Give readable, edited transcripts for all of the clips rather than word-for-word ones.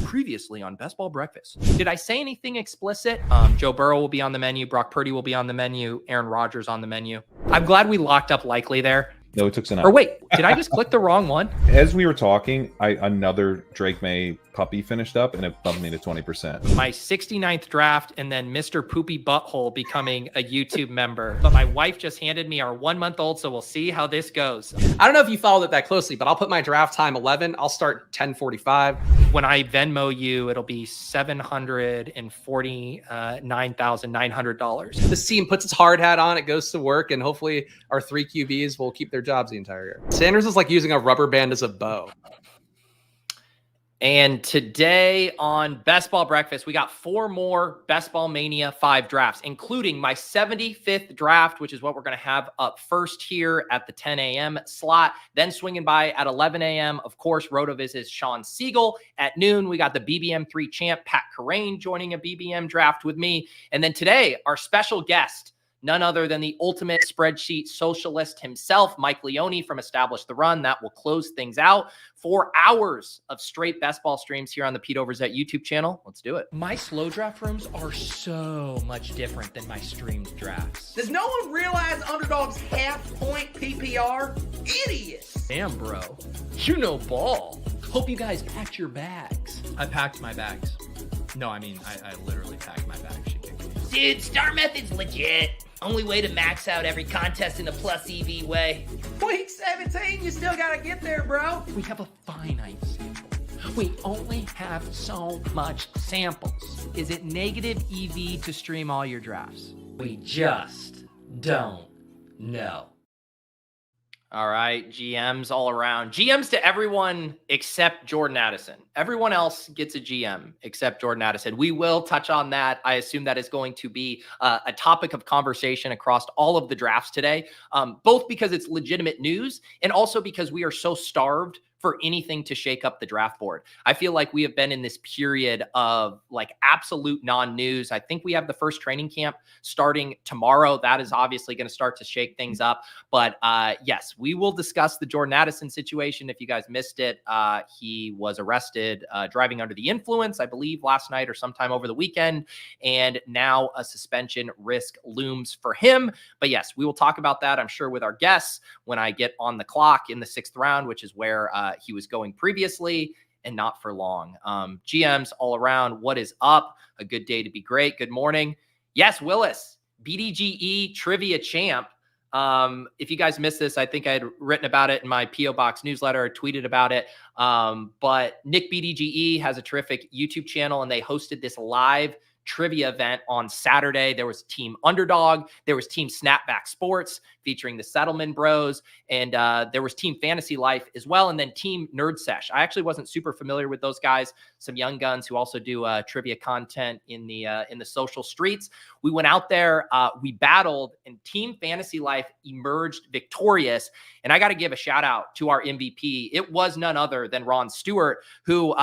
Previously on Best Ball Breakfast. Did I say anything explicit? Joe Burrow will be on the menu. Brock Purdy will be on the menu. Aaron Rodgers on the menu. I'm glad we locked up likely there. No, it took some. Or wait, did I just click the wrong one? As we were talking, another Drake May puppy finished up, and it bumped me to 20%. My 69th draft, and then Mr. Poopy Butthole becoming a YouTube member. But my wife just handed me our 1-month-old, so we'll see how this goes. I don't know if you followed it that closely, but I'll put my draft time 11. I'll start 10:45. When I Venmo you, it'll be $749,900. This team puts its hard hat on, it goes to work, and hopefully our 3 QBs will keep their jobs the entire year. Sanders is like using a rubber band as a bow. And today on Best Ball Breakfast, we got 4 more Best Ball Mania 5 drafts, including my 75th draft, which is what we're going to have up first here at the 10 a.m. slot. Then swinging by at 11 a.m., of course, RotoViz's Shawn Siegele. At noon, we got the BBM3 champ, Pat Kerrane, joining a BBM draft with me. And then today, our special guest, none other than the ultimate spreadsheet socialist himself, Mike Leone from Establish the Run. That will close things out. 4 hours of straight best ball streams here on the Pete Overzet YouTube channel. Let's do it. My slow draft rooms are so much different than my streamed drafts. Does no one realize Underdog's half-point PPR? Idiots! Damn, bro. You know ball. Hope you guys packed your bags. I packed my bags. No, I mean, I literally packed my bags. Dude, Star Method's legit. Only way to max out every contest in the plus EV way. Week 17, you still gotta get there, bro. We have a finite sample. We only have so much samples. Is it negative EV to stream all your drafts? We just don't know. All right, GMs all around. GMs to everyone except Jordan Addison. Everyone else gets a GM except Jordan Addison. We will touch on that. I assume that is going to be a topic of conversation across all of the drafts today, both because it's legitimate news and also because we are so starved for anything to shake up the draft board. I feel like we have been in this period of like absolute non-news. I think we have the first training camp starting tomorrow. That is obviously going to start to shake things up. But yes, we will discuss the Jordan Addison situation. If you guys missed it, he was arrested driving under the influence, I believe last night or sometime over the weekend. And now a suspension risk looms for him. But yes, we will talk about that, I'm sure, with our guests when I get on the clock in the 6th round, which is where he was going previously, and not for long. GMs all around, what is up? A good day to be great. Good morning. Yes, Willis, BDGE trivia champ. If you guys missed this, I think I had written about it in my P.O. Box newsletter, or tweeted about it. But Nick BDGE has a terrific YouTube channel, and they hosted this live trivia event on Saturday. There was Team Underdog, there was Team Snapback Sports featuring the Settlement Bros, and there was Team Fantasy Life as well, and then Team Nerd Sesh. I actually wasn't super familiar with those guys, some young guns who also do trivia content in the social streets. We went out there, we battled, and Team Fantasy Life emerged victorious. And I got to give a shout out to our MVP. It was none other than Ron Stewart, who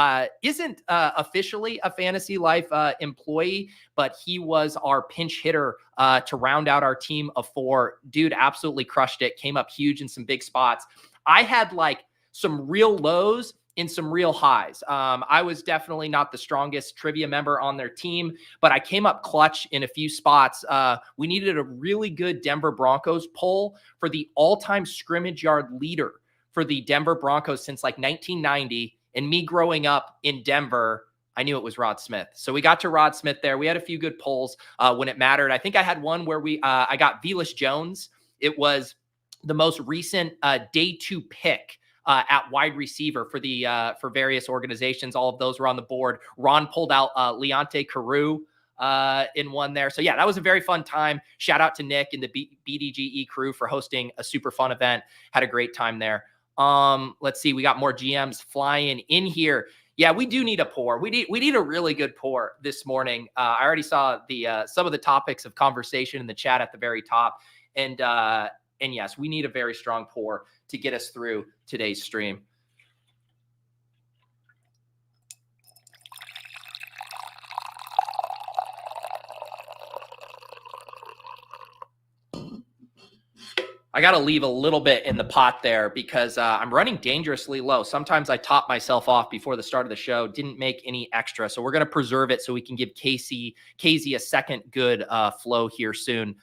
isn't officially a Fantasy Life employee, but he was our pinch hitter to round out our team of 4. Dude absolutely crushed it, came up huge in some big spots. I had like some real lows in some real highs. I was definitely not the strongest trivia member on their team, but I came up clutch in a few spots. We needed a really good Denver Broncos poll for the all-time scrimmage yard leader for the Denver Broncos since like 1990. And me growing up in Denver, I knew it was Rod Smith. So we got to Rod Smith there. We had a few good polls when it mattered. I think I had one where I got Velus Jones. It was the most recent day 2 pick at wide receiver for various organizations. All of those were on the board. Ron pulled out Leonte Carew in one there. So yeah, that was a very fun time. Shout out to Nick and the BDGE crew for hosting a super fun event. Had a great time there. Let's see. We got more GMs flying in here. Yeah, we do need a pour. We need a really good pour this morning. I already saw the some of the topics of conversation in the chat at the very top. And yes, we need a very strong pour to get us through today's stream. I got to leave a little bit in the pot there because I'm running dangerously low. Sometimes I top myself off before the start of the show, didn't make any extra. So we're going to preserve it so we can give KZ a second good flow here soon.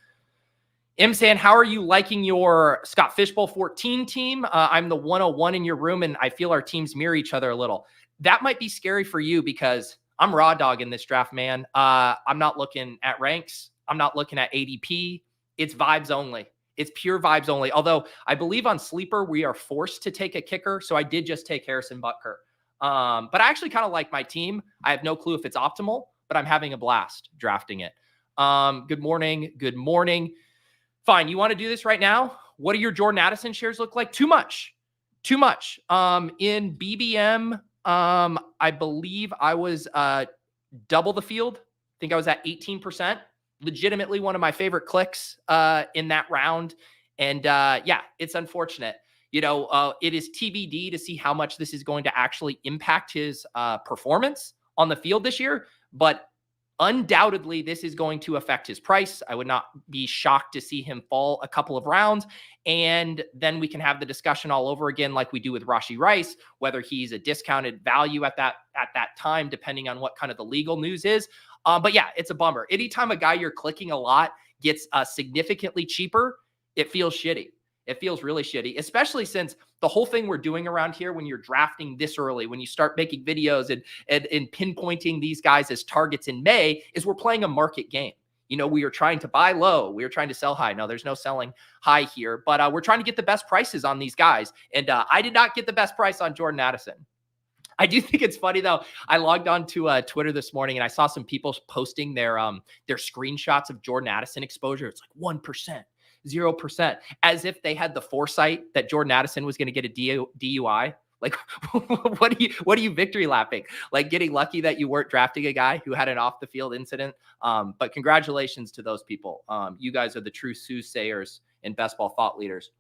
Imsan, how are you liking your Scott Fishbowl 14 team? I'm the 101 in your room, and I feel our teams mirror each other a little. That might be scary for you because I'm raw dog in this draft, man. I'm not looking at ranks. I'm not looking at ADP. It's vibes only. It's pure vibes only. Although I believe on Sleeper, we are forced to take a kicker. So I did just take Harrison Butker. But I actually kind of like my team. I have no clue if it's optimal, but I'm having a blast drafting it. Good morning. Good morning. Fine. You want to do this right now? What do your Jordan Addison shares look like? Too much. Too much. In BBM, I believe I was double the field. I think I was at 18%. Legitimately one of my favorite clicks in that round. And yeah, it's unfortunate. You know, it is TBD to see how much this is going to actually impact his performance on the field this year. But undoubtedly, this is going to affect his price. I would not be shocked to see him fall a couple of rounds. And then we can have the discussion all over again, like we do with Rashee Rice, whether he's a discounted value at that time, depending on what kind of the legal news is. But yeah, it's a bummer. Anytime a guy you're clicking a lot gets significantly cheaper, it feels shitty. It feels really shitty, especially since the whole thing we're doing around here when you're drafting this early, when you start making videos and pinpointing these guys as targets in May, is we're playing a market game. You know, we are trying to buy low. We are trying to sell high. No, there's no selling high here, but we're trying to get the best prices on these guys. And I did not get the best price on Jordan Addison. I do think it's funny though. I logged on to Twitter this morning and I saw some people posting their screenshots of Jordan Addison exposure. It's like 1%, 0%, as if they had the foresight that Jordan Addison was going to get a DUI. Like, what are you victory lapping? Like getting lucky that you weren't drafting a guy who had an off the field incident. But congratulations to those people. You guys are the true soothsayers and best ball thought leaders.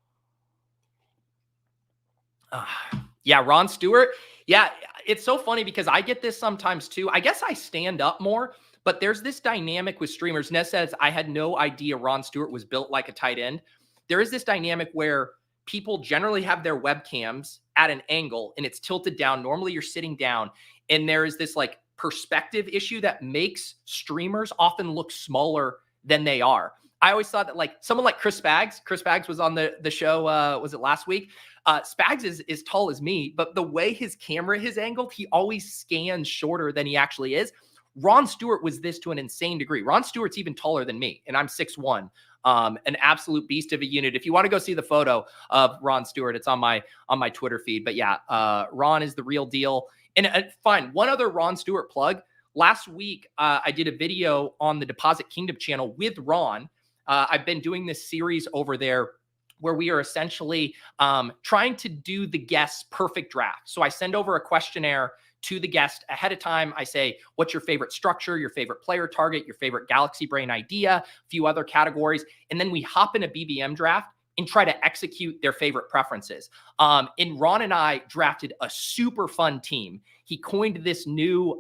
Yeah, Ron Stewart. Yeah, it's so funny because I get this sometimes too. I guess I stand up more, but there's this dynamic with streamers. Ness says, I had no idea Ron Stewart was built like a tight end. There is this dynamic where people generally have their webcams at an angle and it's tilted down. Normally you're sitting down and there is this like perspective issue that makes streamers often look smaller than they are. I always thought that like someone like Chris Spags was on the show. Was it last week? Spags is tall as me, but the way his camera is angled, he always scans shorter than he actually is. Ron Stewart was this to an insane degree. Ron Stewart's even taller than me, and I'm 6'1", an absolute beast of a unit. If you want to go see the photo of Ron Stewart, it's on my Twitter feed. But yeah, Ron is the real deal. And fine, one other Ron Stewart plug. Last week, I did a video on the Deposit Kingdom channel with Ron. I've been doing this series over there where we are essentially trying to do the guest's perfect draft. So I send over a questionnaire to the guest ahead of time. I say, what's your favorite structure, your favorite player target, your favorite Galaxy Brain idea, a few other categories. And then we hop in a BBM draft and try to execute their favorite preferences. And Ron and I drafted a super fun team. He coined this new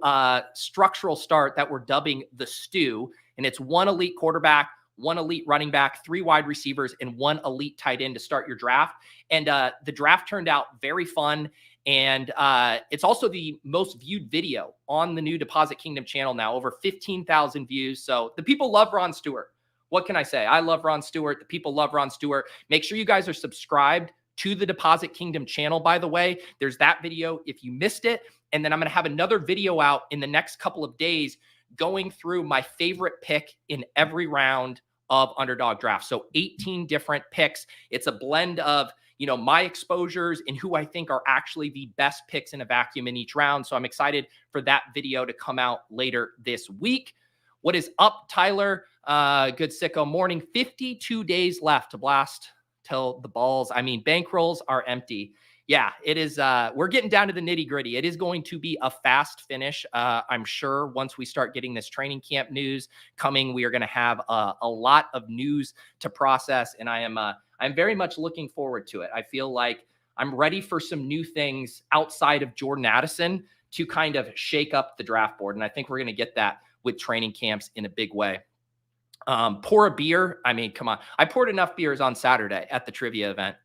structural start that we're dubbing the Stew. And it's one elite quarterback, one elite running back, 3 wide receivers, and 1 elite tight end to start your draft. And the draft turned out very fun. And it's also the most viewed video on the new Deposit Kingdom channel now, over 15,000 views. So the people love Ron Stewart. What can I say? I love Ron Stewart. The people love Ron Stewart. Make sure you guys are subscribed to the Deposit Kingdom channel, by the way. There's that video if you missed it. And then I'm going to have another video out in the next couple of days going through my favorite pick in every round of Underdog Draft. So 18 different picks. It's a blend of, you know, my exposures and who I think are actually the best picks in a vacuum in each round. So I'm excited for that video to come out later this week. What is up, Tyler? Good sicko morning. 52 days left to blast till the balls. I mean, bankrolls are empty. Yeah, it is. We're getting down to the nitty gritty. It is going to be a fast finish. I'm sure once we start getting this training camp news coming, we are going to have a lot of news to process. And I'm very much looking forward to it. I feel like I'm ready for some new things outside of Jordan Addison to kind of shake up the draft board. And I think we're going to get that with training camps in a big way. Pour a beer. I mean, come on. I poured enough beers on Saturday at the trivia event.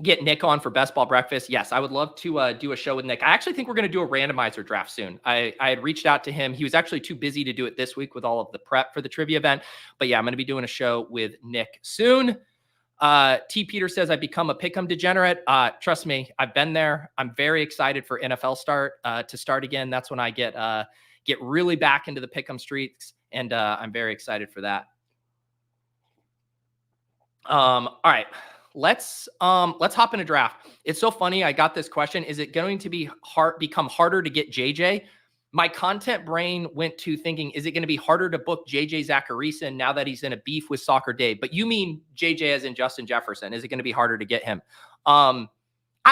Get Nick on for Best Ball Breakfast. Yes, I would love to do a show with Nick. I actually think we're going to do a randomizer draft soon. I had reached out to him. He was actually too busy to do it this week with all of the prep for the trivia event. But yeah, I'm going to be doing a show with Nick soon. T. Peter says, I become a pick'em degenerate. Trust me, I've been there. I'm very excited for NFL to start again. That's when I get really back into the pick'em streets. And I'm very excited for that. All right. Let's hop in a draft. It's so funny. I got this question. Is it going to become harder to get JJ? My content brain went to thinking, is it going to be harder to book JJ Zacharyson now that he's in a beef with Soccer Dave? But you mean JJ as in Justin Jefferson. Is it going to be harder to get him? I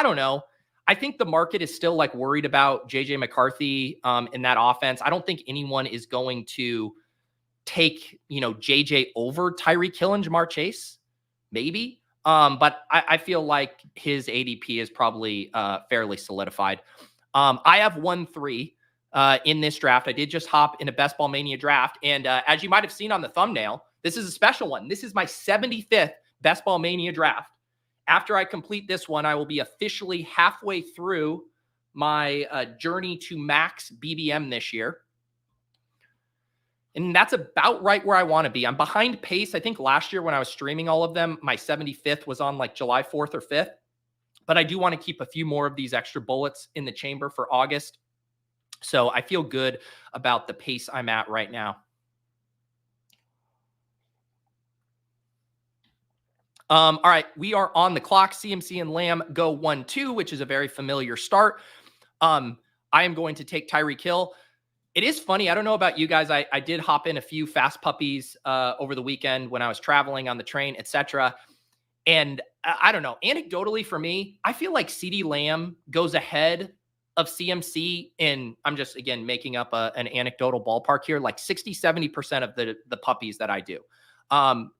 don't know. I think the market is still like worried about JJ McCarthy in that offense. I don't think anyone is going to take, JJ over Tyreek Hill and Jamar Chase. Maybe. But I feel like his ADP is probably fairly solidified. I have 1-3 in this draft. I did just hop in a Best Ball Mania draft. And as you might have seen on the thumbnail, this is a special one. This is my 75th Best Ball Mania draft. After I complete this one, I will be officially halfway through my journey to max BBM this year. And that's about right where I want to be. I'm behind pace. I think last year when I was streaming all of them, my 75th was on like July 4th or 5th. But I do want to keep a few more of these extra bullets in the chamber for August. So I feel good about the pace I'm at right now. All right, we are on the clock. CMC and Lamb go 1-2, which is a very familiar start. I am going to take Tyreek Hill. It is funny. I don't know about you guys. I did hop in a few fast puppies over the weekend when I was traveling on the train, etc. And I don't know. Anecdotally for me, I feel like Ceedee Lamb goes ahead of CMC in, I'm just, again, making up an anecdotal ballpark here, like 60-70% of the puppies that I do.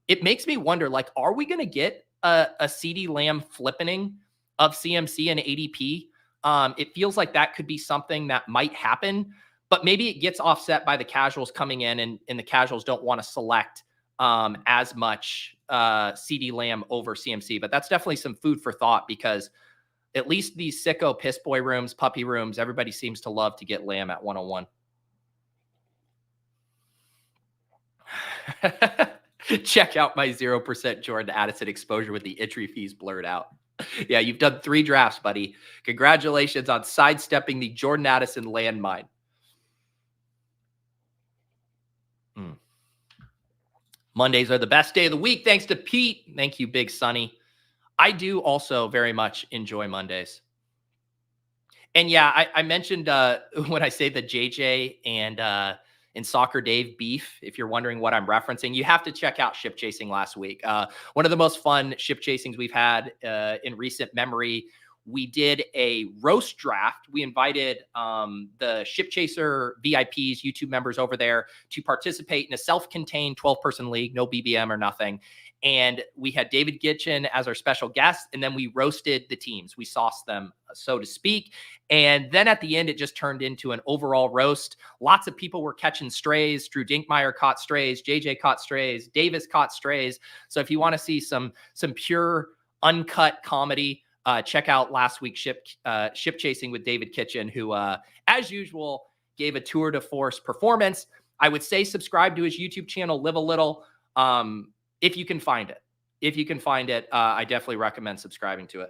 It makes me wonder, like, are we going to get a Ceedee Lamb flippening of CMC and ADP? It feels like that could be something that might happen. But maybe it gets offset by the casuals coming in and the casuals don't want to select as much Ceedee Lamb over CMC. But that's definitely some food for thought because at least these sicko piss boy rooms, puppy rooms, everybody seems to love to get Lamb at 101. Check out my 0% Jordan Addison exposure with the entry fees blurred out. Yeah, you've done 3 drafts, buddy. Congratulations on sidestepping the Jordan Addison landmine. Mondays are the best day of the week. Thanks to Pete. Thank you, Big Sonny. I do also very much enjoy Mondays. And yeah, I mentioned when I say the JJ and Soccer Dave beef, if you're wondering what I'm referencing, you have to check out Ship Chasing last week. One of the most fun ship chasings we've had in recent memory. We did a roast draft. We invited the Ship Chaser VIPs, YouTube members over there to participate in a self-contained 12-person league, no BBM or nothing. And we had David Gitchen as our special guest, and then we roasted the teams. We sauced them, so to speak. And then at the end, it just turned into an overall roast. Lots of people were catching strays. Drew Dinkmeyer caught strays. JJ caught strays. Davis caught strays. So if you want to see some pure, uncut comedy, check out last week's Ship Chasing with David Kitchen, who, as usual, gave a tour de force performance. I would say subscribe to his YouTube channel, Live a Little, if you can find it. If you can find it, I definitely recommend subscribing to it.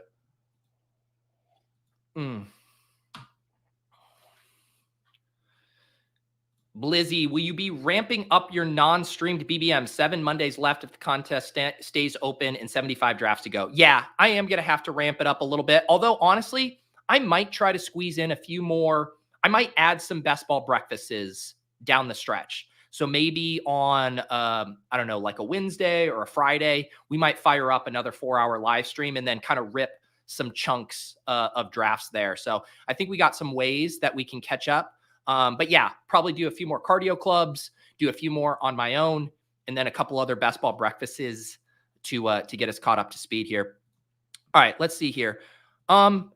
Blizzy, will you be ramping up your non-streamed BBM? 7 Mondays left if the contest stays open and 75 drafts to go. Yeah, I am going to have to ramp it up a little bit. Although, honestly, I might try to squeeze in a few more. I might add some best ball breakfasts down the stretch. So maybe on, I don't know, like a Wednesday or a Friday, we might fire up another 4-hour live stream and then kind of rip some chunks of drafts there. So I think we got some ways that we can catch up. But yeah, probably do a few more cardio clubs, do a few more on my own, and then a couple other best ball breakfasts to get us caught up to speed here. All right, let's see here. You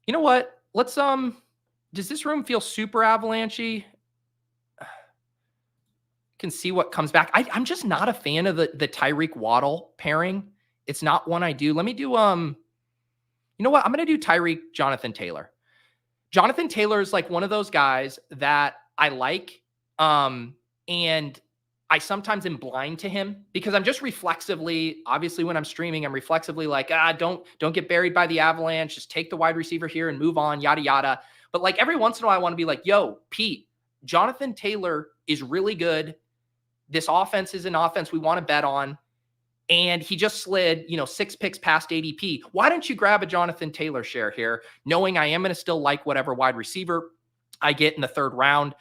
know what? Let's does this room feel super avalanche-y? can see what comes back. I'm just not a fan of the Tyreek Waddle pairing. It's not one I do. Let me do, you know what? I'm going to do Tyreek Jonathan Taylor. Jonathan Taylor is like one of those guys that I like. And I sometimes am blind to him because I'm just reflexively, obviously when I'm streaming, I'm reflexively like, don't get buried by the avalanche. Just take the wide receiver here and move on, yada, yada. But like every once in a while, I want to be like, yo, Pete, Jonathan Taylor is really good. This offense is an offense we want to bet on. And he just slid, 6 picks past ADP. Why don't you grab a Jonathan Taylor share here, knowing I am going to still like whatever wide receiver I get in the third round?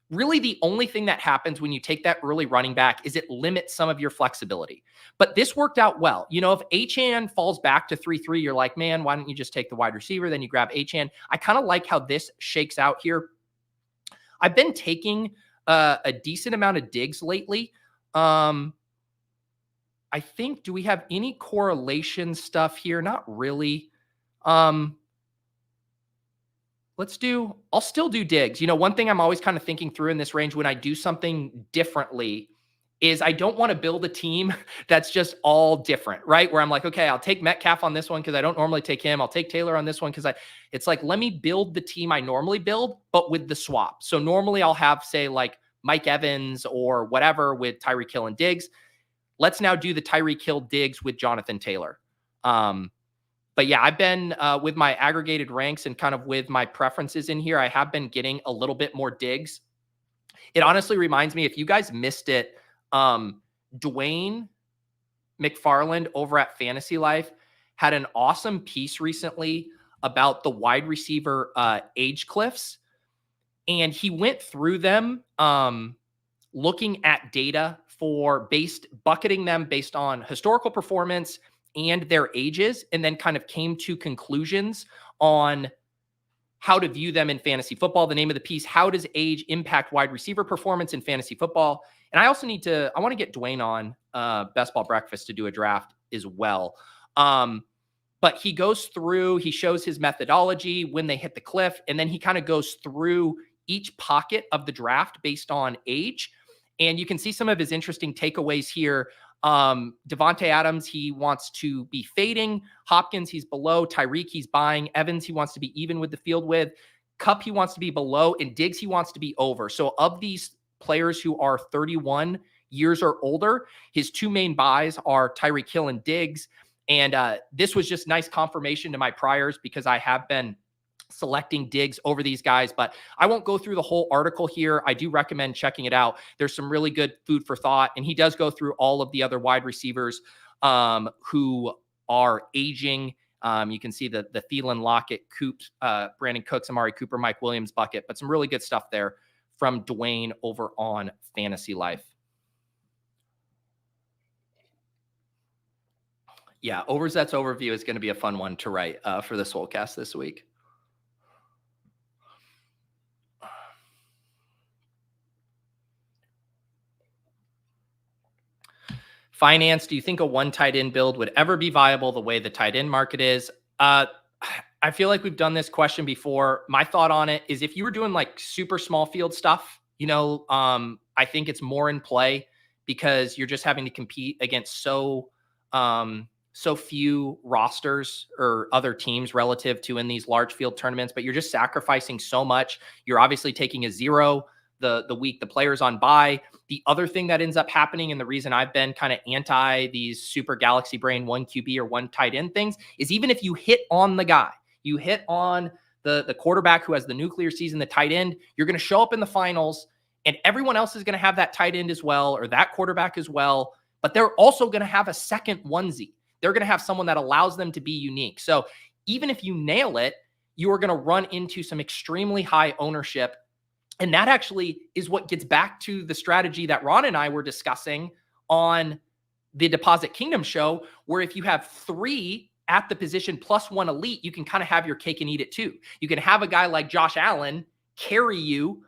Really, the only thing that happens when you take that early running back is it limits some of your flexibility. But this worked out well. If Achane falls back to 3-3, you're like, man, why don't you just take the wide receiver? Then you grab Achane. I kind of like how this shakes out here. I've been taking a decent amount of digs lately. I think, do we have any correlation stuff here? Not really. I'll still do digs. One thing I'm always kind of thinking through in this range when I do something differently is I don't want to build a team that's just all different, right? Where I'm like, okay, I'll take Metcalf on this one because I don't normally take him. I'll take Taylor on this one because it's like, let me build the team I normally build, but with the swap. So normally I'll have, say, like Mike Evans or whatever with Tyreek Hill and Diggs. Let's now do the Tyreek Hill Diggs with Jonathan Taylor. But yeah, I've been with my aggregated ranks and kind of with my preferences in here, I have been getting a little bit more digs. It honestly reminds me, if you guys missed it, Dwayne McFarland over at Fantasy Life had an awesome piece recently about the wide receiver age cliffs. And he went through them looking at data bucketing them based on historical performance and their ages, and then kind of came to conclusions on how to view them in fantasy football. The name of the piece, How Does Age Impact Wide Receiver Performance in Fantasy Football? And I also I want to get Dwayne on Best Ball Breakfast to do a draft as well. But he goes through, he shows his methodology when they hit the cliff, and then he kind of goes through each pocket of the draft based on age. And you can see some of his interesting takeaways here. Devontae Adams, he wants to be fading. Hopkins, he's below. Tyreek, he's buying. Evans, he wants to be even with the field with. Kupp, he wants to be below. And Diggs, he wants to be over. So of these players who are 31 years or older, his two main buys are Tyreek Hill and Diggs. And this was just nice confirmation to my priors because I have been selecting Diggs over these guys, but I won't go through the whole article here. I do recommend checking it out. There's some really good food for thought, and he does go through all of the other wide receivers who are aging. You can see the Thielen, Lockett, Coops, Brandon Cooks, Amari Cooper, Mike Williams bucket, but some really good stuff there from Dwayne over on Fantasy Life. Yeah, Overzet's overview is going to be a fun one to write for the Soulcast this week. Finance, do you think a one tight end build would ever be viable the way the tight end market is? I feel like we've done this question before. My thought on it is if you were doing like super small field stuff, I think it's more in play because you're just having to compete against so few rosters or other teams relative to in these large field tournaments, but you're just sacrificing so much. You're obviously taking a zero the week the player's on bye. The other thing that ends up happening, and the reason I've been kind of anti these super galaxy brain 1 QB or 1 tight end things is even if you hit on the guy, you hit on the quarterback who has the nuclear season, the tight end, you're going to show up in the finals and everyone else is going to have that tight end as well, or that quarterback as well, but they're also going to have a second onesie. They're going to have someone that allows them to be unique. So even if you nail it, you are going to run into some extremely high ownership. And that actually is what gets back to the strategy that Ron and I were discussing on the Deposit Kingdom show, where if you have 3 at the position plus 1 elite, you can kind of have your cake and eat it too. You can have a guy like Josh Allen carry you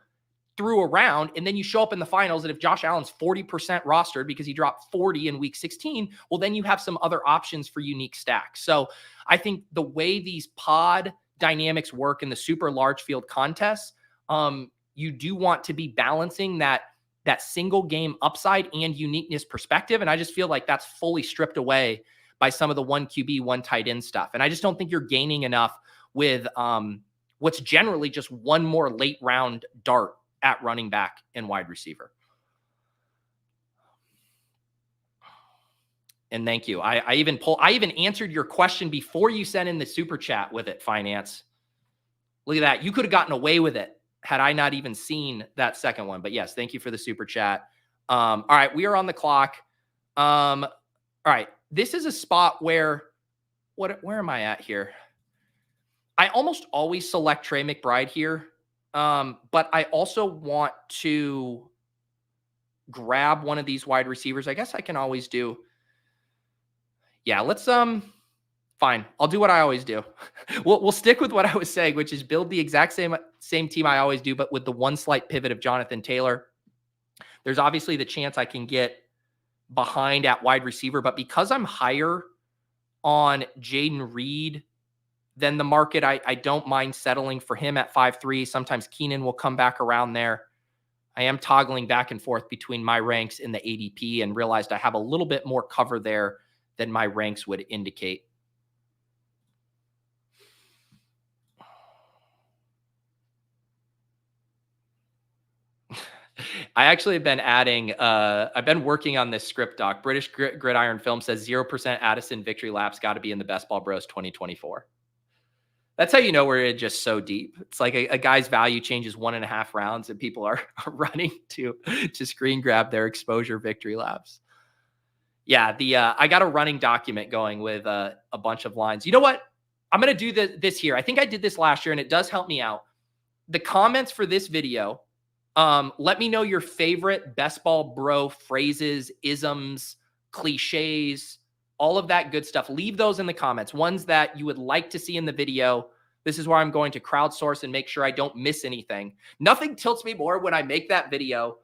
through a round, and then you show up in the finals, and if Josh Allen's 40% rostered because he dropped 40 in week 16, well, then you have some other options for unique stacks. So I think the way these pod dynamics work in the super large field contests, you do want to be balancing that that single game upside and uniqueness perspective. And I just feel like that's fully stripped away by some of the 1 QB, 1 tight end stuff. And I just don't think you're gaining enough with what's generally just one more late round dart at running back and wide receiver. And thank you. I even answered your question before you sent in the super chat with it, Finance. Look at that. You could have gotten away with it had I not even seen that second one. But yes, thank you for the super chat. All right, we are on the clock. All right, this is a spot where where am I at here? I almost always select Trey McBride here, but I also want to grab one of these wide receivers. I guess I can always do. Yeah, let's fine. I'll do what I always do. We'll stick with what I was saying, which is build the exact same team I always do, but with the one slight pivot of Jonathan Taylor. There's obviously the chance I can get behind at wide receiver, but because I'm higher on Jaden Reed than the market, I don't mind settling for him at 5.3. Sometimes Keenan will come back around there. I am toggling back and forth between my ranks in the ADP and realized I have a little bit more cover there than my ranks would indicate. I actually have been adding, I've been working on this script doc. British Gridiron Film says 0% Addison victory laps got to be in the Best Ball Bros 2024. That's how you know we're just so deep. It's like a guy's value changes 1.5 rounds and people are running to screen grab their exposure victory laps. Yeah, I got a running document going with a bunch of lines. You know what? I'm going to do this here. I think I did this last year and it does help me out. The comments for this video, let me know your favorite Best Ball Bro phrases, isms, cliches, all of that good stuff. Leave those in the comments. Ones that you would like to see in the video. This is where I'm going to crowdsource and make sure I don't miss anything. Nothing tilts me more when I make that video.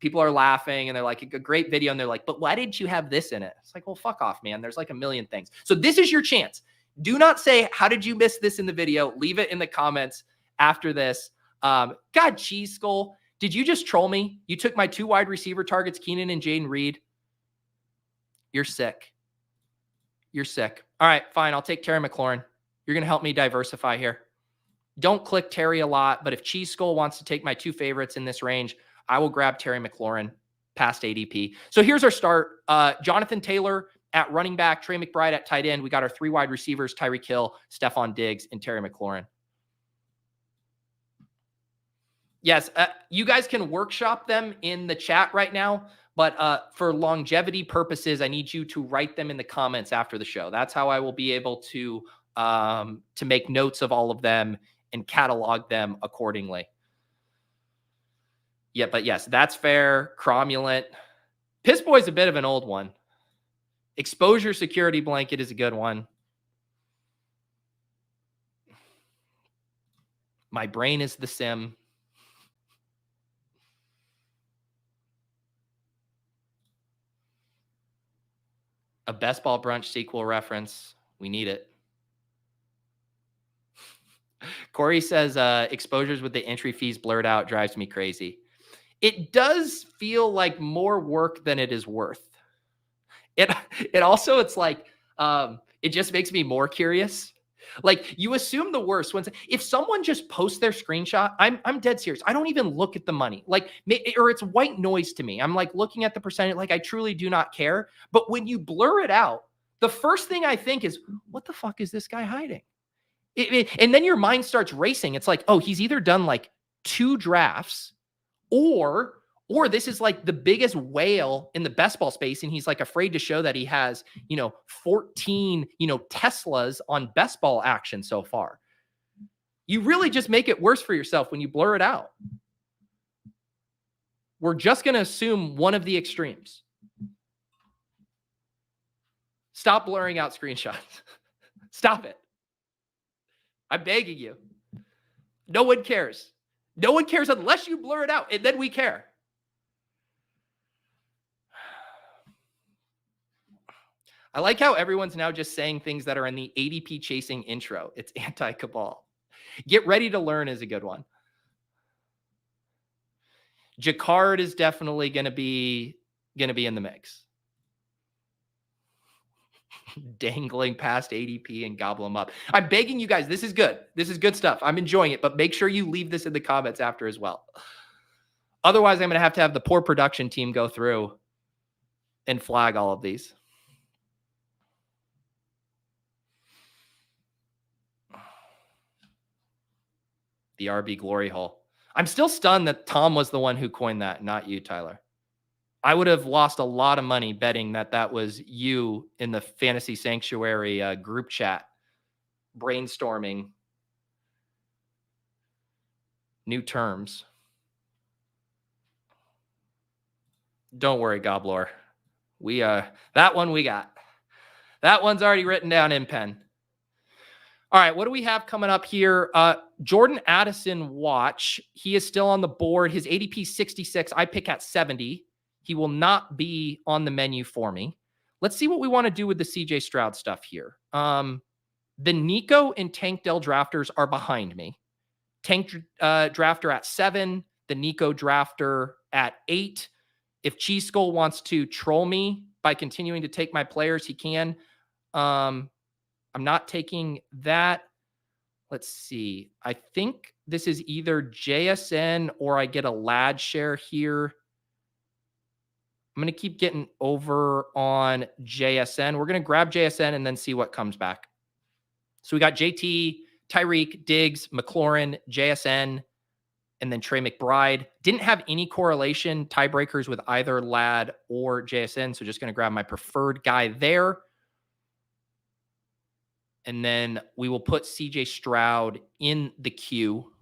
People are laughing and they're like, a great video. And they're like, but why didn't you have this in it? It's like, well, fuck off, man. There's like a million things. So this is your chance. Do not say, how did you miss this in the video? Leave it in the comments after this. God, Cheese Skull. Did you just troll me? You took my 2 wide receiver targets, Keenan and Jaden Reed. You're sick. You're sick. All right, fine. I'll take Terry McLaurin. You're going to help me diversify here. Don't click Terry a lot, but if Cheese Skull wants to take my 2 favorites in this range, I will grab Terry McLaurin past ADP. So here's our start. Jonathan Taylor at running back, Trey McBride at tight end. We got our 3 wide receivers, Tyreek Hill, Stephon Diggs, and Terry McLaurin. Yes, you guys can workshop them in the chat right now, but for longevity purposes, I need you to write them in the comments after the show. That's how I will be able to make notes of all of them and catalog them accordingly. Yeah, but yes, that's fair. Cromulent. Piss Boy's a bit of an old one. Exposure security blanket is a good one. My brain is the sim. A Best Ball Brunch sequel reference. We need it. Corey says exposures with the entry fees blurred out drives me crazy. It does feel like more work than it is worth. It also, it's like, it just makes me more curious. Like, you assume the worst. If someone just posts their screenshot, I'm dead serious. I don't even look at the money. Like, or it's white noise to me. I'm like looking at the percentage, like I truly do not care. But when you blur it out, the first thing I think is, what the fuck is this guy hiding? And then your mind starts racing. It's like, oh, he's either done like 2 drafts or this is like the biggest whale in the best ball space. And he's like afraid to show that he has, 14, Teslas on best ball action so far. You really just make it worse for yourself when you blur it out. We're just going to assume one of the extremes. Stop blurring out screenshots. Stop it. I'm begging you. No one cares. No one cares unless you blur it out, and then we care. I like how everyone's now just saying things that are in the ADP chasing intro. It's anti-cabal. Get ready to learn is a good one. Jacquard is definitely going to be in the mix. Dangling past ADP and gobble them up. I'm begging you guys. This is good. This is good stuff. I'm enjoying it, but make sure you leave this in the comments after as well. Otherwise, I'm going to have the poor production team go through and flag all of these. The RB glory hole. I'm still stunned that Tom was the one who coined that, not you, Tyler. I would have lost a lot of money betting that was you in the Fantasy Sanctuary group chat brainstorming new terms. Don't worry, Gobbler. We that one we got. That one's already written down in pen. All right, what do we have coming up here? Jordan Addison watch. He is still on the board. His ADP 66. I pick at 70. He will not be on the menu for me. Let's see what we want to do with the CJ Stroud stuff here. The Nico and Tank Dell drafters are behind me. Tank drafter at 7. The Nico drafter at 8. If Cheese Skull wants to troll me by continuing to take my players, he can. I'm not taking that. Let's see. I think this is either JSN or I get a lad share here. I'm going to keep getting over on JSN. We're going to grab JSN and then see what comes back. So we got JT, Tyreek, Diggs, McLaurin, JSN, and then Trey McBride. Didn't have any correlation tiebreakers with either lad or JSN. So just going to grab my preferred guy there. And then we will put CJ Stroud in the queue.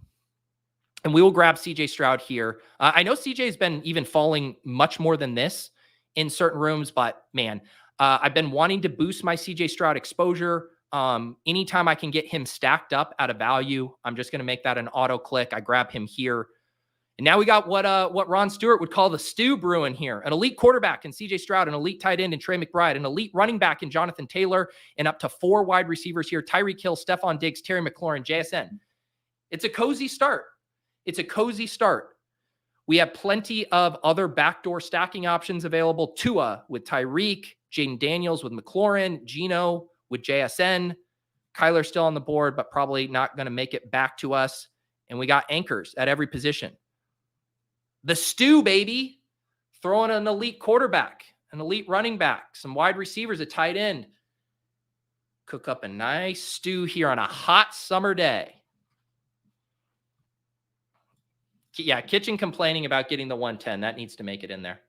And we will grab CJ Stroud here. I know CJ has been even falling much more than this in certain rooms, but man, I've been wanting to boost my CJ Stroud exposure. Anytime I can get him stacked up at a value, I'm just going to make that an auto click. I grab him here. And now we got what Ron Stewart would call the stew brewing here. An elite quarterback in CJ Stroud, an elite tight end in Trey McBride, an elite running back in Jonathan Taylor, and up to 4 wide receivers here. Tyreek Hill, Stephon Diggs, Terry McLaurin, JSN. It's a cozy start. It's a cozy start. We have plenty of other backdoor stacking options available. Tua with Tyreek, Jaden Daniels with McLaurin, Geno with JSN. Kyler still on the board, but probably not going to make it back to us. And we got anchors at every position. The stew, baby. Throwing an elite quarterback, an elite running back, some wide receivers, a tight end. Cook up a nice stew here on a hot summer day. Yeah, Kitchen complaining about getting the 110. That needs to make it in there.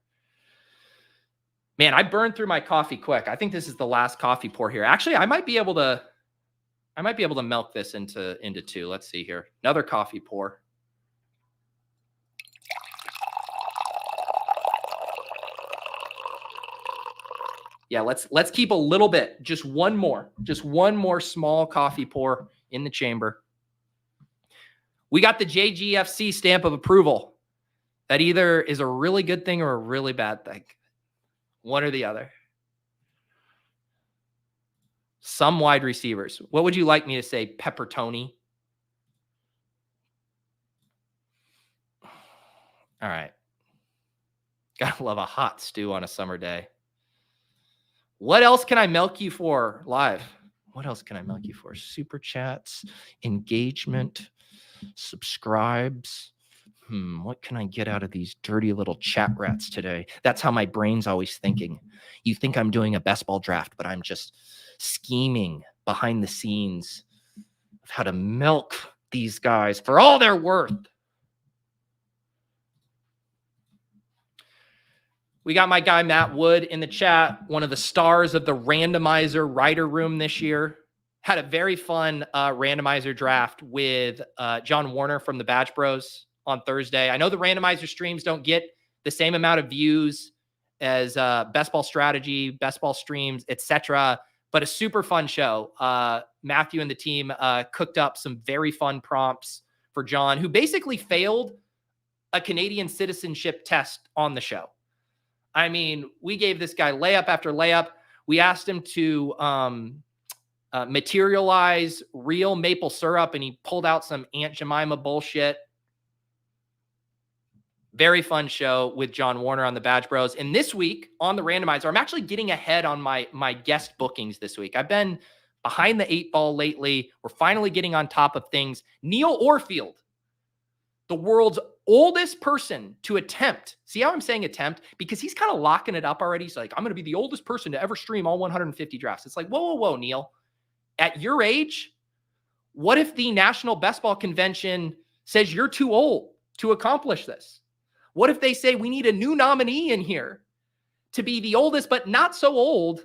Man, I burned through my coffee quick. I think this is the last coffee pour here. Actually, I might be able to milk this into 2. Let's see here. Another coffee pour. Yeah, let's keep a little bit. Just one more small coffee pour in the chamber. We got the JGFC stamp of approval. That either is a really good thing or a really bad thing. One or the other. Some wide receivers. What would you like me to say? Pepper Tony? All right. Gotta love a hot stew on a summer day. What else can I milk you for live? What else can I milk you for? Super chats, engagement, subscribes. What can I get out of these dirty little chat rats today? That's how my brain's always thinking. You think I'm doing a best ball draft, but I'm just scheming behind the scenes of how to milk these guys for all they're worth. We got my guy Matt Wood in the chat, one of the stars of the randomizer writer room this year. Had a very fun randomizer draft with John Warner from the Badge Bros on Thursday. I know the randomizer streams don't get the same amount of views as best ball strategy, best ball streams, etc., but a super fun show. Matthew and the team cooked up some very fun prompts for John, who basically failed a Canadian citizenship test on the show. I mean, we gave this guy layup after layup. We asked him to materialize real maple syrup, and he pulled out some Aunt Jemima bullshit. Very fun show with John Warner on the Badge Bros. And this week on the randomizer, I'm actually getting ahead on my guest bookings this week. I've been behind the 8 ball lately. We're finally getting on top of things. Neil Orfield, the world's oldest person to attempt. See how I'm saying attempt? Because he's kind of locking it up already. He's like, I'm going to be the oldest person to ever stream all 150 drafts. It's like, whoa, Neil. At your age, what if the National Best Ball Convention says you're too old to accomplish this? What if they say we need a new nominee in here to be the oldest but not so old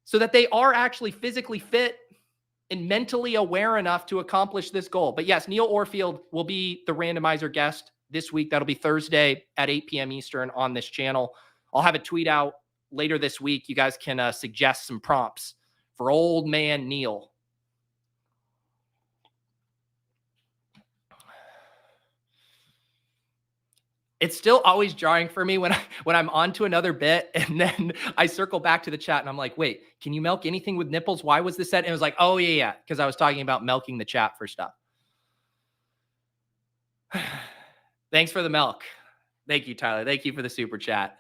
so that they are actually physically fit and mentally aware enough to accomplish this goal? But yes, Neil Orfield will be the randomizer guest this week. That'll be Thursday at 8 p.m. Eastern on this channel. I'll have a tweet out later this week. You guys can suggest some prompts for old man Neil. It's still always jarring for me when I'm on to another bit and then I circle back to the chat and I'm like, wait, can you milk anything with nipples? Why was this said? And it was like, oh yeah. Because I was talking about milking the chat for stuff. Thanks for the milk. Thank you, Tyler. Thank you for the super chat.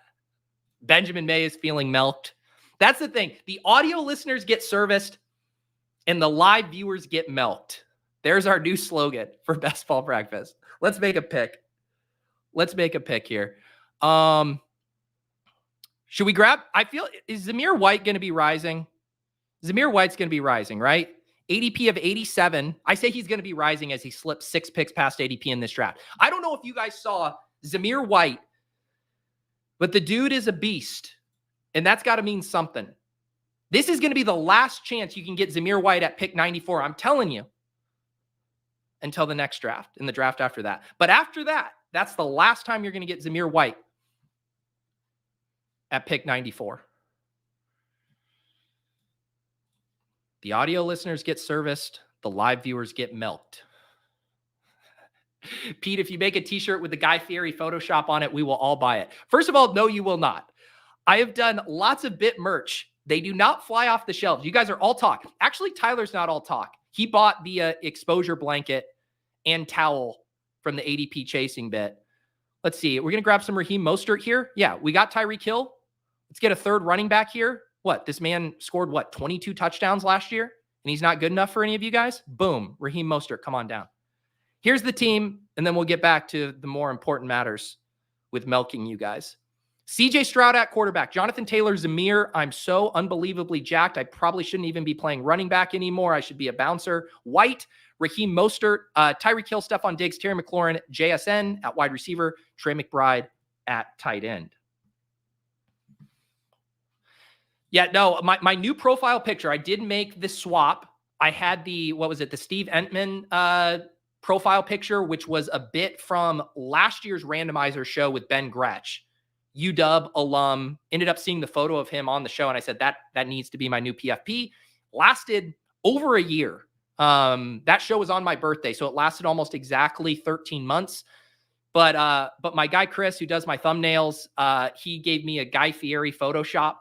Benjamin May is feeling milked. That's the thing. The audio listeners get serviced and the live viewers get milked. There's our new slogan for Best Ball Breakfast. Let's make a pick. Let's make a pick here. Should we grab? I feel, is Zamir White going to be rising? Zamir White's going to be rising, right? ADP of 87. I say he's going to be rising as he slips 6 picks past ADP in this draft. I don't know if you guys saw Zamir White, but the dude is a beast, and that's got to mean something. This is going to be the last chance you can get Zamir White at pick 94. I'm telling you. Until the next draft, in the draft after that. But after that, that's the last time you're going to get Zamir White at pick 94. The audio listeners get serviced. The live viewers get milked. Pete, if you make a t-shirt with the Guy Fieri Photoshop on it, we will all buy it. First of all, no, you will not. I have done lots of bit merch. They do not fly off the shelves. You guys are all talk. Actually, Tyler's not all talk. He bought the exposure blanket and towel from the ADP chasing bit. Let's see. We're going to grab some Raheem Mostert here. Yeah, we got Tyreek Hill. Let's get a third running back here. What? This man scored, 22 touchdowns last year? And he's not good enough for any of you guys? Boom. Raheem Mostert, come on down. Here's the team, and then we'll get back to the more important matters with milking you guys. CJ Stroud at quarterback. Jonathan Taylor, Zamir. I'm so unbelievably jacked. I probably shouldn't even be playing running back anymore. I should be a bouncer. White, Raheem Mostert, Tyreek Hill, Stephon Diggs, Terry McLaurin, JSN at wide receiver, Trey McBride at tight end. Yeah, no, my new profile picture, I did make this swap. I had the Steve Entman profile picture, which was a bit from last year's randomizer show with Ben Gretsch. UW alum, ended up seeing the photo of him on the show. And I said, that needs to be my new PFP. Lasted over a year. That show was on my birthday. So it lasted almost exactly 13 months. But my guy, Chris, who does my thumbnails, he gave me a Guy Fieri Photoshop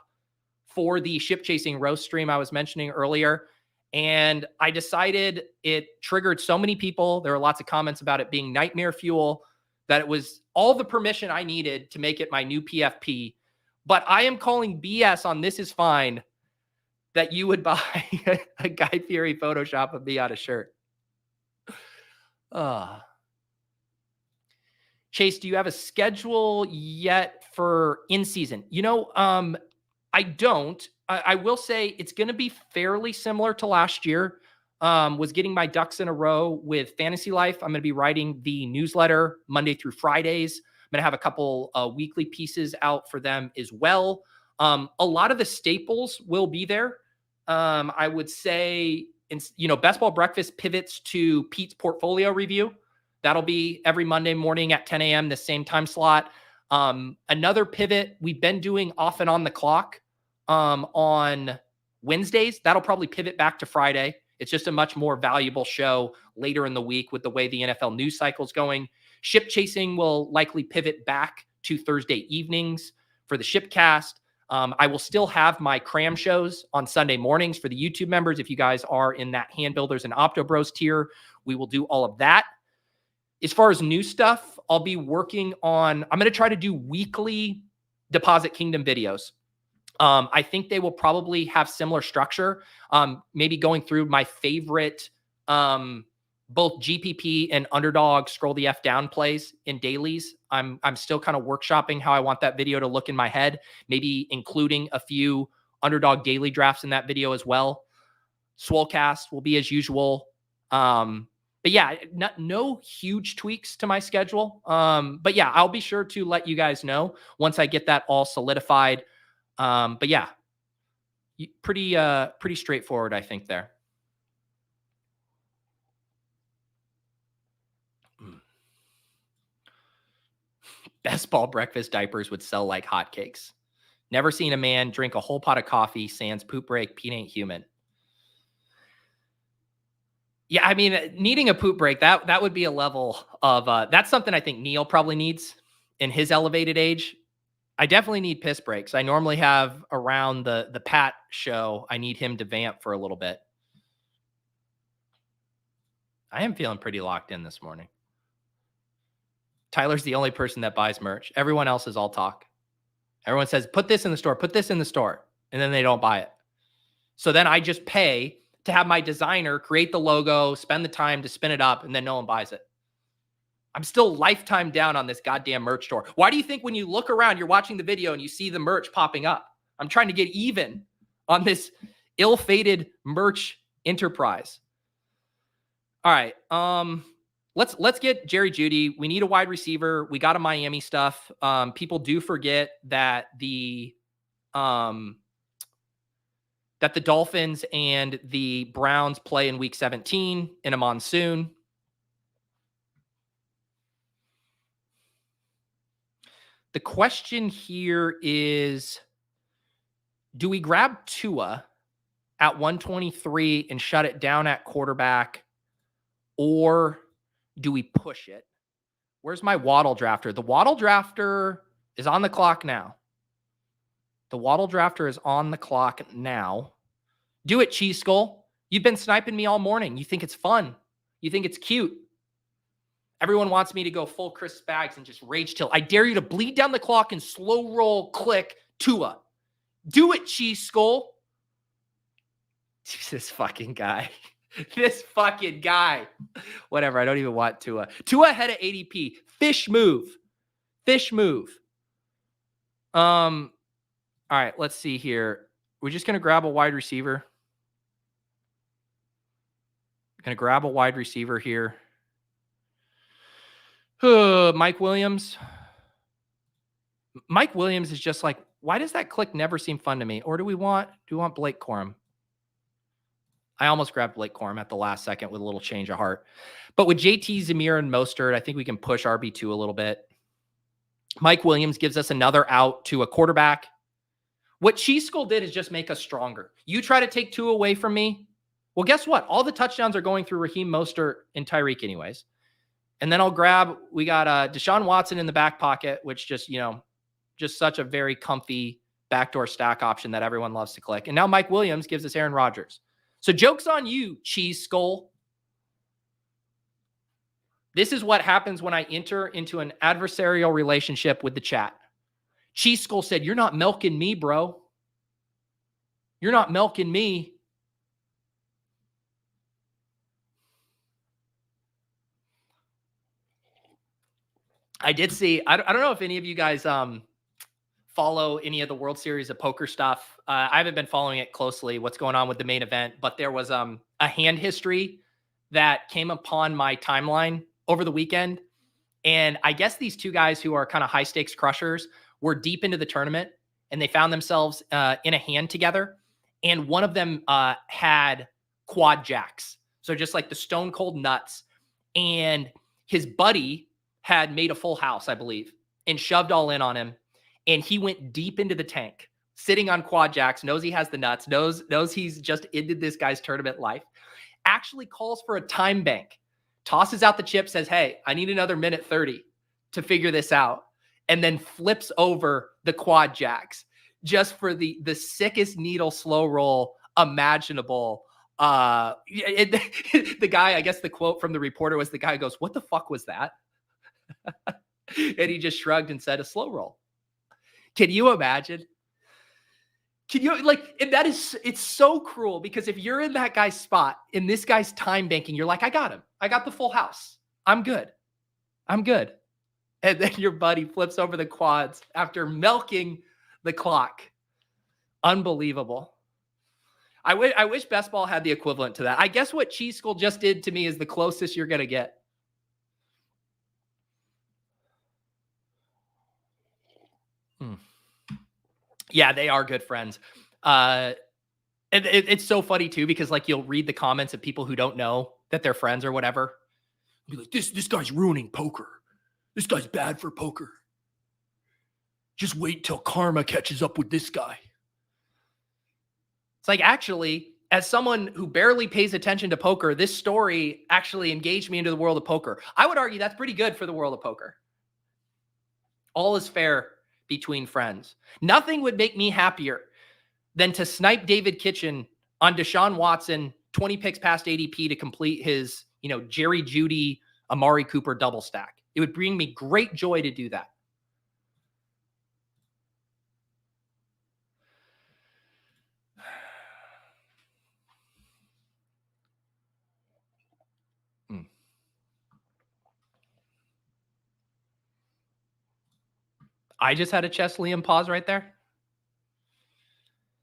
for the ship chasing roast stream I was mentioning earlier. And I decided it triggered so many people. There were lots of comments about it being nightmare fuel, that it was all the permission I needed to make it my new PFP. But I am calling BS on This Is Fine that you would buy a Guy Fieri Photoshop of me on a shirt. Chase, do you have a schedule yet for in-season? I don't. I will say it's going to be fairly similar to last year. Was getting my ducks in a row with Fantasy Life. I'm going to be writing the newsletter Monday through Fridays. I'm going to have a couple weekly pieces out for them as well. A lot of the staples will be there. I would say, Best Ball Breakfast pivots to Pete's portfolio review. That'll be every Monday morning at 10 a.m., the same time slot. Another pivot we've been doing off and on the clock on Wednesdays. That'll probably pivot back to Friday. It's just a much more valuable show later in the week with the way the NFL news cycle is going. Ship chasing will likely pivot back to Thursday evenings for the Shipcast. I will still have my cram shows on Sunday mornings for the YouTube members. If you guys are in that Hand Builders and Opto Bros tier, we will do all of that. As far as new stuff, I'll be working on, I'm going to try to do weekly Deposit Kingdom videos. I think they will probably have similar structure. Maybe going through my favorite, both GPP and Underdog scroll the F down plays in dailies. I'm still kind of workshopping how I want that video to look in my head, maybe including a few Underdog daily drafts in that video as well. Swolecast will be as usual. But yeah, no huge tweaks to my schedule. But yeah, I'll be sure to let you guys know once I get that all solidified. But yeah, pretty straightforward, I think there. Best ball breakfast diapers would sell like hotcakes. Never seen a man drink a whole pot of coffee, sans poop break. Pete ain't human. Yeah, I mean, needing a poop break, that would be a level of, that's something I think Neil probably needs in his elevated age. I definitely need piss breaks. I normally have around the Pat show, I need him to vamp for a little bit. I am feeling pretty locked in this morning. Tyler's the only person that buys merch. Everyone else is all talk. Everyone says, put this in the store, put this in the store, and then they don't buy it. So then I just pay to have my designer create the logo, spend the time to spin it up, and then no one buys it. I'm still lifetime down on this goddamn merch store. Why do you think when you look around, you're watching the video and you see the merch popping up? I'm trying to get even on this ill-fated merch enterprise. All right. Let's get Jerry Jeudy. We need a wide receiver. We got a Miami stuff. People do forget that the Dolphins and the Browns play in week 17 in a monsoon. The question here is, do we grab Tua at 123 and shut it down at quarterback, or do we push it? Where's my Waddle drafter? The Waddle drafter is on the clock now. The Waddle drafter is on the clock now. Do it, Cheese Skull. You've been sniping me all morning. You think it's fun. You think it's cute. Everyone wants me to go full Chris Spags and just rage tilt. I dare you to bleed down the clock and slow roll click Tua. Do it, Cheese Skull. This fucking guy. This fucking guy. Whatever. I don't even want Tua. Tua ahead of ADP. Fish move. Fish move. All right. Let's see here. We're just going to grab a wide receiver. Going to grab a wide receiver here. Mike Williams. Mike Williams is just like, why does that click never seem fun to me? Or do we want Blake Corum? I almost grabbed Blake Corum at the last second with a little change of heart. But with JT, Zamir, and Mostert, I think we can push RB2 a little bit. Mike Williams gives us another out to a quarterback. What Cheese Skull did is just make us stronger. You try to take two away from me. Well, guess what? All the touchdowns are going through Raheem Mostert and Tyreek anyways. And then I'll grab, we got Deshaun Watson in the back pocket, which just, just such a very comfy backdoor stack option that everyone loves to click. And now Mike Williams gives us Aaron Rodgers. So joke's on you, Cheese Skull. This is what happens when I enter into an adversarial relationship with the chat. Cheese Skull said, you're not milking me, bro. You're not milking me. I did see, I don't know if any of you guys follow any of the World Series of Poker stuff. I haven't been following it closely, what's going on with the main event, but there was a hand history that came upon my timeline over the weekend. And I guess these two guys who are kind of high stakes crushers were deep into the tournament and they found themselves in a hand together. And one of them had quad jacks. So just like the stone cold nuts. And his buddy had made a full house, I believe, and shoved all in on him. And he went deep into the tank, sitting on quad jacks, knows he has the nuts, knows he's just ended this guy's tournament life, actually calls for a time bank, tosses out the chip, says, hey, I need another minute 30 to figure this out, and then flips over the quad jacks just for the sickest needle slow roll imaginable. The guy, I guess the quote from the reporter was, the guy goes, what the fuck was that? And he just shrugged and said a slow roll. Can you imagine? Can you and that is, it's so cruel because if you're in that guy's spot, in this guy's time banking, you're like, I got him. I got the full house. I'm good. And then your buddy flips over the quads after milking the clock. Unbelievable. I wish Best Ball had the equivalent to that. I guess what Cheese Skull just did to me is the closest you're going to get. Yeah, they are good friends. It's so funny too, because like you'll read the comments of people who don't know that they're friends or whatever. Be like, this guy's ruining poker. This guy's bad for poker. Just wait till karma catches up with this guy. It's like, actually, as someone who barely pays attention to poker, this story actually engaged me into the world of poker. I would argue that's pretty good for the world of poker. All is fair between friends. Nothing would make me happier than to snipe David Kitchen on Deshaun Watson, 20 picks past ADP to complete his, Jerry Jeudy, Amari Cooper double stack. It would bring me great joy to do that. I just had a Chess Liam pause right there.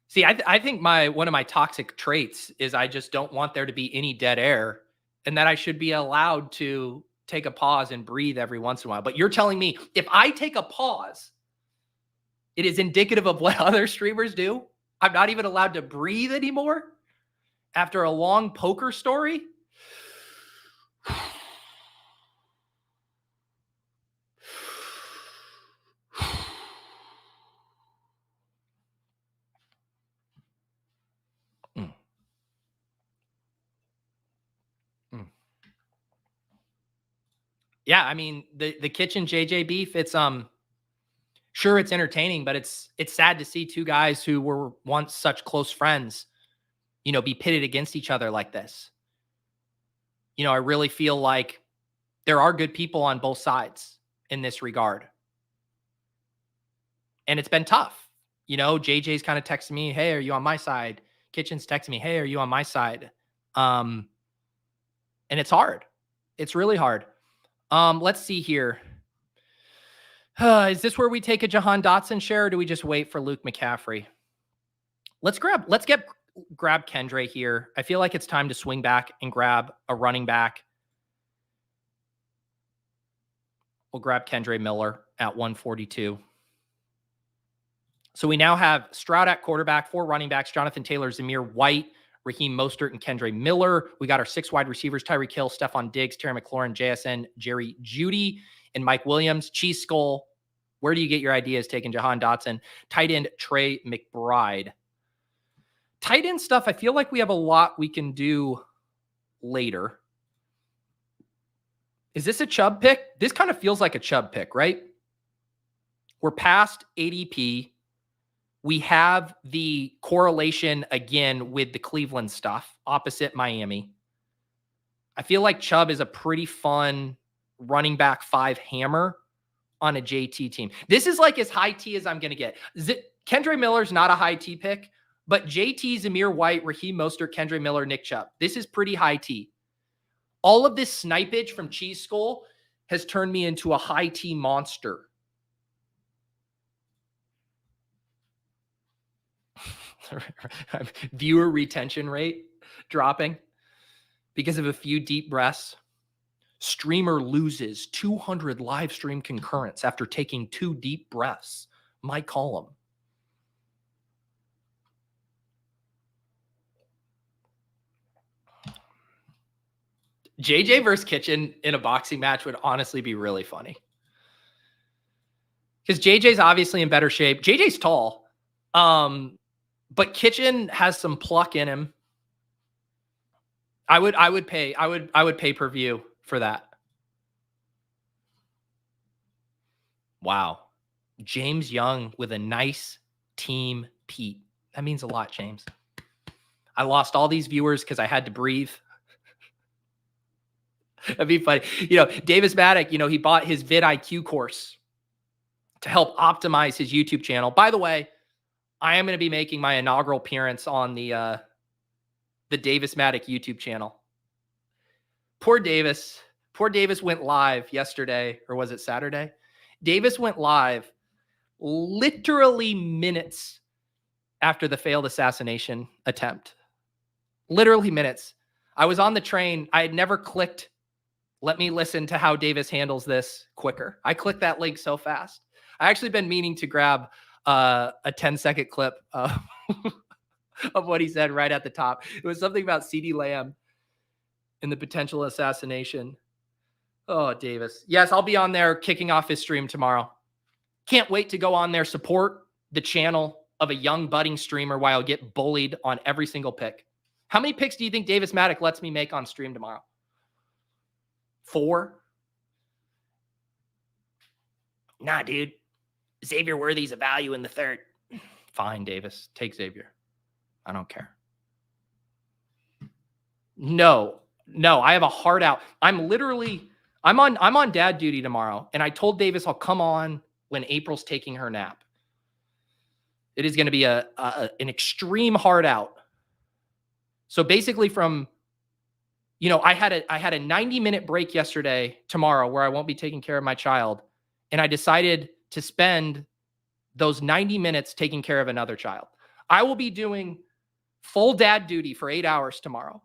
See, I think one of my toxic traits is I just don't want there to be any dead air, and that I should be allowed to take a pause and breathe every once in a while. But you're telling me if I take a pause, it is indicative of what other streamers do? I'm not even allowed to breathe anymore after a long poker story? Yeah, I mean, the Kitchen JJ beef, it's sure it's entertaining, but it's sad to see two guys who were once such close friends, be pitted against each other like this. I really feel like there are good people on both sides in this regard. And it's been tough. JJ's kind of texting me, hey, are you on my side? Kitchen's texting me, hey, are you on my side? And it's hard. It's really hard. Let's see here. Is this where we take a Jahan Dotson share, or do we just wait for Luke McCaffrey? Let's grab Kendra here. I feel like it's time to swing back and grab a running back. We'll grab Kendre Miller at 142. So we now have Stroud at quarterback, 4 running backs, Jonathan Taylor, Zamir White, Raheem Mostert, and Kendre Miller. We got our 6 wide receivers, Tyreek Hill, Stephon Diggs, Terry McLaurin, JSN, Jerry Jeudy, and Mike Williams. Cheese Skull, where do you get your ideas taking Jahan Dotson? Tight end, Trey McBride. Tight end stuff, I feel like we have a lot we can do later. Is this a Chubb pick? This kind of feels like a Chubb pick, right? We're past ADP. We have the correlation again with the Cleveland stuff opposite Miami. I feel like Chubb is a pretty fun running back 5 hammer on a JT team. This is like as high T as I'm going to get. Kendre Miller's not a high T pick, but JT, Zamir White, Raheem Mostert, Kendre Miller, Nick Chubb. This is pretty high T. All of this snipage from Cheese Skull has turned me into a high T monster. Viewer retention rate dropping because of a few deep breaths. Streamer loses 200 live stream concurrents after taking 2 deep breaths. My column. JJ versus Kitchen in a boxing match would honestly be really funny. Because JJ's obviously in better shape. JJ's tall. But Kitchen has some pluck in him. I would pay per view for that. Wow. James Young with a nice team Pete. That means a lot, James. I lost all these viewers because I had to breathe. That'd be funny. Davis Maddock, he bought his vidIQ course to help optimize his YouTube channel. By the way, I am going to be making my inaugural appearance on the Davis Maddock YouTube channel. Poor Davis went live yesterday, or was it Saturday? Davis went live literally minutes after the failed assassination attempt. Literally minutes. I was on the train. I had never clicked, let me listen to how Davis handles this quicker. I clicked that link so fast. I actually been meaning to grab a 10-second clip of what he said right at the top. It was something about Ceedee Lamb and the potential assassination. Oh, Davis. Yes, I'll be on there kicking off his stream tomorrow. Can't wait to go on there, support the channel of a young budding streamer while I get bullied on every single pick. How many picks do you think Davis Maddock lets me make on stream tomorrow? 4? Nah, dude. Xavier Worthy's a value in the third. Fine, Davis. Take Xavier. I don't care. No, I have a heart out. I'm on dad duty tomorrow, and I told Davis I'll come on when April's taking her nap. It is going to be an extreme heart out. So basically from, I had a 90-minute break yesterday, tomorrow, where I won't be taking care of my child. And I decided to spend those 90 minutes taking care of another child. I will be doing full dad duty for 8 hours tomorrow.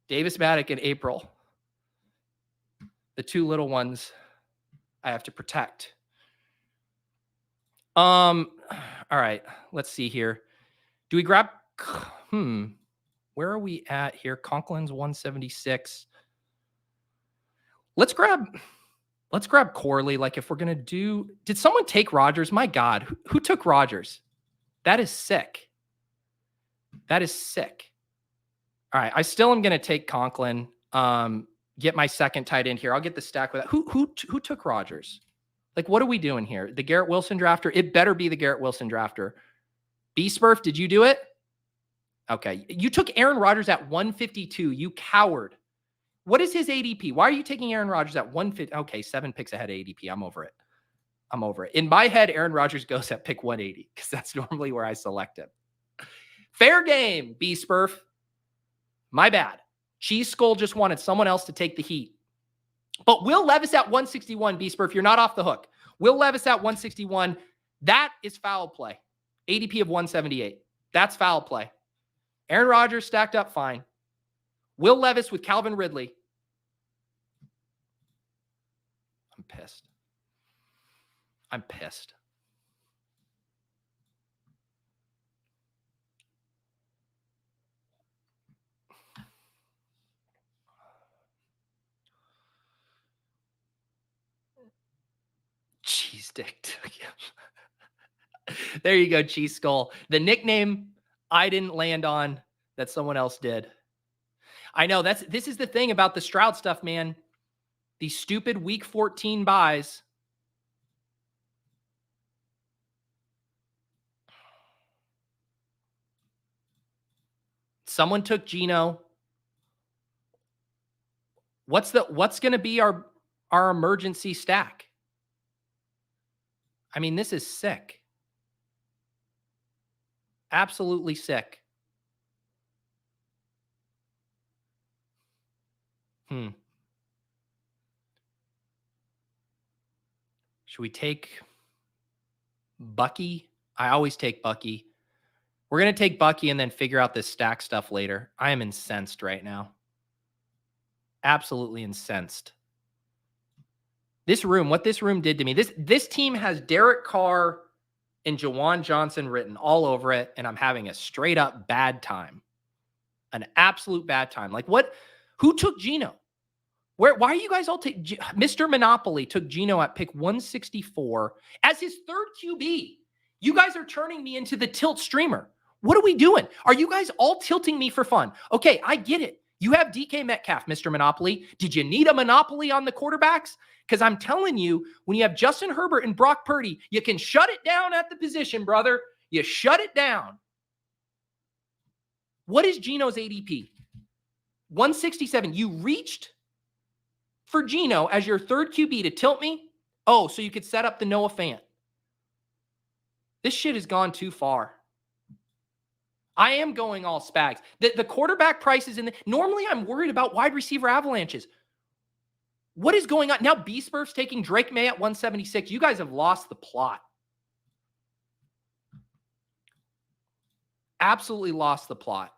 Davis Maddock and April, the 2 little ones I have to protect. All right, let's see here. Do we grab, where are we at here? Conklin's 176. Let's grab Corley. Like, if we're going to do, did someone take Rodgers? My God, who took Rodgers? That is sick. That is sick. All right, I still am going to take Conklin. Get my second tight end here. I'll get the stack with that. Who took Rodgers? Like, what are we doing here? The Garrett Wilson drafter? It better be the Garrett Wilson drafter. B-Smurf, did you do it? Okay. You took Aaron Rodgers at 152. You coward. What is his ADP? Why are you taking Aaron Rodgers at 150? Okay, 7 picks ahead of ADP. I'm over it. In my head, Aaron Rodgers goes at pick 180 because that's normally where I select him. Fair game, B-Smurf. My bad. Cheese Skull just wanted someone else to take the heat. But Will Levis at 161, B-Smurf, you're not off the hook. Will Levis at 161, that is foul play. ADP of 178. That's foul play. Aaron Rodgers stacked up fine. Will Levis with Calvin Ridley. I'm pissed. Cheese dick. There you go, Cheese Skull. The nickname I didn't land on that someone else did. I know this is the thing about the Stroud stuff, man. These stupid week 14 buys. Someone took Geno. What's going to be our emergency stack? I mean, this is sick. Absolutely sick. Should we take Bucky? I always take Bucky. We're going to take Bucky and then figure out this stack stuff later. I am incensed right now. Absolutely incensed. What this room did to me. This team has Derek Carr and Jawan Johnson written all over it, and I'm having a straight up bad time. An absolute bad time. Like, what? Who took Geno? Why are you guys all taking? Mr. Monopoly took Geno at pick 164 as his third QB. You guys are turning me into the tilt streamer. What are we doing? Are you guys all tilting me for fun? Okay, I get it. You have DK Metcalf, Mr. Monopoly. Did you need a monopoly on the quarterbacks? Because I'm telling you, when you have Justin Herbert and Brock Purdy, you can shut it down at the position, brother. You shut it down. What is Geno's ADP? 167. You reached for Geno as your third QB to tilt me. Oh, so you could set up the Noah Fant. This shit has gone too far. I am going all Spags. The quarterback prices in the... Normally, I'm worried about wide receiver avalanches. What is going on? Now, B-Smurf's taking Drake May at 176. You guys have lost the plot. Absolutely lost the plot.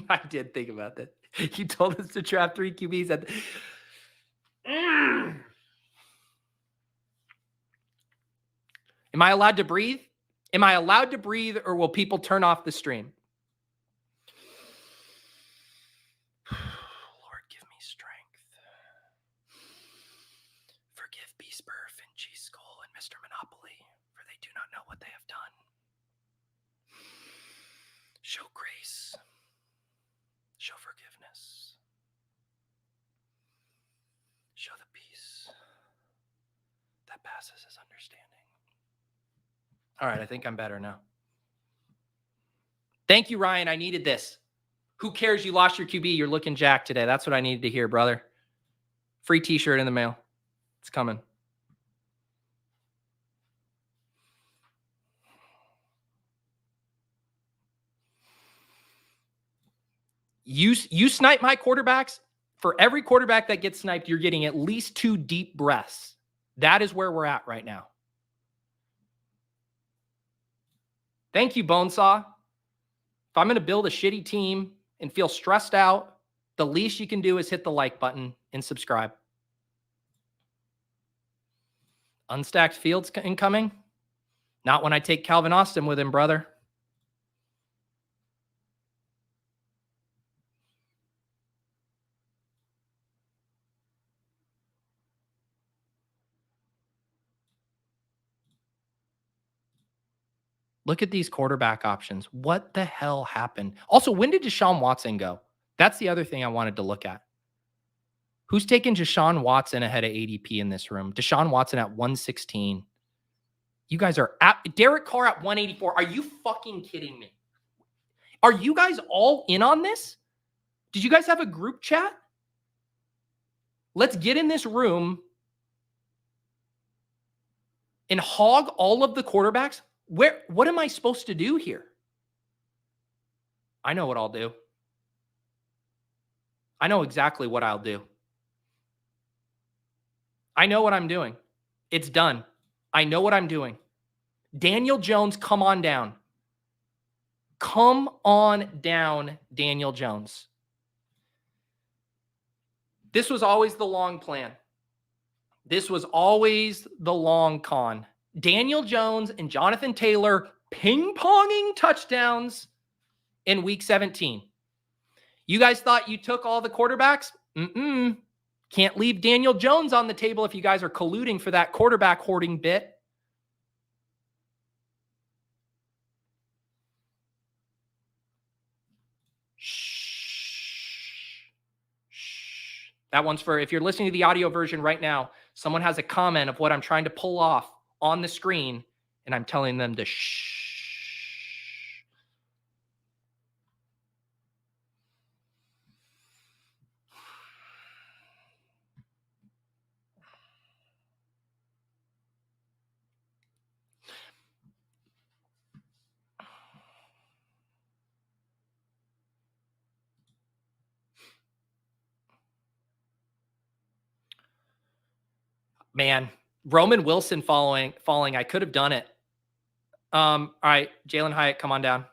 I did think about that. You told us to trap 3 QBs at the... Am I allowed to breathe? Am I allowed to breathe, or will people turn off the stream? Lord, give me strength. Forgive B-Smurf and G-Skull and Mr. Monopoly, for they do not know what they have done. Show grace. Show forgiveness. Show the peace that passes his understanding. All right, I think I'm better now. Thank you, Ryan. I needed this. Who cares? You lost your QB. You're looking jacked today. That's what I needed to hear, brother. Free t-shirt in the mail. It's coming. You snipe my quarterbacks. For every quarterback that gets sniped, you're getting at least 2 deep breaths. That is where we're at right now. Thank you, Bonesaw. If I'm going to build a shitty team and feel stressed out, the least you can do is hit the like button and subscribe. Unstacked Fields incoming? Not when I take Calvin Austin with him, brother. Look at these quarterback options. What the hell happened? Also, when did Deshaun Watson go? That's the other thing I wanted to look at. Who's taking Deshaun Watson ahead of ADP in this room? Deshaun Watson at 116. You guys are at Derek Carr at 184. Are you fucking kidding me? Are you guys all in on this? Did you guys have a group chat? Let's get in this room and hog all of the quarterbacks. What am I supposed to do here? I know what I'll do. I know exactly what I'll do. I know what I'm doing. It's done. I know what I'm doing. Daniel Jones, come on down. Come on down, Daniel Jones. This was always the long plan. This was always the long con. Daniel Jones and Jonathan Taylor ping-ponging touchdowns in week 17. You guys thought you took all the quarterbacks? Can't leave Daniel Jones on the table if you guys are colluding for that quarterback hoarding bit. Shh. That one's for, if you're listening to the audio version right now, someone has a comment of what I'm trying to pull off on the screen, and I'm telling them to shh. Man, Roman Wilson falling. I could have done it. All right, Jalen Hyatt, come on down.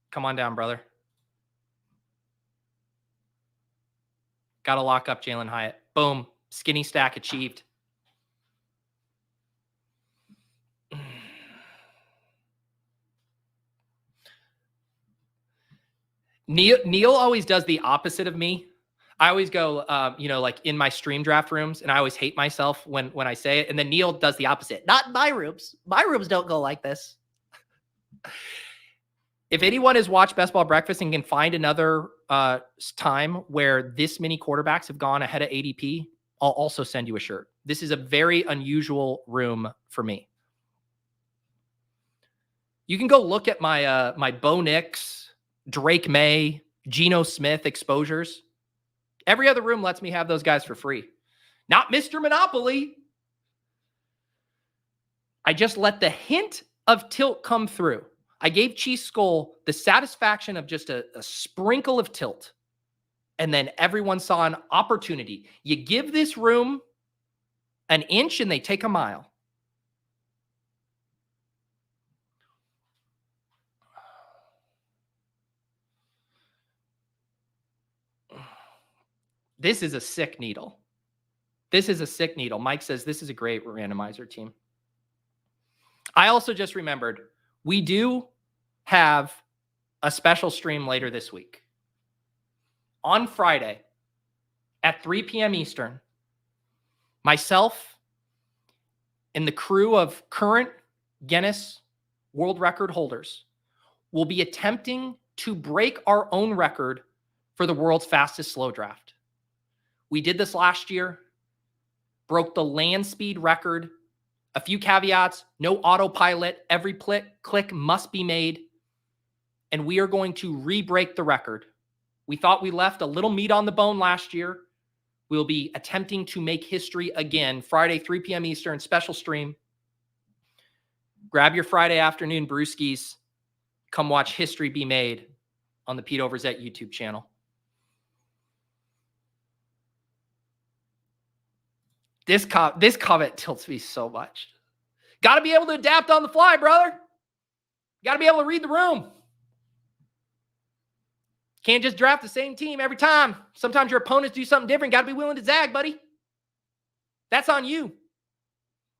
Come on down, brother. Got to lock up Jalen Hyatt. Boom. Skinny stack achieved. Neil always does the opposite of me. I always go, like in my stream draft rooms, and I always hate myself when I say it. And then Neil does the opposite. Not in my rooms. My rooms don't go like this. If anyone has watched Best Ball Breakfast and can find another time where this many quarterbacks have gone ahead of ADP, I'll also send you a shirt. This is a very unusual room for me. You can go look at my my Bo Nix, Drake May, Geno Smith exposures. Every other room lets me have those guys for free. Not Mr. Monopoly. I just let the hint of tilt come through. I gave Cheese Skull the satisfaction of just a sprinkle of tilt. And then everyone saw an opportunity. You give this room an inch and they take a mile. This is a sick needle. This is a sick needle. Mike says this is a great randomizer team. I also just remembered we do have a special stream later this week. On Friday at 3 p.m. Eastern, myself and the crew of current Guinness World Record holders will be attempting to break our own record for the world's fastest slow draft. We did this last year, broke the land speed record. A few caveats, no autopilot, every click must be made. And we are going to re-break the record. We thought we left a little meat on the bone last year. We'll be attempting to make history again. Friday, 3 p.m. Eastern, special stream. Grab your Friday afternoon brewskis. Come watch history be made on the Pete Overzet YouTube channel. This comment tilts me so much. Got to be able to adapt on the fly, brother. Got to be able to read the room. Can't just draft the same team every time. Sometimes your opponents do something different. Got to be willing to zag, buddy. That's on you.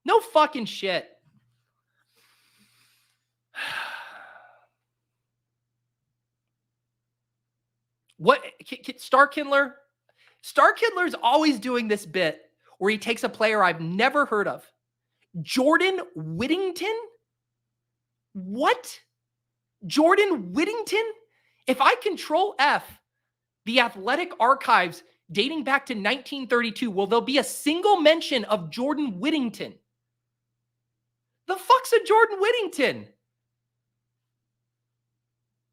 No fucking shit. What? Starkindler? Starkindler's always doing this bit where he takes a player I've never heard of. Jordan Whittington? What? Jordan Whittington? If I control F the athletic archives dating back to 1932, will there be a single mention of Jordan Whittington? The fuck's a Jordan Whittington?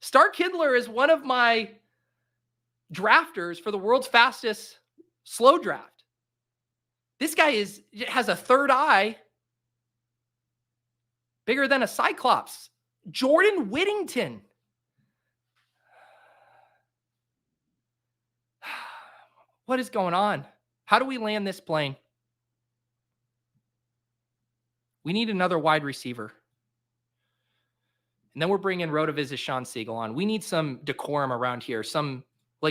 Starkindler is one of my drafters for the world's fastest slow draft. This guy has a third eye bigger than a cyclops. Jordan Whittington. What is going on? How do we land this plane? We need another wide receiver. And then we're bringing Rotoviz' Shawn Siegele on. We need some decorum around here.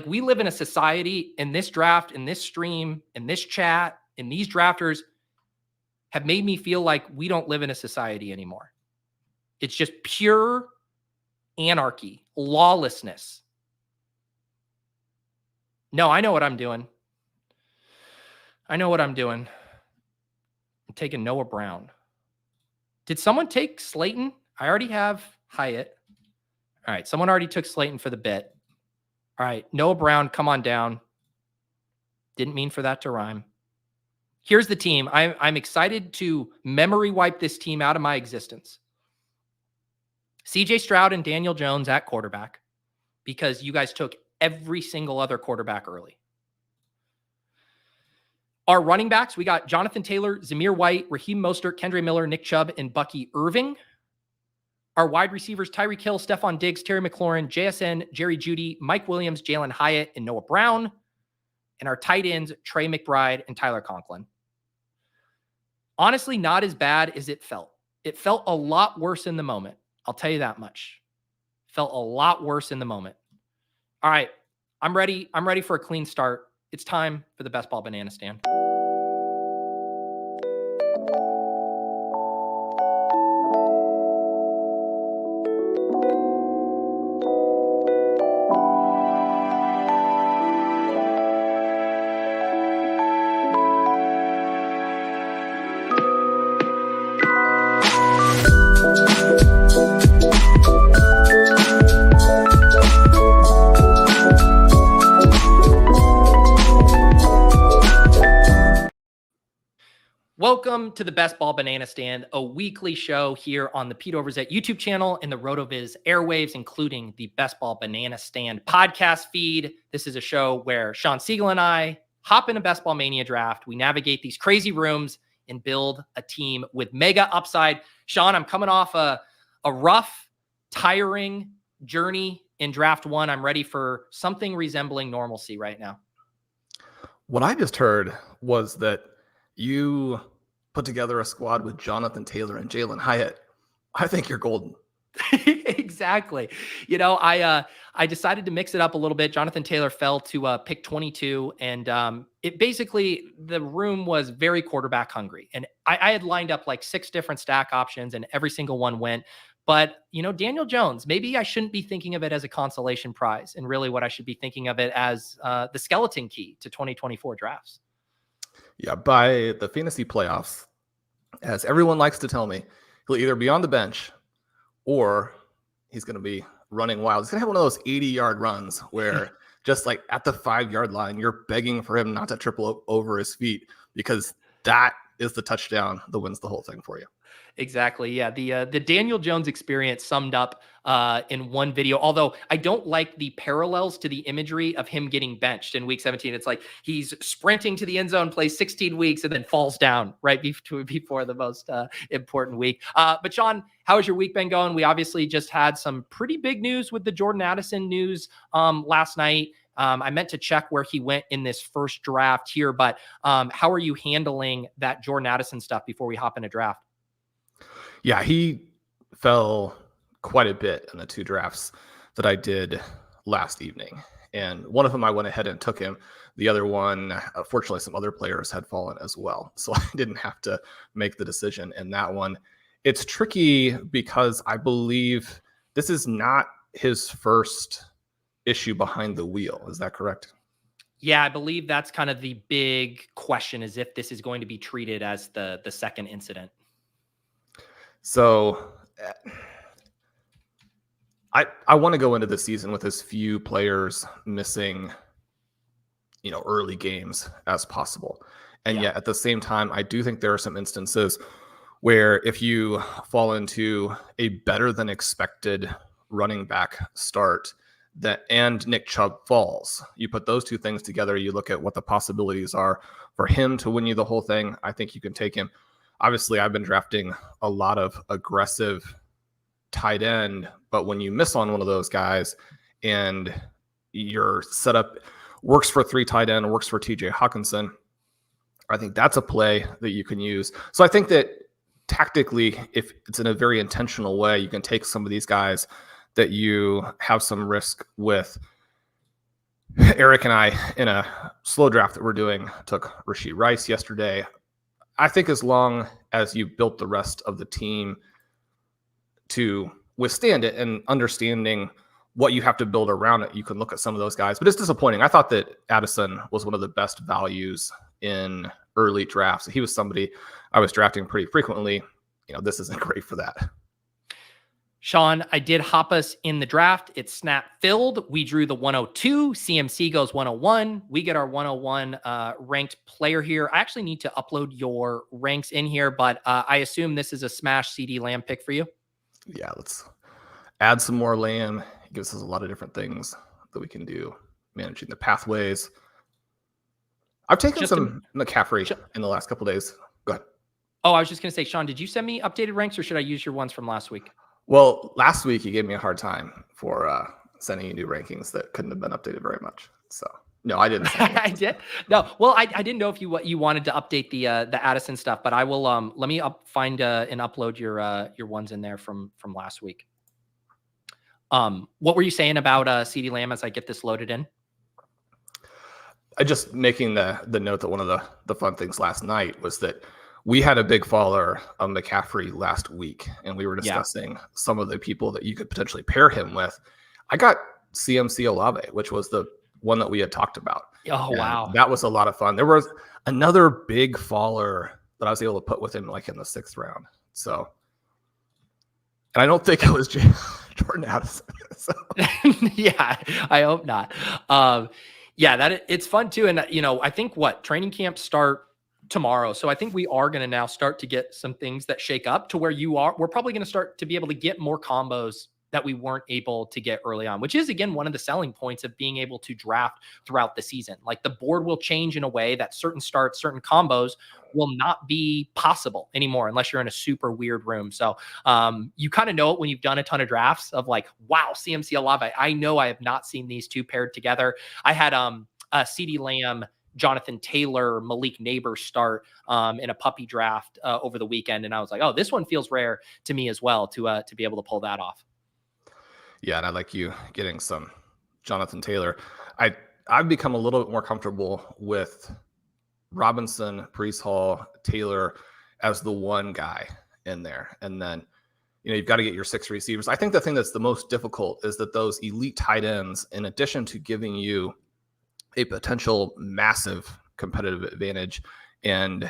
We live in a society in this draft, in this stream, in this chat, and these drafters have made me feel like we don't live in a society anymore. It's just pure anarchy, lawlessness. No, I know what I'm doing. I'm taking Noah Brown. Did someone take Slayton? I already have Hyatt. All right, someone already took Slayton for the bit. All right, Noah Brown, come on down. Didn't mean for that to rhyme. Here's the team. I'm excited to memory wipe this team out of my existence. CJ Stroud and Daniel Jones at quarterback, because you guys took every single other quarterback early. Our running backs, we got Jonathan Taylor, Zamir White, Raheem Mostert, Kendre Miller, Nick Chubb, and Bucky Irving. Our wide receivers, Tyreek Hill, Stephon Diggs, Terry McLaurin, JSN, Jerry Jeudy, Mike Williams, Jalen Hyatt, and Noah Brown. And our tight ends, Trey McBride and Tyler Conklin. Honestly, not as bad as it felt. It felt a lot worse in the moment. I'll tell you that much. Felt a lot worse in the moment. All right, I'm ready. I'm ready for a clean start. It's time for the Best Ball Banana Stand. Welcome to the Best Ball Banana Stand, a weekly show here on the Pete Overzet YouTube channel and the RotoViz airwaves, including the Best Ball Banana Stand podcast feed. This is a show where Shawn, Siegele, and I hop in a Best Ball Mania draft. We navigate these crazy rooms and build a team with mega upside. Shawn, I'm coming off a rough, tiring journey in draft one. I'm ready for something resembling normalcy right now. What I just heard was that you put together a squad with Jonathan Taylor and Jalen Hyatt. I think you're golden. Exactly. You know, I decided to mix it up a little bit. Jonathan Taylor fell to pick 22, and it basically, the room was very quarterback hungry. And I had lined up like 6 different stack options, and every single one went. But, you know, Daniel Jones, maybe I shouldn't be thinking of it as a consolation prize. And really what I should be thinking of it as the skeleton key to 2024 drafts. Yeah, by the fantasy playoffs, as everyone likes to tell me, he'll either be on the bench or he's going to be running wild. He's going to have one of those 80-yard runs where just like at the 5-yard line, you're begging for him not to triple over his feet, because that is the touchdown that wins the whole thing for you. Exactly. Yeah. The Daniel Jones experience summed up in one video, although I don't like the parallels to the imagery of him getting benched in week 17. It's like he's sprinting to the end zone, plays 16 weeks, and then falls down right before the most important week. But Shawn, how has your week been going? We obviously just had some pretty big news with the Jordan Addison news last night. I meant to check where he went in this first draft here, but how are you handling that Jordan Addison stuff before we hop in a draft? Yeah, he fell quite a bit in the 2 drafts that I did last evening. And one of them I went ahead and took him. The other one, fortunately, some other players had fallen as well. So I didn't have to make the decision in that one. It's tricky because I believe this is not his first issue behind the wheel. Is that correct? Yeah, I believe that's kind of the big question, is if this is going to be treated as the second incident. So I want to go into the season with as few players missing, early games as possible. And yet at the same time, I do think there are some instances where if you fall into a better than expected running back start and Nick Chubb falls, you put those 2 things together, you look at what the possibilities are for him to win you the whole thing. I think you can take him. Obviously, I've been drafting a lot of aggressive tight end, but when you miss on one of those guys and your setup works for 3 tight end, works for TJ Hawkinson, I think that's a play that you can use. So I think that tactically, if it's in a very intentional way, you can take some of these guys that you have some risk with. Eric and I, in a slow draft that we're doing, took Rashee Rice yesterday. I think as long as you built the rest of the team to withstand it and understanding what you have to build around it, you can look at some of those guys. But it's disappointing. I thought that Addison was one of the best values in early drafts. He was somebody I was drafting pretty frequently. This isn't great for that. Shawn, I did hop us in the draft. It's snap filled. We drew the 102. CMC goes 101. We get our 101 ranked player here. I actually need to upload your ranks in here, but I assume this is a smash Ceedee Lamb pick for you. Yeah, let's add some more Lamb. It gives us a lot of different things that we can do, managing the pathways. I've taken some McCaffrey in the last couple of days. Go ahead. Oh, I was just going to say, Shawn, did you send me updated ranks, or should I use your ones from last week? Well, last week you gave me a hard time for sending you new rankings that couldn't have been updated very much. So no, I didn't. I did. No, well, I didn't know if you wanted to update the Addison stuff, but I will. Let me find and upload your ones in there from last week. What were you saying about Ceedee Lamb as I get this loaded in? I just making the note that one of the fun things last night was that we had a big faller of McCaffrey last week, and we were discussing some of the people that you could potentially pair him with. I got CMC Olave, which was the one that we had talked about. Oh, and wow. That was a lot of fun. There was another big faller that I was able to put with him like in the 6th round. So, and I don't think it was Jordan Addison. So. Yeah, I hope not. Yeah, it's fun too. And, I think training camps start tomorrow. So I think we are going to now start to get some things that shake up to where we're probably going to start to be able to get more combos that we weren't able to get early on, which is, again, one of the selling points of being able to draft throughout the season. Like, the board will change in a way that certain starts, certain combos will not be possible anymore unless you're in a super weird room. So you kind of know it when you've done a ton of drafts of like, wow, CMC Olave. I know I have not seen these two paired together. I had Ceedee Lamb, Jonathan Taylor, Malik Neighbors start in a puppy draft over the weekend. And I was like, oh, this one feels rare to me as well to be able to pull that off. Yeah, and I like you getting some Jonathan Taylor. I've become a little bit more comfortable with Robinson, Pearsall, Taylor as the one guy in there. And then, you've got to get your 6 receivers. I think the thing that's the most difficult is that those elite tight ends, in addition to giving you a potential massive competitive advantage and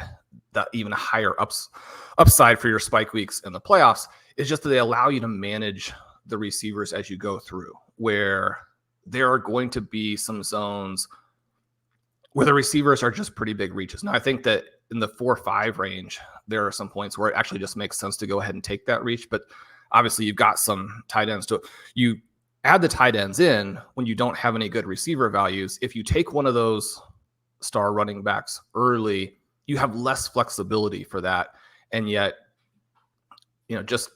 that even higher upside for your spike weeks in the playoffs, is just that they allow you to manage the receivers as you go through, where there are going to be some zones where the receivers are just pretty big reaches. Now, I think that in the 4-5 range, there are some points where it actually just makes sense to go ahead and take that reach. But obviously, you've got some tight ends to it. You add the tight ends in when you don't have any good receiver values. If you take one of those star running backs early, you have less flexibility for that. And yet, just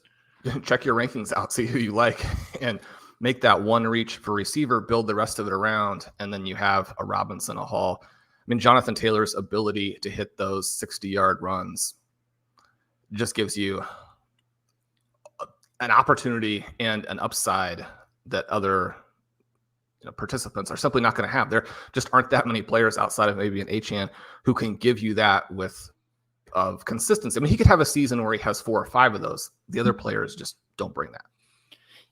check your rankings out, see who you like, and make that one reach for receiver, build the rest of it around, and then you have a Robinson, a Hall. I mean, Jonathan Taylor's ability to hit those 60-yard runs just gives you an opportunity and an upside that other participants are simply not going to have. There just aren't that many players outside of maybe an Achane who can give you that of consistency. I mean, he could have a season where he has 4 or 5 of those. The other players just don't bring that.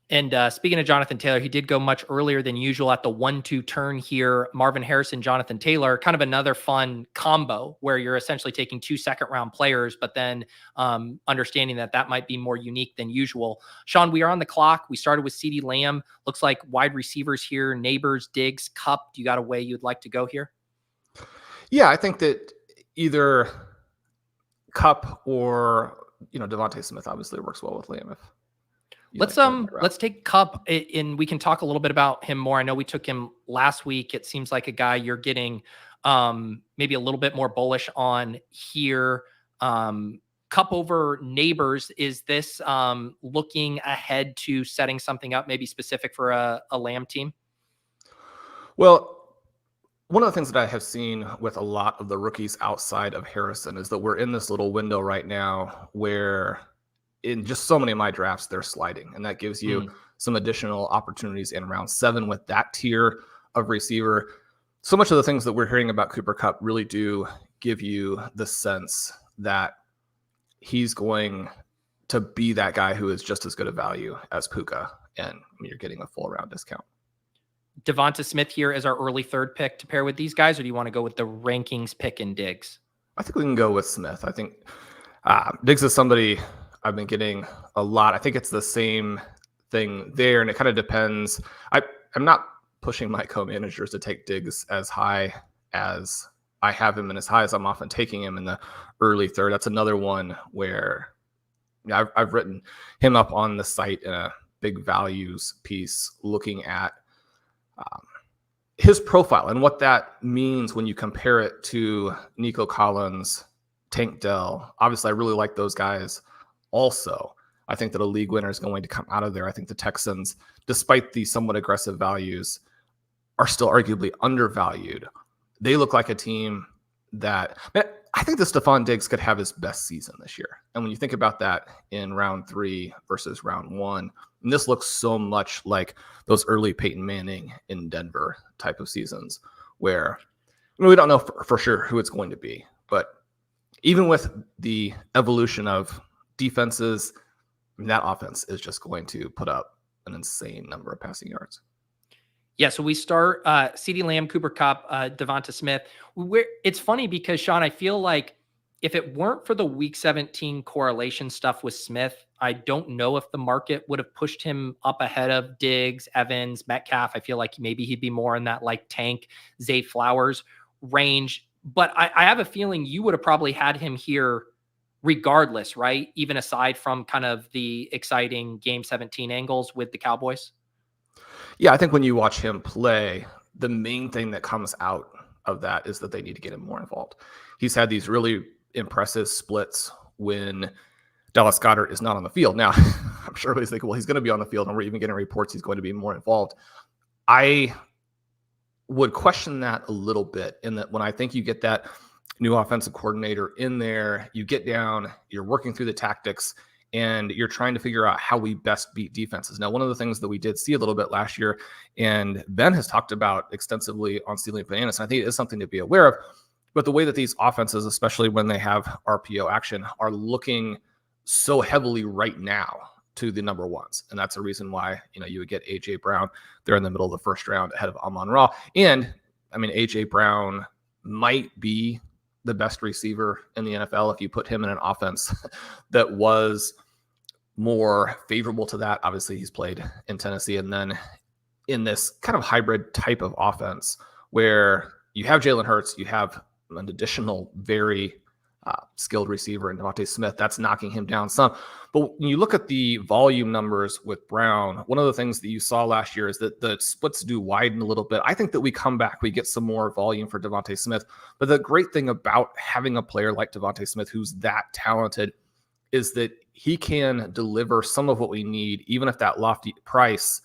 And speaking of Jonathan Taylor, he did go much earlier than usual at the 1-2 turn here. Marvin Harrison, Jonathan Taylor, kind of another fun combo where you're essentially taking 2 second-round players, but then understanding that might be more unique than usual. Shawn, we are on the clock. We started with Ceedee Lamb. Looks like wide receivers here, Neighbors, Diggs, Kupp. Do you got a way you'd like to go here? Yeah, I think that either Kupp or Devontae Smith obviously works well with Lamb. Let's take Kupp, and we can talk a little bit about him more. I know we took him last week. It seems like a guy you're getting maybe a little bit more bullish on here. Kupp over Neighbors. Is this looking ahead to setting something up maybe specific for a Lamb team? Well, one of the things that I have seen with a lot of the rookies outside of Harrison is that we're in this little window right now where in just so many of my drafts, they're sliding. And that gives you some additional opportunities in round 7 with that tier of receiver. So much of the things that we're hearing about Cooper Kupp really do give you the sense that he's going to be that guy who is just as good a value as Puka. And you're getting a full round discount. Devonta Smith here as our early 3rd pick to pair with these guys, or do you want to go with the rankings pick in Diggs? I think we can go with Smith. I think Diggs is somebody I've been getting a lot. I think it's the same thing there, and it kind of depends. I'm not pushing my co-managers to take Diggs as high as I have him and as high as I'm often taking him in the early 3rd. That's another one where I've written him up on the site in a big values piece looking at his profile and what that means when you compare it to Nico Collins, Tank Dell. Obviously, I really like those guys also. I think that a league winner is going to come out of there. I think the Texans, despite the somewhat aggressive values, are still arguably undervalued. They look like a team that, I think that Stephon Diggs could have his best season this year. And when you think about that in round 3 versus round 1, and this looks so much like those early Peyton Manning in Denver type of seasons where we don't know for sure who it's going to be. But even with the evolution of defenses, that offense is just going to put up an insane number of passing yards. Yeah, so we start Ceedee Lamb, Cooper Kupp, Devonta Smith. It's funny because, Shawn, I feel like if it weren't for the week 17 correlation stuff with Smith, I don't know if the market would have pushed him up ahead of Diggs, Evans, Metcalf. I feel like maybe he'd be more in that like Tank, Zay Flowers range. but I have a feeling you would have probably had him here regardless, right? Even aside from kind of the exciting Game 17 angles with the Cowboys. Yeah, I think when you watch him play, the main thing that comes out of that is that they need to get him more involved. He's had these really impressive splits when Dallas Goedert is not on the field. Now, I'm sure everybody's thinking, well, he's going to be on the field, and we're even getting reports he's going to be more involved. I would question that a little bit, in that when I think you get that new offensive coordinator in there, you get down, you're working through the tactics, and you're trying to figure out how we best beat defenses. Now, one of the things that we did see a little bit last year, and Ben has talked about extensively on Stealing Bananas, and I think it is something to be aware of, but the way that these offenses, especially when they have RPO action, are looking so heavily right now to the number ones. And that's a reason why, you would get A.J. Brown there in the middle of the first round ahead of Amon-Ra. And, I mean, A.J. Brown might be the best receiver in the NFL if you put him in an offense that was more favorable to that. Obviously, he's played in Tennessee, and then in this kind of hybrid type of offense where you have Jalen Hurts, you have an additional very skilled receiver in Devontae Smith, that's knocking him down some. But when you look at the volume numbers with Brown, one of the things that you saw last year is that the splits do widen a little bit. I think that we come back, we get some more volume for Devontae Smith. But the great thing about having a player like Devontae Smith who's that talented is that he can deliver some of what we need, even if that lofty price,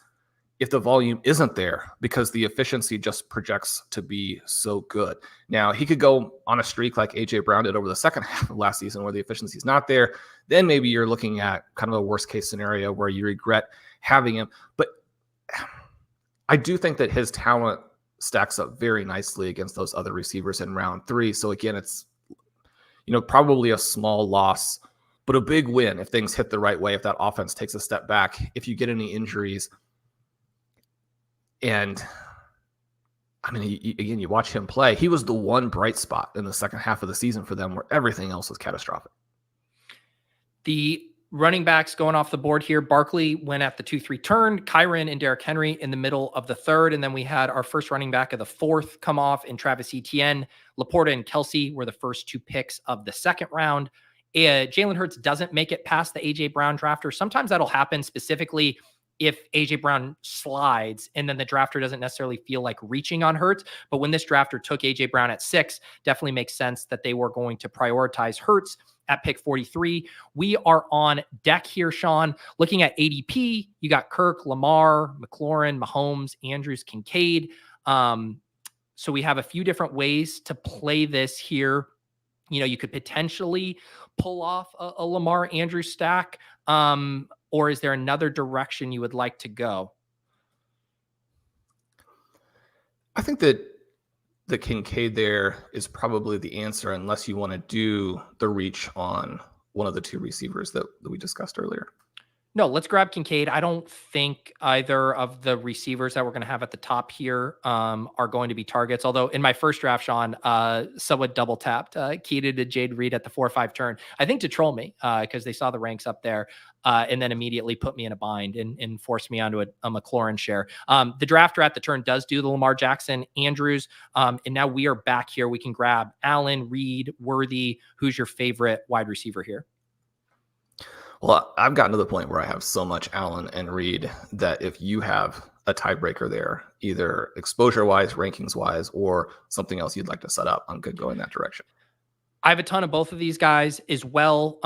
if the volume isn't there, because the efficiency just projects to be so good. Now, he could go on a streak like A.J. Brown did over the second half of last season where the efficiency is not there. Then maybe you're looking at kind of a worst case scenario where you regret having him. But I do think that his talent stacks up very nicely against those other receivers in round 3. So again, it's, probably a small loss, but a big win if things hit the right way, if that offense takes a step back, if you get any injuries. And I mean, again, you watch him play. He was the one bright spot in the second half of the season for them where everything else was catastrophic. The running backs going off the board here. Barkley went at the 2-3 turn. Kerrane and Derrick Henry in the middle of the third. And then we had our first running back of the fourth come off in Travis Etienne. Laporta and Kelce were the first 2 picks of the second round. Jalen Hurts doesn't make it past the A.J. Brown drafter. Sometimes that'll happen specifically if A.J. Brown slides and then the drafter doesn't necessarily feel like reaching on Hurts. But when this drafter took A.J. Brown at 6, definitely makes sense that they were going to prioritize Hurts at pick 43. We are on deck here, Shawn. Looking at ADP, you got Kirk, Lamar, McLaurin, Mahomes, Andrews, Kincaid. So we have a few different ways to play this here. You could potentially pull off a Lamar Andrews stack. Or is there another direction you would like to go? I think that the Kincaid there is probably the answer, unless you want to do the reach on one of the 2 receivers that we discussed earlier. No, let's grab Kincaid. I don't think either of the receivers that we're going to have at the top here are going to be targets. Although in my first draft, Shawn, someone double tapped Keaton and Jade Reed at the 4-5 turn. I think to troll me because they saw the ranks up there and then immediately put me in a bind and forced me onto a McLaurin share. The drafter at the turn does do the Lamar Jackson, Andrews. And now we are back here. We can grab Allen, Reed, Worthy. Who's your favorite wide receiver here? Well, I've gotten to the point where I have so much Allen and Reed that if you have a tiebreaker there, either exposure-wise, rankings-wise, or something else you'd like to set up, I'm good going that direction. I have a ton of both of these guys as well.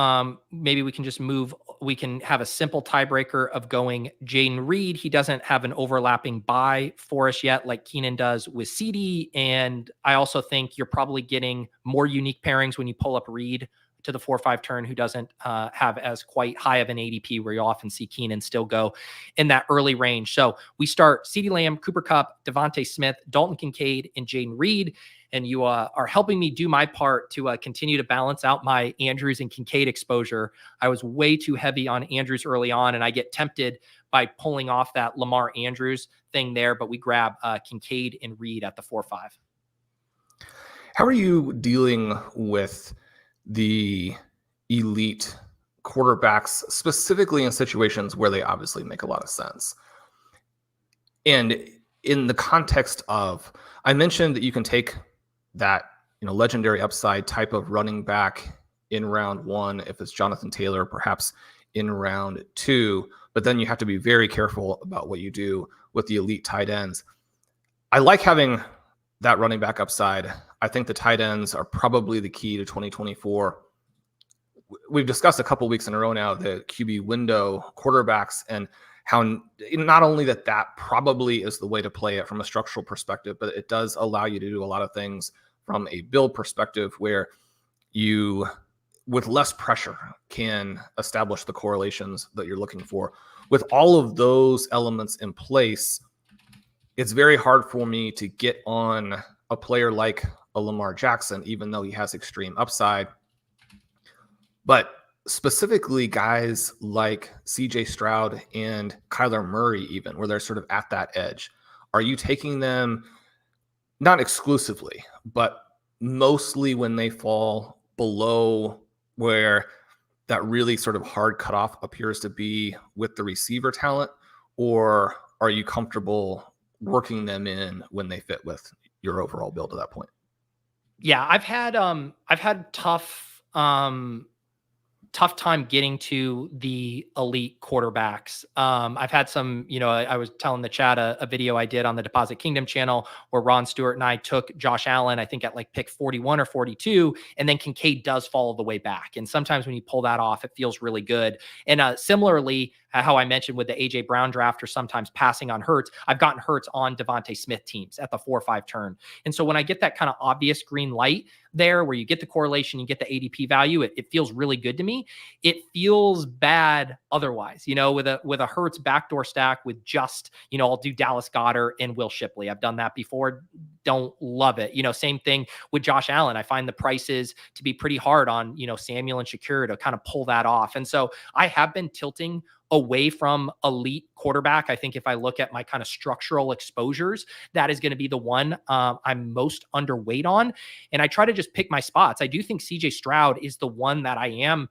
Maybe we can just move. We can have a simple tiebreaker of going Jaden Reed. He doesn't have an overlapping buy for us yet, like Keenan does with Ceedee. And I also think you're probably getting more unique pairings when you pull up Reed to the 4-5 turn, who doesn't have as quite high of an ADP, where you often see Keenan still go in that early range. So we start Ceedee Lamb, Cooper Kupp, Devontae Smith, Dalton Kincaid, and Jaden Reed. And you are helping me do my part to continue to balance out my Andrews and Kincaid exposure. I was way too heavy on Andrews early on, and I get tempted by pulling off that Lamar Andrews thing there, but we grab Kincaid and Reed at the 4-5. How are you dealing with the elite quarterbacks, specifically in situations where they obviously make a lot of sense? And in the context of, I mentioned that you can take that legendary upside type of running back in round 1. If it's Jonathan Taylor, perhaps in round 2. But then you have to be very careful about what you do with the elite tight ends. I like having that running back upside. I think the tight ends are probably the key to 2024. We've discussed a couple weeks in a row now the QB window, quarterbacks, and how not only that probably is the way to play it from a structural perspective, but it does allow you to do a lot of things from a build perspective where you, with less pressure, can establish the correlations that you're looking for. With all of those elements in place, it's very hard for me to get on a player like a Lamar Jackson, even though he has extreme upside. But specifically guys like CJ Stroud and Kyler Murray, even where they're sort of at that edge, are you taking them not exclusively, but mostly when they fall below where that really sort of hard cutoff appears to be with the receiver talent? Or are you comfortable working them in when they fit with your overall build at that point? Yeah, I've had tough time getting to the elite quarterbacks. I've had some, I was telling the chat a video I did on the Deposit Kingdom channel where Ron Stewart and I took Josh Allen, I think at like pick 41 or 42, and then Kincaid does fall the way back. And sometimes when you pull that off, it feels really good. And similarly, how I mentioned with the AJ Brown draft or sometimes passing on Hurts, I've gotten Hurts on Devontae Smith teams at the 4-5 turn. And so when I get that kind of obvious green light there where you get the correlation, you get the ADP value, it feels really good to me. It feels bad otherwise, with a Hurts backdoor stack with just, I'll do Dallas Goedert and Will Shipley. I've done that before. Don't love it. Same thing with Josh Allen. I find the prices to be pretty hard on, Samuel and Shakira to kind of pull that off. And so I have been tilting away from elite quarterback. I think if I look at my kind of structural exposures, that is going to be the one I'm most underweight on. And I try to just pick my spots. I do think CJ Stroud is the one that I am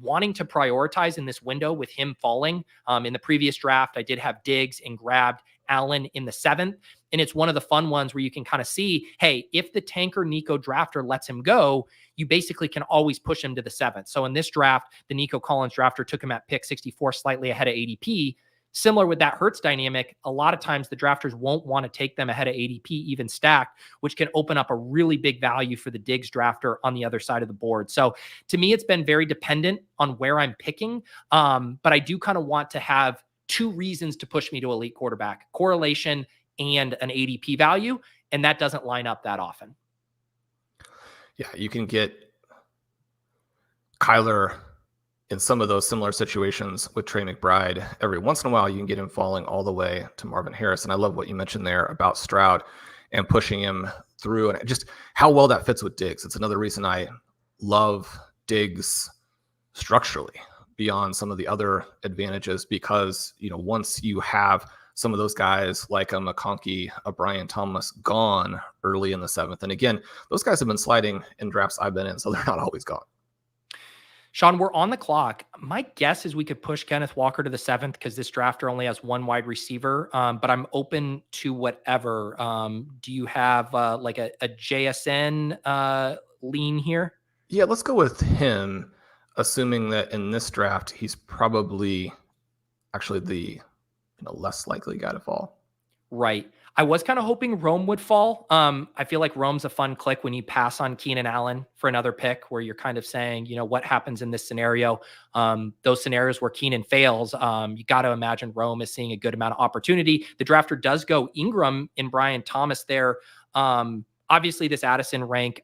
wanting to prioritize in this window with him falling. In the previous draft, I did have Diggs and grabbed Allen in the 7th. And it's one of the fun ones where you can kind of see, hey, if the tanker Nico drafter lets him go, you basically can always push him to the 7th. So in this draft, the Nico Collins drafter took him at pick 64, slightly ahead of ADP. Similar with that Hurts dynamic, a lot of times the drafters won't want to take them ahead of ADP, even stacked, which can open up a really big value for the Diggs drafter on the other side of the board. So to me, it's been very dependent on where I'm picking. But I do kind of want to have two reasons to push me to elite quarterback: correlation and an ADP value. And that doesn't line up that often. Yeah, you can get Kyler in some of those similar situations with Trey McBride. Every once in a while, you can get him falling all the way to Marvin Harris. And I love what you mentioned there about Stroud and pushing him through and just how well that fits with Diggs. It's another reason I love Diggs structurally beyond some of the other advantages, because, once you have some of those guys like a McConkey, a Brian Thomas gone early in the 7th. And again, those guys have been sliding in drafts I've been in, so they're not always gone. Shawn, we're on the clock. My guess is we could push Kenneth Walker to the 7th because this drafter only has one wide receiver, but I'm open to whatever. Do you have like a JSN lean here? Yeah, let's go with him, assuming that in this draft, he's probably actually the less likely guy to fall. Right. I was kind of hoping Rome would fall. I feel like Rome's a fun click when you pass on Keenan Allen for another pick, where you're kind of saying, what happens in this scenario? Those scenarios where Keenan fails, you got to imagine Rome is seeing a good amount of opportunity. The drafter does go Ingram and Brian Thomas there. Obviously, this Addison rank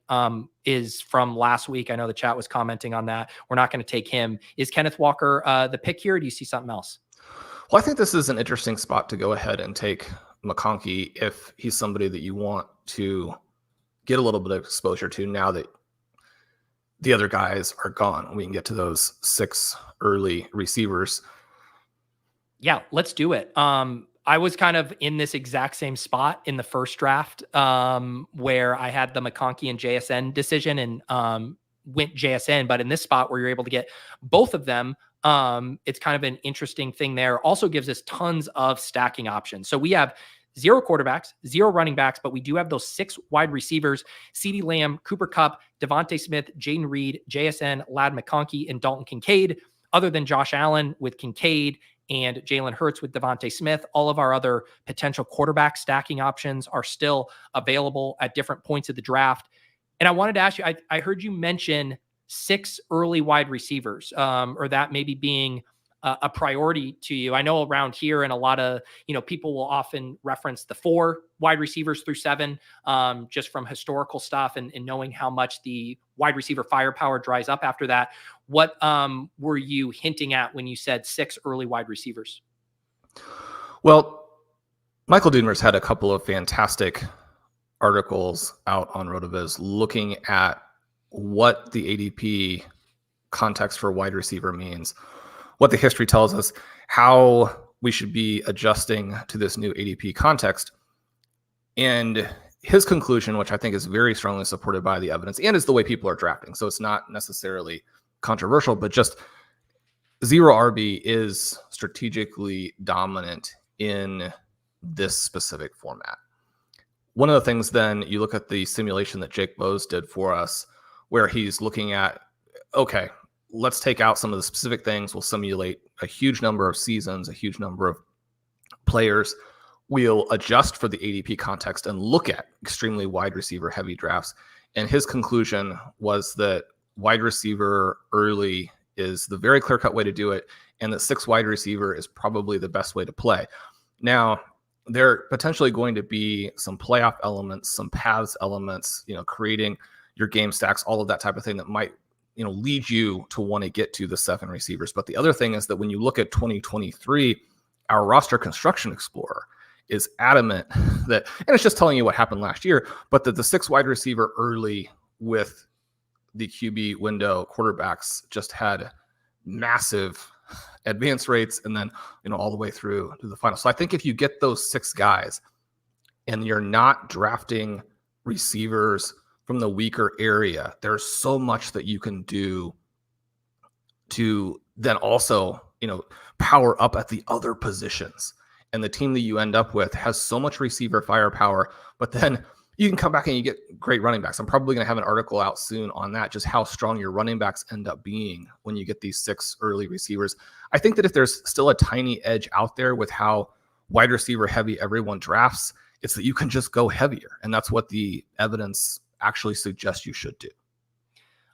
is from last week. I know the chat was commenting on that. We're not going to take him. Is Kenneth Walker the pick here, or do you see something else? Well, I think this is an interesting spot to go ahead and take McConkey if he's somebody that you want to get a little bit of exposure to now that the other guys are gone. We can get to those 6 early receivers. Yeah, let's do it. I was kind of in this exact same spot in the first draft where I had the McConkey and JSN decision and went JSN. But in this spot where you're able to get both of them, it's kind of an interesting thing there. Also gives us tons of stacking options. So we have 0 quarterbacks, 0 running backs, but we do have those 6 wide receivers: Ceedee Lamb, Cooper Kupp, Devontae Smith, Jaden Reed, JSN, Ladd McConkey, and Dalton Kincaid. Other than Josh Allen with Kincaid and Jalen Hurts with Devontae Smith, all of our other potential quarterback stacking options are still available at different points of the draft. And I wanted to ask you, I heard you mention 6 early wide receivers, or that maybe being a priority to you. I know around here, and a lot of, people will often reference the 4 wide receivers through 7, just from historical stuff and knowing how much the wide receiver firepower dries up after that. What were you hinting at when you said 6 early wide receivers? Well, Michael Dudmer's had a couple of fantastic articles out on RotoViz looking at what the ADP context for wide receiver means, what the history tells us, how we should be adjusting to this new ADP context. And his conclusion, which I think is very strongly supported by the evidence and is the way people are drafting, so it's not necessarily controversial, but just 0 RB is strategically dominant in this specific format. One of the things then, you look at the simulation that Jake Bose did for us, where he's looking at, okay, let's take out some of the specific things. We'll simulate a huge number of seasons, a huge number of players. We'll adjust for the ADP context and look at extremely wide receiver heavy drafts. And his conclusion was that wide receiver early is the very clear-cut way to do it, and that 6 wide receiver is probably the best way to play. Now, there are potentially going to be some playoff elements, some paths elements, creating your game stacks, all of that type of thing that might, lead you to want to get to the 7 receivers. But the other thing is that when you look at 2023, our roster construction explorer is adamant that, and it's just telling you what happened last year, but that the 6 wide receiver early with the QB window quarterbacks just had massive advance rates, and then, all the way through to the final. So I think if you get those 6 guys and you're not drafting receivers from the weaker area, there's so much that you can do to then also, power up at the other positions. And the team that you end up with has so much receiver firepower, but then you can come back and you get great running backs. I'm probably going to have an article out soon on that, just how strong your running backs end up being when you get these 6 early receivers. I think that if there's still a tiny edge out there with how wide receiver heavy everyone drafts, it's that you can just go heavier. And that's what the evidence actually suggests you should do.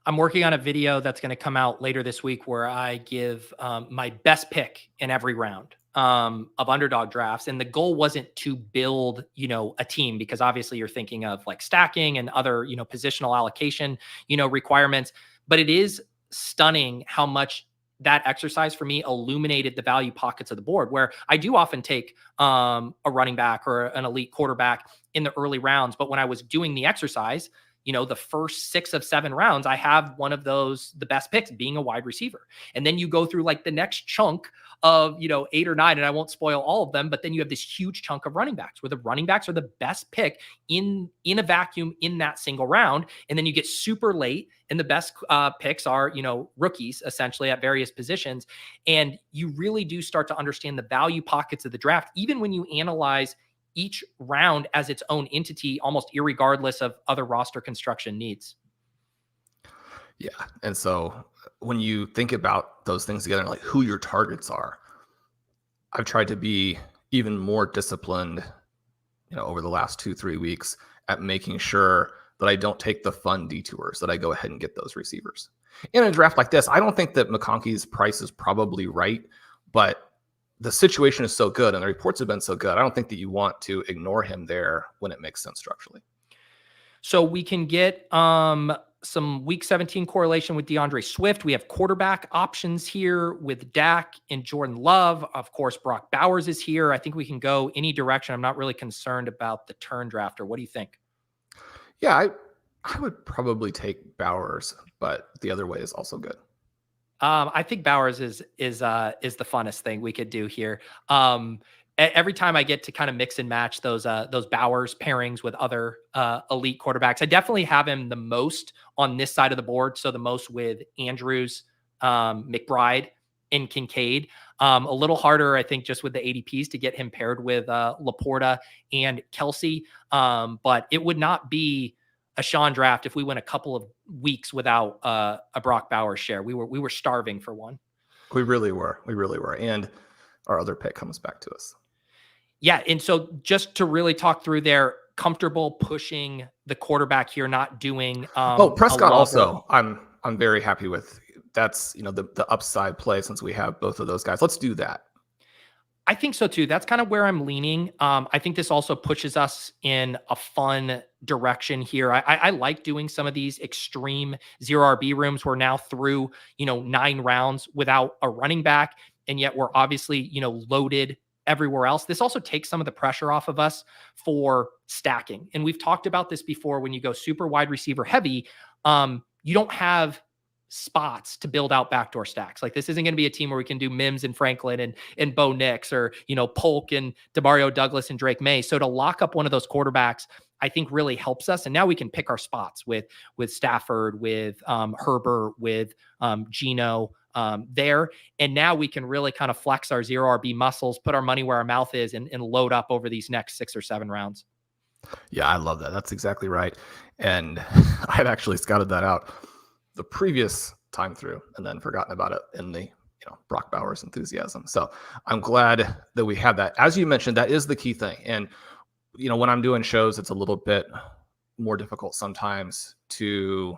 I'm working on a video that's going to come out later this week where I give my best pick in every round of underdog drafts. And the goal wasn't to build, a team, because obviously you're thinking of like stacking and other, positional allocation, requirements, but it is stunning how much that exercise for me illuminated the value pockets of the board, where I do often take a running back or an elite quarterback in the early rounds. But when I was doing the exercise, the first 6 of 7 rounds, I have one of those, the best picks being a wide receiver. And then you go through like the next chunk of, 8 or 9, and I won't spoil all of them, but then you have this huge chunk of running backs, where the running backs are the best pick in a vacuum in that single round. And then you get super late, and the best picks are, rookies essentially at various positions. And you really do start to understand the value pockets of the draft, even when you analyze each round as its own entity, almost irregardless of other roster construction needs. Yeah. And so when you think about those things together, like who your targets are, I've tried to be even more disciplined, over the last 2-3 weeks at making sure that I don't take the fun detours, that I go ahead and get those receivers. In a draft like this, I don't think that McConkey's price is probably right, but the situation is so good and the reports have been so good, I don't think that you want to ignore him there when it makes sense structurally. So we can get some week 17 correlation with DeAndre Swift. We have quarterback options here with Dak and Jordan Love. Of course, Brock Bowers is here. I think we can go any direction. I'm not really concerned about the turn drafter. What do you think? Yeah, I would probably take Bowers, but the other way is also good. I think Bowers is the funnest thing we could do here. Every time I get to kind of mix and match those Bowers pairings with other elite quarterbacks, I definitely have him the most on this side of the board. So the most with Andrews, McBride, in Kincaid. A little harder, I think, just with the ADPs to get him paired with Laporta and Kelce. But it would not be a Shawn draft if we went a couple of weeks without a Brock Bowers share. We were starving for one. We really were. And our other pick comes back to us. Yeah. And so just to really talk through there, comfortable pushing the quarterback here, not doing Prescott also I'm very happy with. That's, the upside play since we have both of those guys. Let's do that. I think so too. That's kind of where I'm leaning. I think this also pushes us in a fun direction here. I like doing some of these extreme 0 RB rooms. We're now through, 9 rounds without a running back, and yet we're obviously, loaded everywhere else. This also takes some of the pressure off of us for stacking. And we've talked about this before. When you go super wide receiver heavy, you don't have spots to build out backdoor stacks. Like, this isn't going to be a team where we can do Mims and Franklin and Bo Nix, or, Polk and DeMario Douglas and Drake May. So to lock up one of those quarterbacks, I think really helps us. And now we can pick our spots with Stafford, with Herbert, with Geno there. And now we can really kind of flex our 0 RB muscles, put our money where our mouth is, and load up over these next 6 or 7 rounds. Yeah, I love that. That's exactly right. And I had actually scouted that out the previous time through and then forgotten about it in the Brock Bowers enthusiasm. So I'm glad that we have that. As you mentioned, that is the key thing. And when I'm doing shows, it's a little bit more difficult sometimes to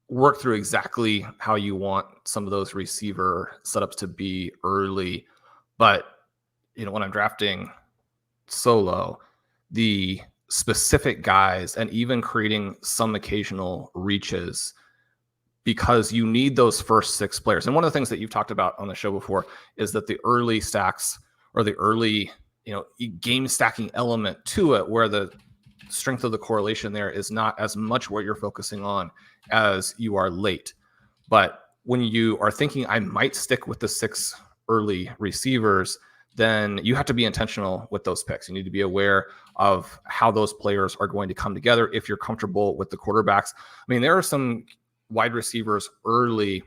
work through exactly how you want some of those receiver setups to be early. But when I'm drafting solo, the specific guys and even creating some occasional reaches, because you need those first 6 players. And one of the things that you've talked about on the show before is that the early stacks, or the early, game stacking element to it, where the strength of the correlation there is not as much what you're focusing on as you are late. But when you are thinking, I might stick with the 6 early receivers, then you have to be intentional with those picks. You need to be aware of how those players are going to come together if you're comfortable with the quarterbacks. I mean, there are some wide receivers early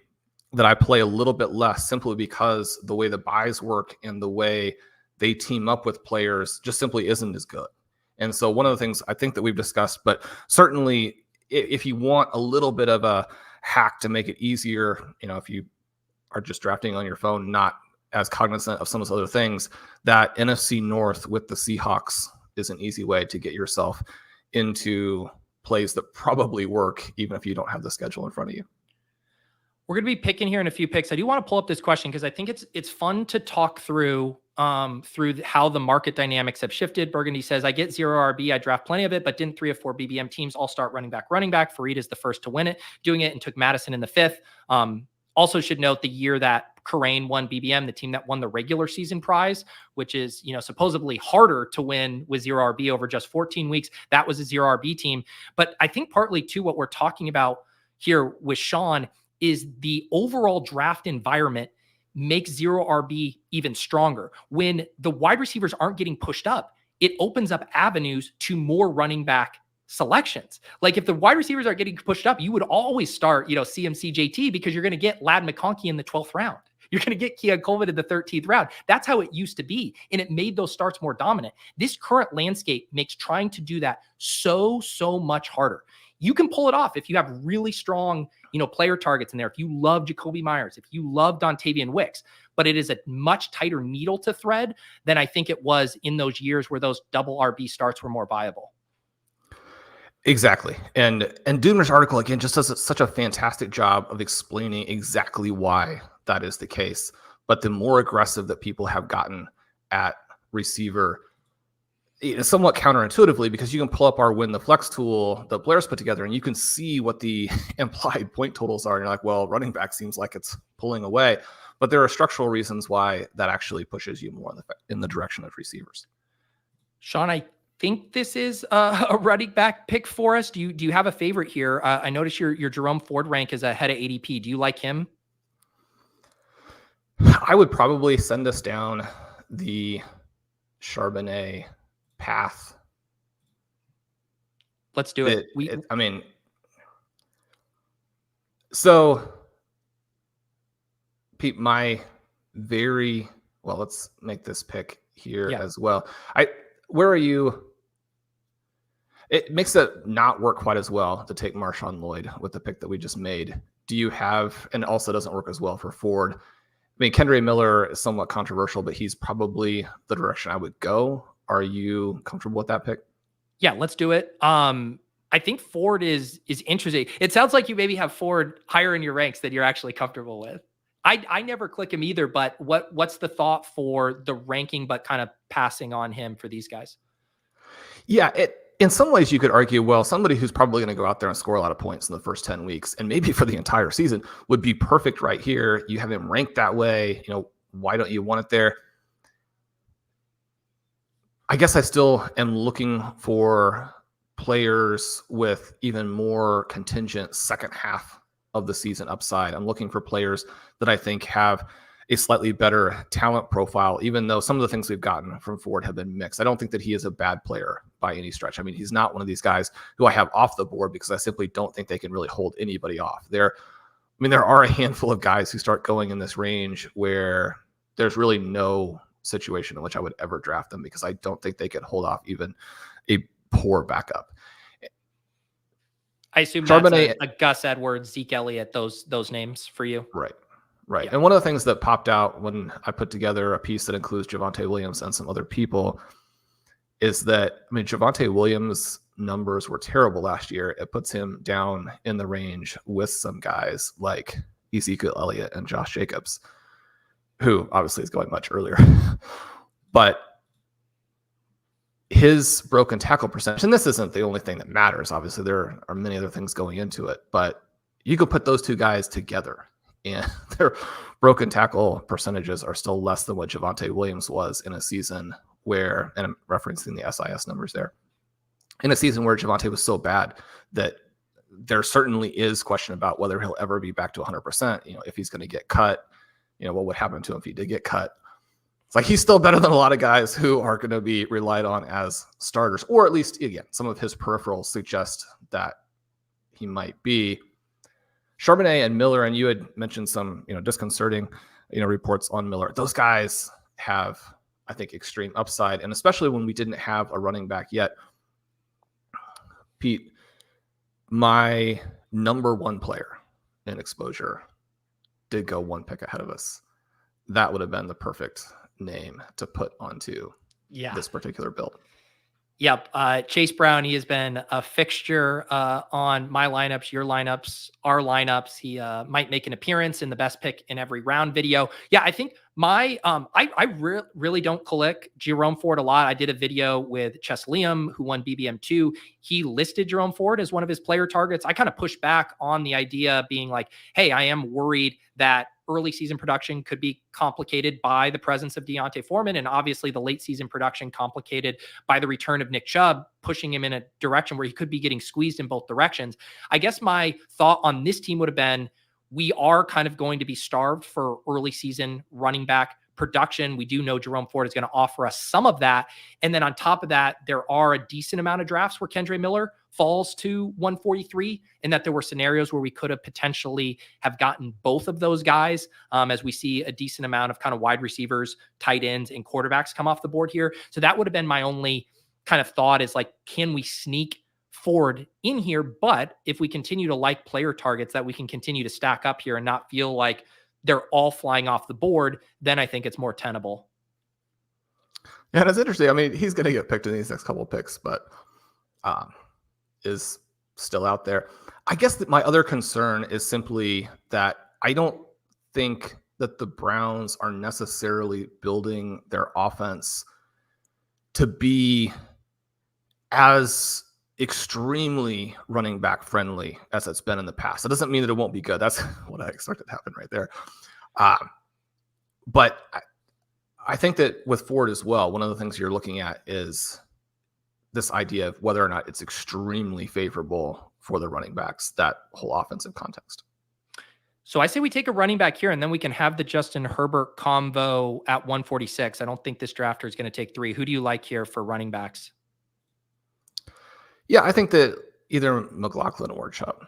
that I play a little bit less, simply because the way the buys work and the way they team up with players just simply isn't as good. And so one of the things I think that we've discussed, but certainly if you want a little bit of a hack to make it easier, if you are just drafting on your phone, not as cognizant of some of those other things, that NFC North with the Seahawks is an easy way to get yourself into plays that probably work, even if you don't have the schedule in front of you. We're going to be picking here in a few picks. I do want to pull up this question because I think it's fun to talk through how the market dynamics have shifted. Burgundy says, I get 0 RB. I draft plenty of it, but didn't 3 or 4 BBM teams all start running back. Farid is the first to win it, doing it, and took Madison in the 5th. Also should note the year that Kerrane won BBM, the team that won the regular season prize, which is, supposedly harder to win with 0 RB over just 14 weeks. That was a 0 RB team. But I think partly too, what we're talking about here with Shawn is the overall draft environment makes 0 RB even stronger. When the wide receivers aren't getting pushed up, it opens up avenues to more running back selections. Like, if the wide receivers are getting pushed up, you would always start, CMC JT, because you're going to get Lad McConkey in the 12th round. You're going to get Keon Coleman in the 13th round. That's how it used to be. And it made those starts more dominant. This current landscape makes trying to do that so much harder. You can pull it off if you have really strong, player targets in there. If you love Jacoby Myers, if you love Dontavian Wicks, but it is a much tighter needle to thread than I think it was in those years where those double RB starts were more viable. Exactly. And Dooner's article, again, just does such a fantastic job of explaining exactly why that is the case. But the more aggressive that people have gotten at receiver, it's somewhat counterintuitively, because you can pull up our Win the Flex tool that Blair's put together, and you can see what the implied point totals are. And you're like, well, running back seems like it's pulling away. But there are structural reasons why that actually pushes you more in the direction of receivers. Shawn, I think this is a running back pick for us. Do you have a favorite here? I noticed your Jerome Ford rank is ahead of ADP. Do you like him? I would probably send us down the Charbonnet path. Let's do it. So Pete, let's make this pick here as well. Where are you? It makes it not work quite as well to take Marshawn Lloyd with the pick that we just made. Do you have, and also doesn't work as well for Ford. I mean, Kendre Miller is somewhat controversial, but he's probably the direction I would go. Are you comfortable with that pick? Yeah, let's do it. I think Ford is interesting. It sounds like you maybe have Ford higher in your ranks than you're actually comfortable with. I never click him either, but what's the thought for the ranking, but kind of passing on him for these guys? Yeah, in some ways you could argue, well, somebody who's probably going to go out there and score a lot of points in the first 10 weeks and maybe for the entire season would be perfect right here. You have him ranked that way. Why don't you want it there? I guess I still am looking for players with even more contingent second half of the season upside. I'm looking for players that I think have a slightly better talent profile, even though some of the things we've gotten from Ford have been mixed. I don't think that he is a bad player by any stretch. I mean, he's not one of these guys who I have off the board because I simply don't think they can really hold anybody off. There are a handful of guys who start going in this range where there's really no situation in which I would ever draft them because I don't think they could hold off even a poor backup. I assume that's a Gus Edwards, Zeke Elliott, those names for you. Right. Yeah. And one of the things that popped out when I put together a piece that includes Javonte Williams and some other people is that, Javonte Williams' numbers were terrible last year. It puts him down in the range with some guys like Ezekiel Elliott and Josh Jacobs, who obviously is going much earlier. But his broken tackle percentage, and this isn't the only thing that matters. Obviously, there are many other things going into it, but you could put those two guys together and their broken tackle percentages are still less than what Javonte Williams was in a season where, and I'm referencing the SIS numbers there, in a season where Javonte was so bad that there certainly is question about whether he'll ever be back to 100%. If he's going to get cut, what would happen to him if he did get cut? It's like he's still better than a lot of guys who are going to be relied on as starters, or at least, again, some of his peripherals suggest that he might be. Charbonnet and Miller, and you had mentioned some, disconcerting, reports on Miller. Those guys have, I think, extreme upside, and especially when we didn't have a running back yet. Pete, my number one player in exposure did go one pick ahead of us. That would have been the perfect name to put onto this particular build. Yep. Chase Brown, he has been a fixture on my lineups, your lineups, our lineups. He might make an appearance in the best pick in every round video. Yeah, I think I really don't collect Jerome Ford a lot. I did a video with Ceedee Lamb, who won BBM2. He listed Jerome Ford as one of his player targets. I kind of pushed back on the idea being like, hey, I am worried that early season production could be complicated by the presence of Deontay Foreman, and obviously the late season production complicated by the return of Nick Chubb, pushing him in a direction where he could be getting squeezed in both directions. I guess my thought on this team would have been, we are kind of going to be starved for early season running back production. We do know Jerome Ford is going to offer us some of that. And then on top of that, there are a decent amount of drafts where Kendre Miller falls to 143, and that there were scenarios where we could have potentially have gotten both of those guys, as we see a decent amount of kind of wide receivers, tight ends, and quarterbacks come off the board here. So that would have been my only kind of thought, is like, can we sneak Ford in here? But if we continue to like player targets that we can continue to stack up here and not feel like they're all flying off the board, then I think it's more tenable. Yeah, that's interesting. I mean, he's going to get picked in these next couple of picks, but is still out there. I guess that my other concern is simply that I don't think that the Browns are necessarily building their offense to be as extremely running back friendly as it's been in the past. That doesn't mean that it won't be good. That's what I expected to happen right there. But I think that with Ford as well, one of the things you're looking at is this idea of whether or not it's extremely favorable for the running backs, that whole offensive context. So I say we take a running back here, and then we can have the Justin Herbert combo at 146. I don't think this drafter is going to take 3. Who do you like here for running backs? Yeah, I think that either McLaughlin or Chubb.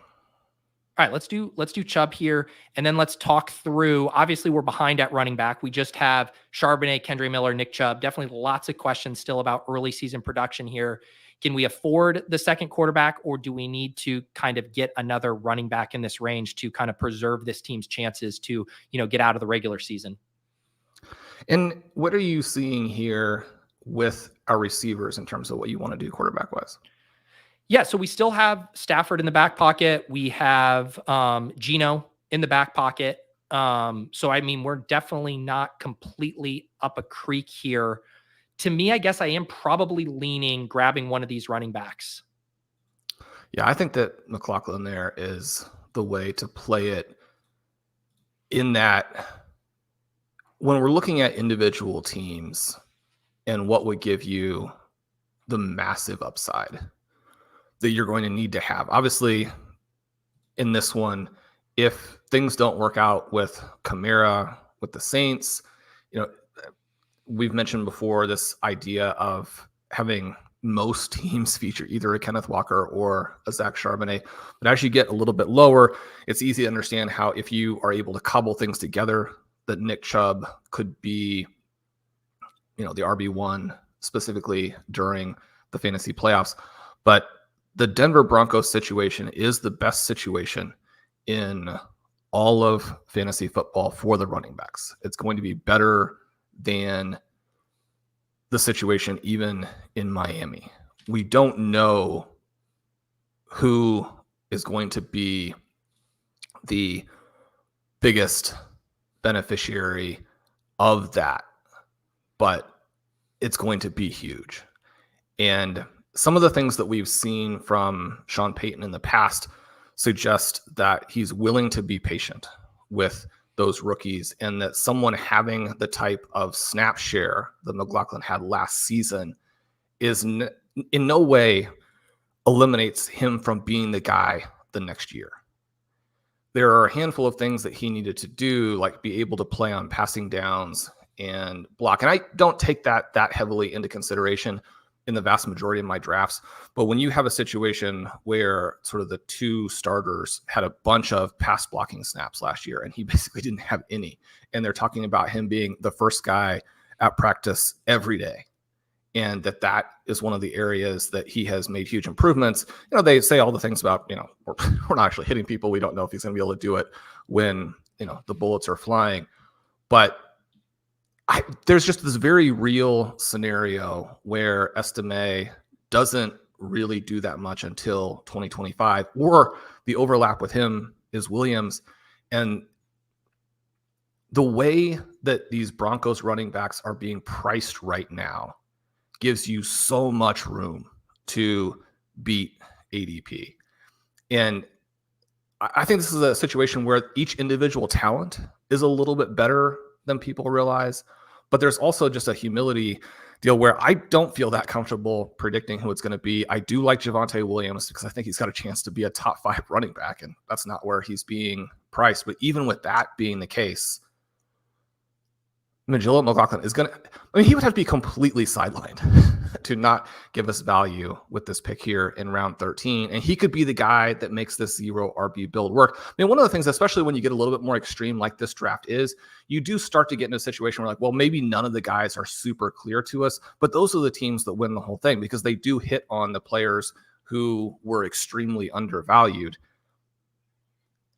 All right, let's do Chubb here, and then let's talk through. Obviously, we're behind at running back. We just have Charbonnet, Kendre Miller, Nick Chubb. Definitely lots of questions still about early season production here. Can we afford the second quarterback, or do we need to kind of get another running back in this range to kind of preserve this team's chances to, get out of the regular season? And what are you seeing here with our receivers in terms of what you want to do quarterback wise? Yeah, so we still have Stafford in the back pocket. We have Geno in the back pocket. So, I mean, we're definitely not completely up a creek here. To me, I guess I am probably leaning grabbing one of these running backs. Yeah, I think that McLaughlin there is the way to play it, in that when we're looking at individual teams and what would give you the massive upside that you're going to need to have. Obviously, in this one, if things don't work out with Kamara, with the Saints, we've mentioned before this idea of having most teams feature either a Kenneth Walker or a Zach Charbonnet. But as you get a little bit lower, it's easy to understand how, if you are able to cobble things together, that Nick Chubb could be, the RB1 specifically during the fantasy playoffs. But the Denver Broncos situation is the best situation in all of fantasy football for the running backs. It's going to be better than the situation even in Miami. We don't know who is going to be the biggest beneficiary of that, but it's going to be huge. And some of the things that we've seen from Sean Payton in the past suggest that he's willing to be patient with those rookies, and that someone having the type of snap share that McLaughlin had last season is in no way eliminates him from being the guy the next year. There are a handful of things that he needed to do, like be able to play on passing downs and block. And I don't take that heavily into consideration in the vast majority of my drafts. But when you have a situation where sort of the two starters had a bunch of pass blocking snaps last year and he basically didn't have any, and they're talking about him being the first guy at practice every day, and that is one of the areas that he has made huge improvements. They say all the things about, we're not actually hitting people. We don't know if he's going to be able to do it when, the bullets are flying. But there's just this very real scenario where Estime doesn't really do that much until 2025, or the overlap with him is Williams. And the way that these Broncos running backs are being priced right now gives you so much room to beat ADP. And I think this is a situation where each individual talent is a little bit better than people realize. But there's also just a humility deal where I don't feel that comfortable predicting who it's going to be. I do like Javonte Williams because I think he's got a chance to be a top 5 running back, and that's not where he's being priced. But even with that being the case, Jaleel McLaughlin is going to, he would have to be completely sidelined to not give us value with this pick here in round 13. And he could be the guy that makes this 0 RB build work. One of the things, especially when you get a little bit more extreme like this draft is, you do start to get into a situation where maybe none of the guys are super clear to us, but those are the teams that win the whole thing because they do hit on the players who were extremely undervalued.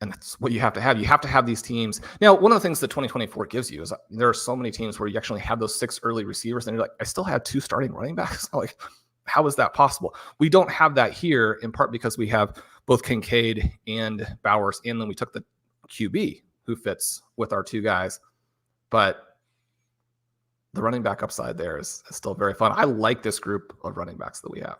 And that's what you have to have. You have to have these teams. Now, one of the things that 2024 gives you is there are so many teams where you actually have those 6 early receivers, and you're like, I still had 2 starting running backs. How is that possible? We don't have that here, in part because we have both Kincaid and Bowers, and then we took the QB who fits with our 2 guys. But the running back upside there is still very fun. I like this group of running backs that we have.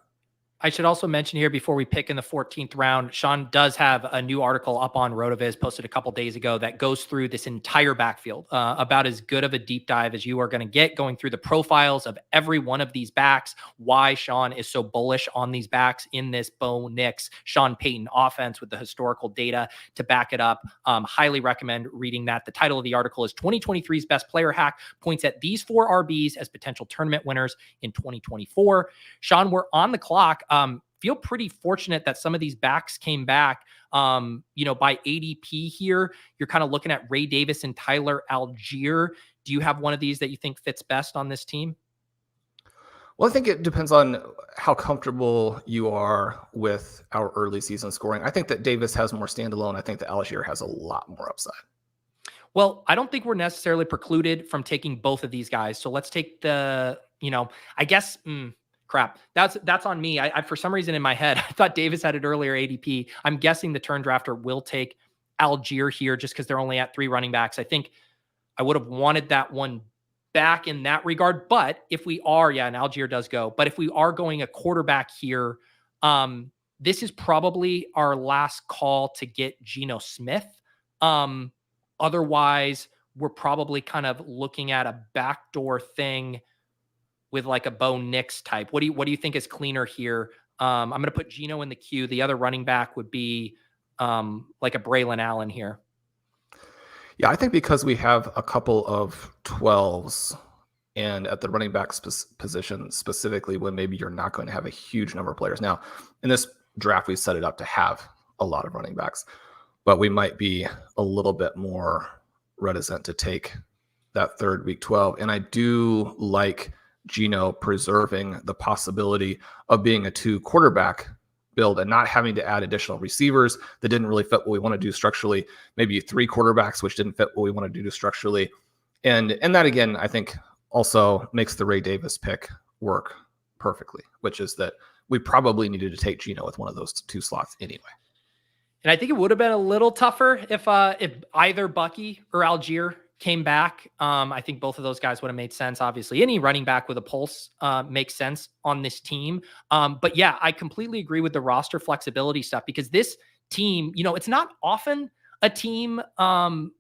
I should also mention here before we pick in the 14th round, Shawn does have a new article up on RotoViz posted a couple days ago that goes through this entire backfield, about as good of a deep dive as you are going to get, going through the profiles of every one of these backs, why Shawn is so bullish on these backs in this Bo Nix, Sean Payton offense with the historical data to back it up. Highly recommend reading that. The title of the article is 2023's Best Player Hack, points at these 4 RBs as potential tournament winners in 2024. Shawn, we're on the clock. feel pretty fortunate that some of these backs came back. By ADP here, you're kind of looking at Ray Davis and Tyler Algier. Do you have one of these that you think fits best on this team? Well, I think it depends on how comfortable you are with our early season scoring. I think that Davis has more standalone. I think that Algier has a lot more upside. Well, I don't think we're necessarily precluded from taking both of these guys. So let's take crap. That's on me. I for some reason in my head, I thought Davis had it earlier ADP. I'm guessing the turn drafter will take Algier here just because they're only at 3 running backs. I think I would have wanted that one back in that regard. But if we are, and Algier does go. But if we are going a quarterback here, this is probably our last call to get Geno Smith. Otherwise, we're probably kind of looking at a backdoor thing with like a Bo Nix type. What do you think is cleaner here? I'm going to put Geno in the queue. The other running back would be like a Braylon Allen here. Yeah, I think because we have a couple of 12s and at the running back position specifically when maybe you're not going to have a huge number of players. Now, in this draft, we set it up to have a lot of running backs, but we might be a little bit more reticent to take that third week 12. And I do like Geno preserving the possibility of being a 2 quarterback build and not having to add additional receivers that didn't really fit what we want to do structurally, maybe 3 quarterbacks, which didn't fit what we want to do structurally. And that, again, I think also makes the Ray Davis pick work perfectly, which is that we probably needed to take Geno with one of those 2 slots anyway. And I think it would have been a little tougher if either Bucky or Algier came back. I think both of those guys would have made sense. Obviously, any running back with a pulse makes sense on this team. But yeah, I completely agree with the roster flexibility stuff because this team, it's not often a team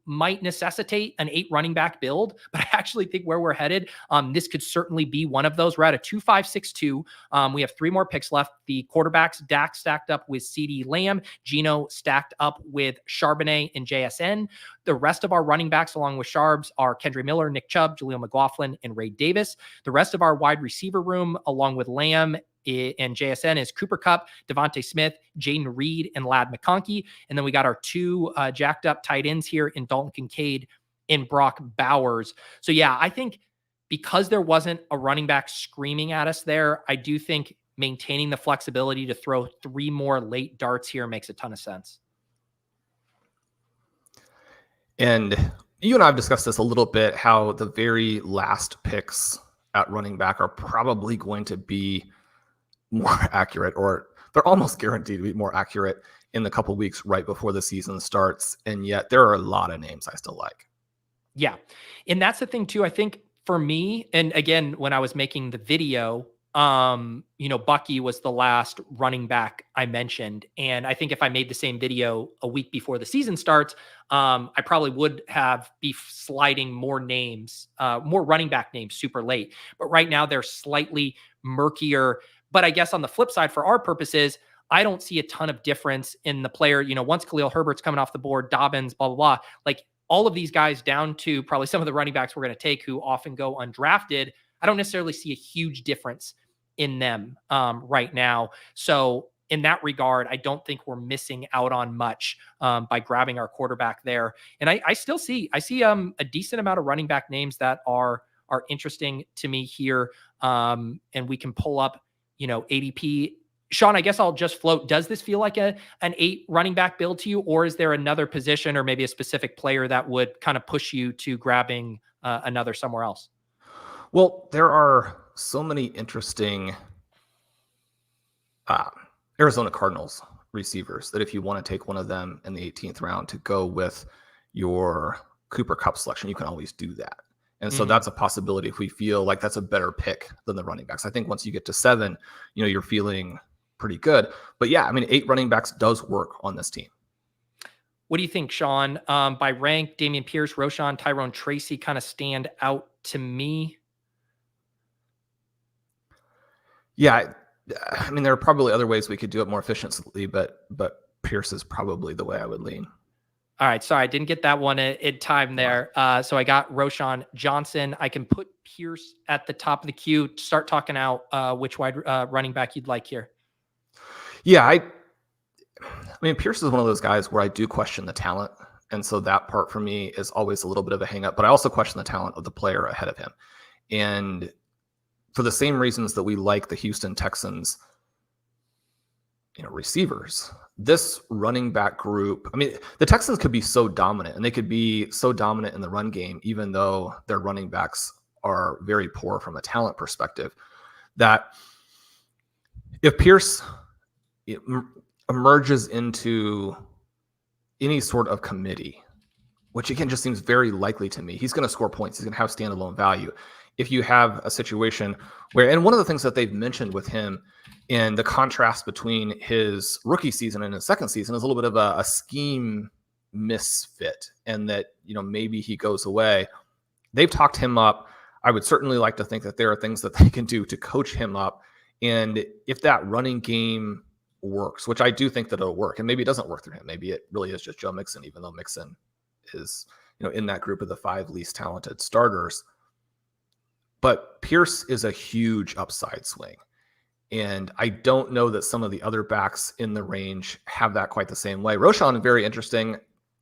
might necessitate an 8 running back build, but I actually think where we're headed, this could certainly be one of those. We're at a 2-5-6-2. We have 3 more picks left. The quarterbacks, Dak stacked up with Ceedee Lamb, Geno stacked up with Charbonnet and JSN. The rest of our running backs, along with Sharbs, are Kendre Miller, Nick Chubb, Jaleel McLaughlin, and Ray Davis. The rest of our wide receiver room, along with Lamb and JSN, is Cooper Kupp, Devontae Smith, Jaden Reed, and Ladd McConkey. And then we got our 2 jacked up tight ends here in Dalton Kincaid and Brock Bowers. So yeah, I think because there wasn't a running back screaming at us there, I do think maintaining the flexibility to throw 3 more late darts here makes a ton of sense. And you and I have discussed this a little bit, how the very last picks at running back are probably going to be more accurate, or they're almost guaranteed to be more accurate in the couple weeks right before the season starts. And yet there are a lot of names I still like. Yeah. And that's the thing too. I think for me, and again, when I was making the video, Bucky was the last running back I mentioned. And I think if I made the same video a week before the season starts, I probably would be sliding more names, more running back names super late. But right now they're slightly murkier. But I guess on the flip side, for our purposes, I don't see a ton of difference in the player. Once Khalil Herbert's coming off the board, Dobbins, blah, blah, blah, like all of these guys down to probably some of the running backs we're going to take who often go undrafted, I don't necessarily see a huge difference in them right now. So in that regard, I don't think we're missing out on much by grabbing our quarterback there. And I see a decent amount of running back names that are interesting to me here. And we can pull up, ADP. Shawn, I guess I'll just float. Does this feel like an 8 running back build to you, or is there another position or maybe a specific player that would kind of push you to grabbing another somewhere else? Well, there are so many interesting Arizona Cardinals receivers that if you want to take one of them in the 18th round to go with your Cooper Kupp selection, you can always do that. And so that's a possibility if we feel like that's a better pick than the running backs. I think once you get to 7, you're feeling pretty good. But yeah, 8 running backs does work on this team. What do you think, Shawn? By rank, Dameon Pierce, Roschon, Tyrone Tracy kind of stand out to me. Yeah, there are probably other ways we could do it more efficiently, but Pierce is probably the way I would lean. All right, sorry, I didn't get that one in time there. So I got Roschon Johnson. I can put Pierce at the top of the queue. Start talking out which wide running back you'd like here. Yeah, I mean, Pierce is one of those guys where I do question the talent. And so that part for me is always a little bit of a hang up, but I also question the talent of the player ahead of him. And for the same reasons that we like the Houston Texans, receivers, this running back group, I mean, the Texans could be so dominant, and they could be so dominant in the run game, even though their running backs are very poor from a talent perspective, that if Pierce emerges into any sort of committee, which again just seems very likely to me, he's going to score points. He's going to have standalone value. If you have a situation where, and one of the things that they've mentioned with him in the contrast between his rookie season and his second season is a little bit of a scheme misfit, and that, maybe he goes away. They've talked him up. I would certainly like to think that there are things that they can do to coach him up. And if that running game works, which I do think that it'll work, and maybe it doesn't work through him. Maybe it really is just Joe Mixon, even though Mixon is, in that group of the 5 least talented starters. But Pierce is a huge upside swing. And I don't know that some of the other backs in the range have that quite the same way. Roschon, very interesting. I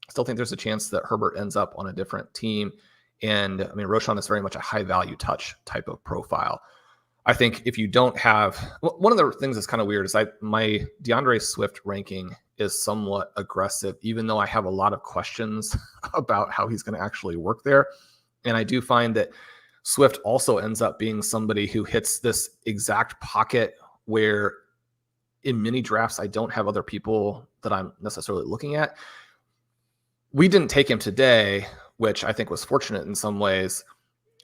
still think there's a chance that Herbert ends up on a different team. And I mean, Roschon is very much a high value touch type of profile. I think if you don't have, one of the things that's kind of weird is my DeAndre Swift ranking is somewhat aggressive, even though I have a lot of questions about how he's going to actually work there. And I do find that Swift also ends up being somebody who hits this exact pocket where in many drafts, I don't have other people that I'm necessarily looking at. We didn't take him today, which I think was fortunate in some ways,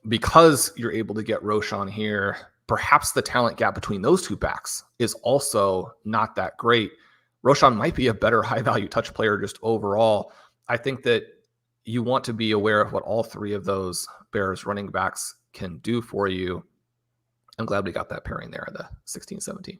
because you're able to get Roschon here. Perhaps the talent gap between those two backs is also not that great. Roschon might be a better high value touch player just overall. I think that you want to be aware of what all 3 of those Bears running backs can do for you. I'm glad we got that pairing there in the 16-17.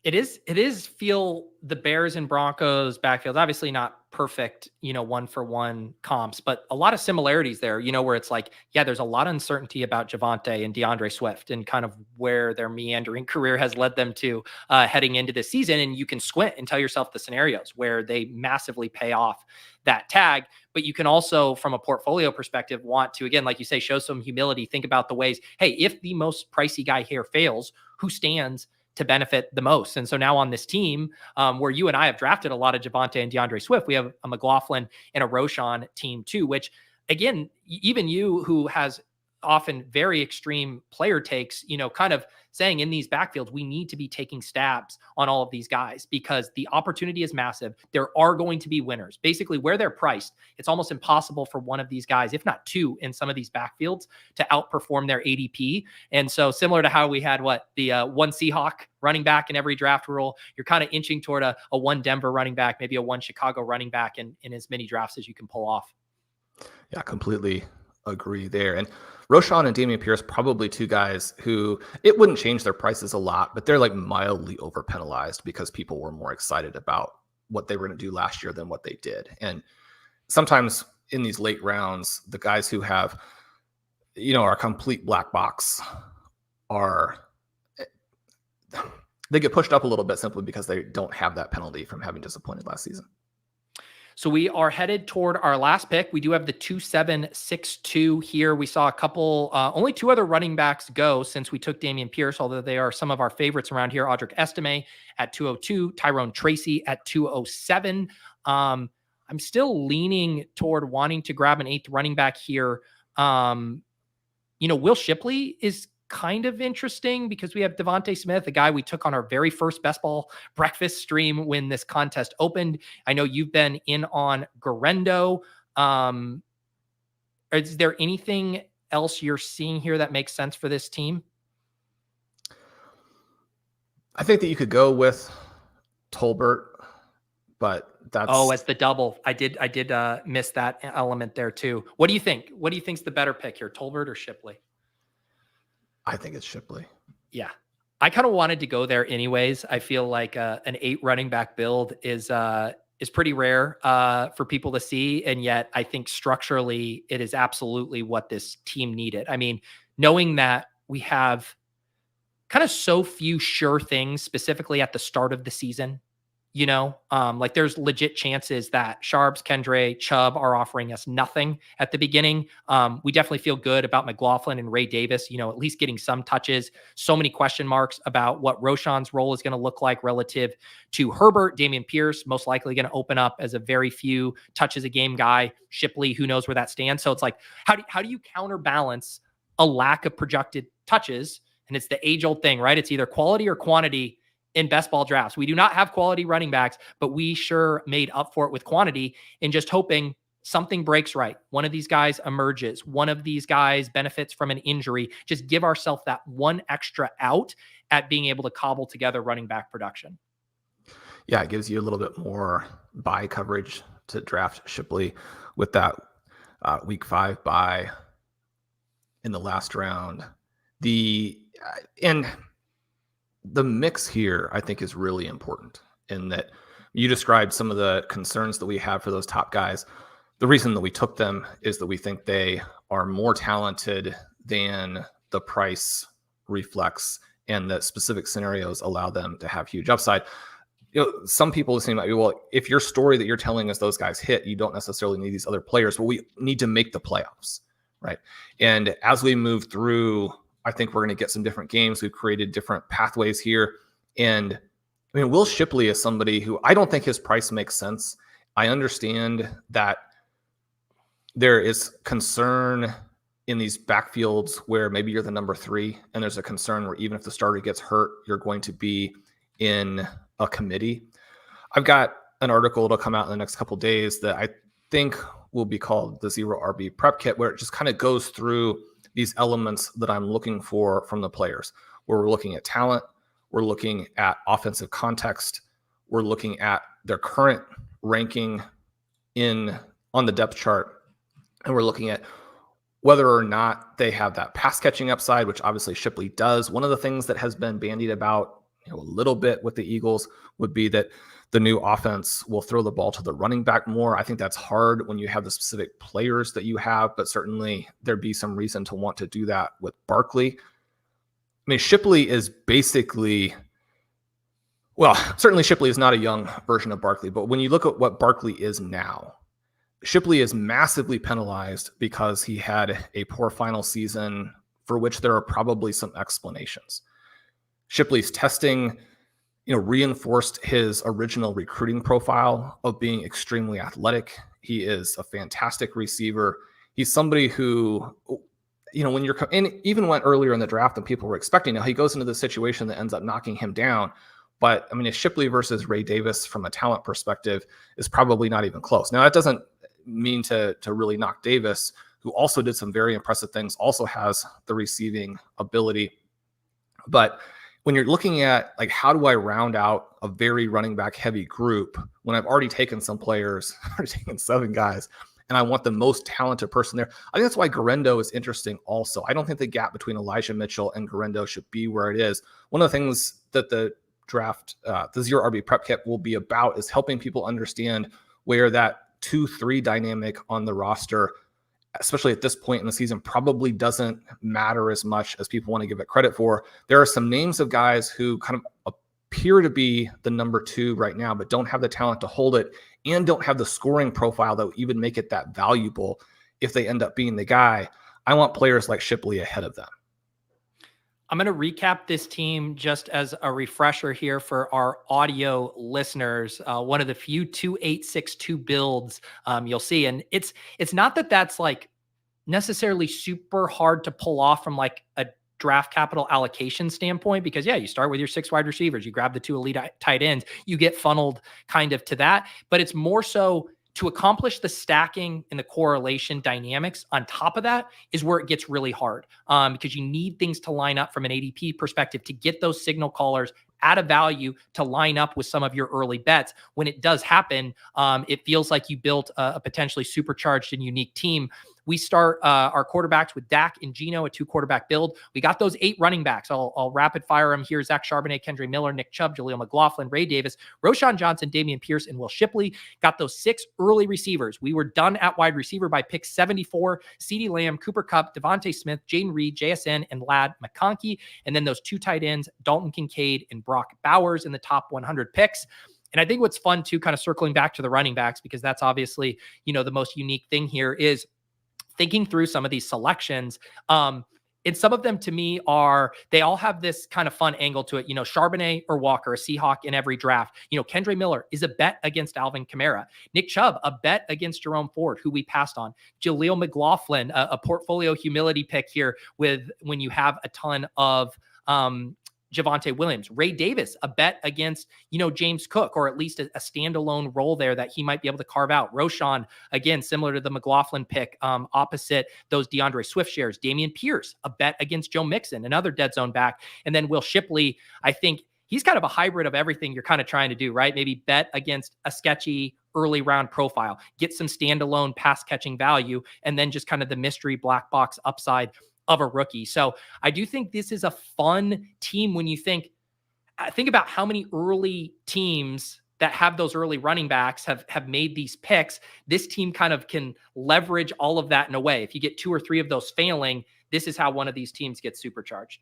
It is feel the Bears and Broncos backfield, obviously not perfect, 1-for-1 comps, but a lot of similarities there, where it's like, yeah, there's a lot of uncertainty about Javonte and DeAndre Swift and kind of where their meandering career has led them to heading into this season. And you can squint and tell yourself the scenarios where they massively pay off that tag. But you can also, from a portfolio perspective, want to, again, like you say, show some humility. Think about the ways, hey, if the most pricey guy here fails, who stands to benefit the most? And so now on this team, where you and I have drafted a lot of Javonte and DeAndre Swift, we have a McLaughlin and a Roschon team too, which again, even you who has often very extreme player takes, kind of saying in these backfields, we need to be taking stabs on all of these guys because the opportunity is massive. There are going to be winners. Basically, where they're priced, it's almost impossible for one of these guys, if not 2 in some of these backfields, to outperform their ADP. And so similar to how we had the 1 Seahawk running back in every draft rule, you're kind of inching toward a 1 Denver running back, maybe a 1 Chicago running back in as many drafts as you can pull off. Yeah, completely agree there. And Roschon and Dameon Pierce, probably 2 guys who it wouldn't change their prices a lot, but they're like mildly overpenalized because people were more excited about what they were going to do last year than what they did. And sometimes in these late rounds, the guys who have, are a complete black box they get pushed up a little bit simply because they don't have that penalty from having disappointed last season. So we are headed toward our last pick. We do have the 2-7-6-2 here. We saw a couple, only 2 other running backs go since we took Dameon Pierce, although they are some of our favorites around here. Audric Estime at 202, Tyrone Tracy at 207. I'm still leaning toward wanting to grab an 8th running back here. Will Shipley is kind of interesting because we have Devontae Smith, a guy we took on our very first Best Ball Breakfast stream when this contest opened. I know you've been in on Garendo. Is there anything else you're seeing here that makes sense for this team? I think that you could go with Tolbert, but that's as the double. I did miss that element there too. What do you think? What do you think's the better pick here, Tolbert or Shipley? I think it's Shipley. Yeah. I kind of wanted to go there anyways. I feel like an 8 running back build is pretty rare for people to see. And yet I think structurally it is absolutely what this team needed. I mean, knowing that we have kind of so few sure things, specifically at the start of the season. You know, like there's legit chances that Sharps, Kendre, Chubb are offering us nothing at the beginning. We definitely feel good about McLaughlin and Ray Davis, you know, at least getting some touches. So many question marks about what Roshan's role is going to look like relative to Herbert. Dameon Pierce, most likely going to open up as a very few touches a game guy. Shipley, who knows where that stands. So it's like, how do you counterbalance a lack of projected touches? And it's the age old thing, right? It's either quality or quantity in best ball drafts. We do not have quality running backs, but we sure made up for it with quantity and just hoping something breaks right. One of these guys emerges. One of these guys benefits from an injury. Just give ourselves that one extra out at being able to cobble together running back production. Yeah, it gives you a little bit more buy coverage to draft Shipley with that week 5 buy in the last round. The mix here, I think, is really important in that you described some of the concerns that we have for those top guys. The reason that we took them is that we think they are more talented than the price reflects, and that specific scenarios allow them to have huge upside. You know, some people listening might be, well, if your story that you're telling us those guys hit, you don't necessarily need these other players, but we need to make the playoffs, right? And as we move through, I think we're going to get some different games. We've created different pathways here. And I mean, Will Shipley is somebody who I don't think his price makes sense. I understand that there is concern in these backfields where maybe you're the number 3, and there's a concern where even if the starter gets hurt, you're going to be in a committee. I've got an article that'll come out in the next couple of days that I think will be called the Zero RB Prep Kit, where it just kind of goes through these elements that I'm looking for from the players, where we're looking at talent, we're looking at offensive context, we're looking at their current ranking on the depth chart, and we're looking at whether or not they have that pass catching upside, which obviously Shipley does. One of the things that has been bandied about a little bit with the Eagles would be that the new offense will throw the ball to the running back more. I think that's hard when you have the specific players that you have, but certainly there'd be some reason to want to do that with Barkley. I mean, Shipley is basically, well, certainly Shipley is not a young version of Barkley, but when you look at what Barkley is now, Shipley is massively penalized because he had a poor final season for which there are probably some explanations. Shipley's testing, reinforced his original recruiting profile of being extremely athletic. He is a fantastic receiver. He's somebody who, when you're, and even went earlier in the draft than people were expecting. Now he goes into the situation that ends up knocking him down. But I mean, Shipley versus Ray Davis from a talent perspective is probably not even close. Now that doesn't mean to really knock Davis, who also did some very impressive things, also has the receiving ability. But when you're looking at like, how do I round out a very running back heavy group when I've already taken some players, already taken 7 guys, and I want the most talented person there? I think that's why Garendo is interesting also. I don't think the gap between Elijah Mitchell and Garendo should be where it is. One of the things that the draft, the Zero RB Prep Kit will be about is helping people understand where that 2-3 dynamic on the roster, especially at this point in the season, probably doesn't matter as much as people want to give it credit for. There are some names of guys who kind of appear to be the number 2 right now, but don't have the talent to hold it and don't have the scoring profile that would even make it that valuable if they end up being the guy. I want players like Shipley ahead of them. I'm going to recap this team just as a refresher here for our audio listeners. One of the few 2-8-6-2 builds you'll see. And it's not that that's like necessarily super hard to pull off from like a draft capital allocation standpoint, because you start with your 6 wide receivers, you grab the 2 elite tight ends, you get funneled kind of to that. But it's more so to accomplish the stacking and the correlation dynamics on top of that is where it gets really hard, because you need things to line up from an ADP perspective to get those signal callers at a value to line up with some of your early bets. When it does happen, it feels like you built a potentially supercharged and unique team. we start our quarterbacks with Dak and Geno, a 2-quarterback build. We got those 8 running backs. I'll rapid fire them here. Zach Charbonnet, Kendre Miller, Nick Chubb, Jaleel McLaughlin, Ray Davis, Roshan Johnson, Damian Pierce, and Will Shipley. Got those 6 early receivers. We were done at wide receiver by pick 74. Ceedee Lamb, Cooper Kupp, Devontae Smith, Jaden Reed, JSN, and Ladd McConkey. And then those 2 tight ends, Dalton Kincaid and Brock Bowers in the top 100 picks. And I think what's fun too, kind of circling back to the running backs, because that's obviously, the most unique thing here, is thinking through some of these selections. And some of them to me they all have this kind of fun angle to it. Charbonnet or Walker, a Seahawk in every draft. Kendre Miller is a bet against Alvin Kamara. Nick Chubb, a bet against Jerome Ford, who we passed on. Jaleel McLaughlin, a portfolio humility pick here when you have a ton of Javonte Williams. Ray Davis, a bet against, James Cook, or at least a standalone role there that he might be able to carve out. Roshan, again, similar to the McLaughlin pick, opposite those DeAndre Swift shares. Damian Pierce, a bet against Joe Mixon, another dead zone back. And then Will Shipley, I think he's kind of a hybrid of everything you're kind of trying to do, right? Maybe bet against a sketchy early round profile, get some standalone pass catching value, and then just kind of the mystery black box upside of a rookie. So I do think this is a fun team when you think about how many early teams that have those early running backs have made these picks. This team kind of can leverage all of that in a way. If you get 2 or 3 of those failing, this is how one of these teams gets supercharged.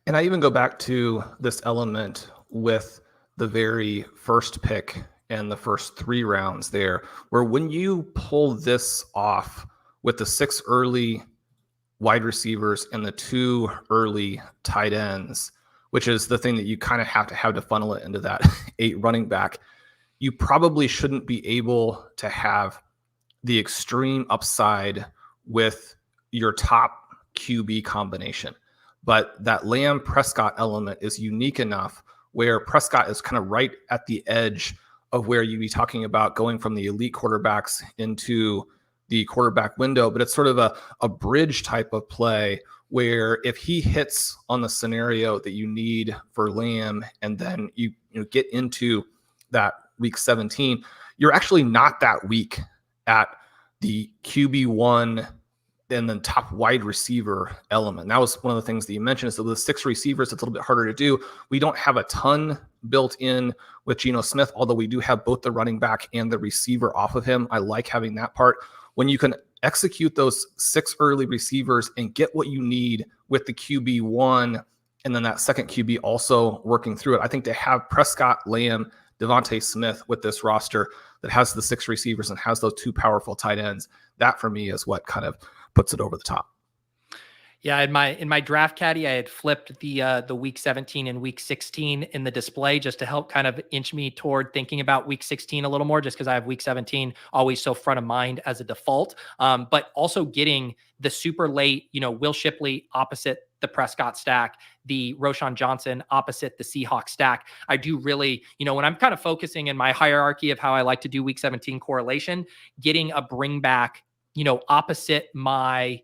And I even go back to this element with the very first pick and the first 3 rounds there, where when you pull this off with the 6 early wide receivers and the 2 early tight ends, which is the thing that you kind of have to funnel it into that 8 running back, you probably shouldn't be able to have the extreme upside with your top QB combination. But that Lamb Prescott element is unique enough where Prescott is kind of right at the edge of where you'd be talking about going from the elite quarterbacks into the quarterback window, but it's sort of a bridge type of play where if he hits on the scenario that you need for Lamb, and then you get into that week 17, you're actually not that weak at the QB1 and then top wide receiver element. That was one of the things that you mentioned, is that with 6 receivers, it's a little bit harder to do. We don't have a ton built in with Geno Smith, although we do have both the running back and the receiver off of him. I like having that part. When you can execute those 6 early receivers and get what you need with the QB1 and then that second QB also working through it, I think to have Prescott, Lamb, Devontae Smith with this roster that has the 6 receivers and has those 2 powerful tight ends, that for me is what kind of puts it over the top. Yeah, in my draft caddy, I had flipped the week 17 and week 16 in the display just to help kind of inch me toward thinking about week 16 a little more, just because I have week 17 always so front of mind as a default. But also getting the super late, Will Shipley opposite the Prescott stack, the Roshan Johnson opposite the Seahawks stack. I do really, when I'm kind of focusing in my hierarchy of how I like to do week 17 correlation, getting a bring back, opposite my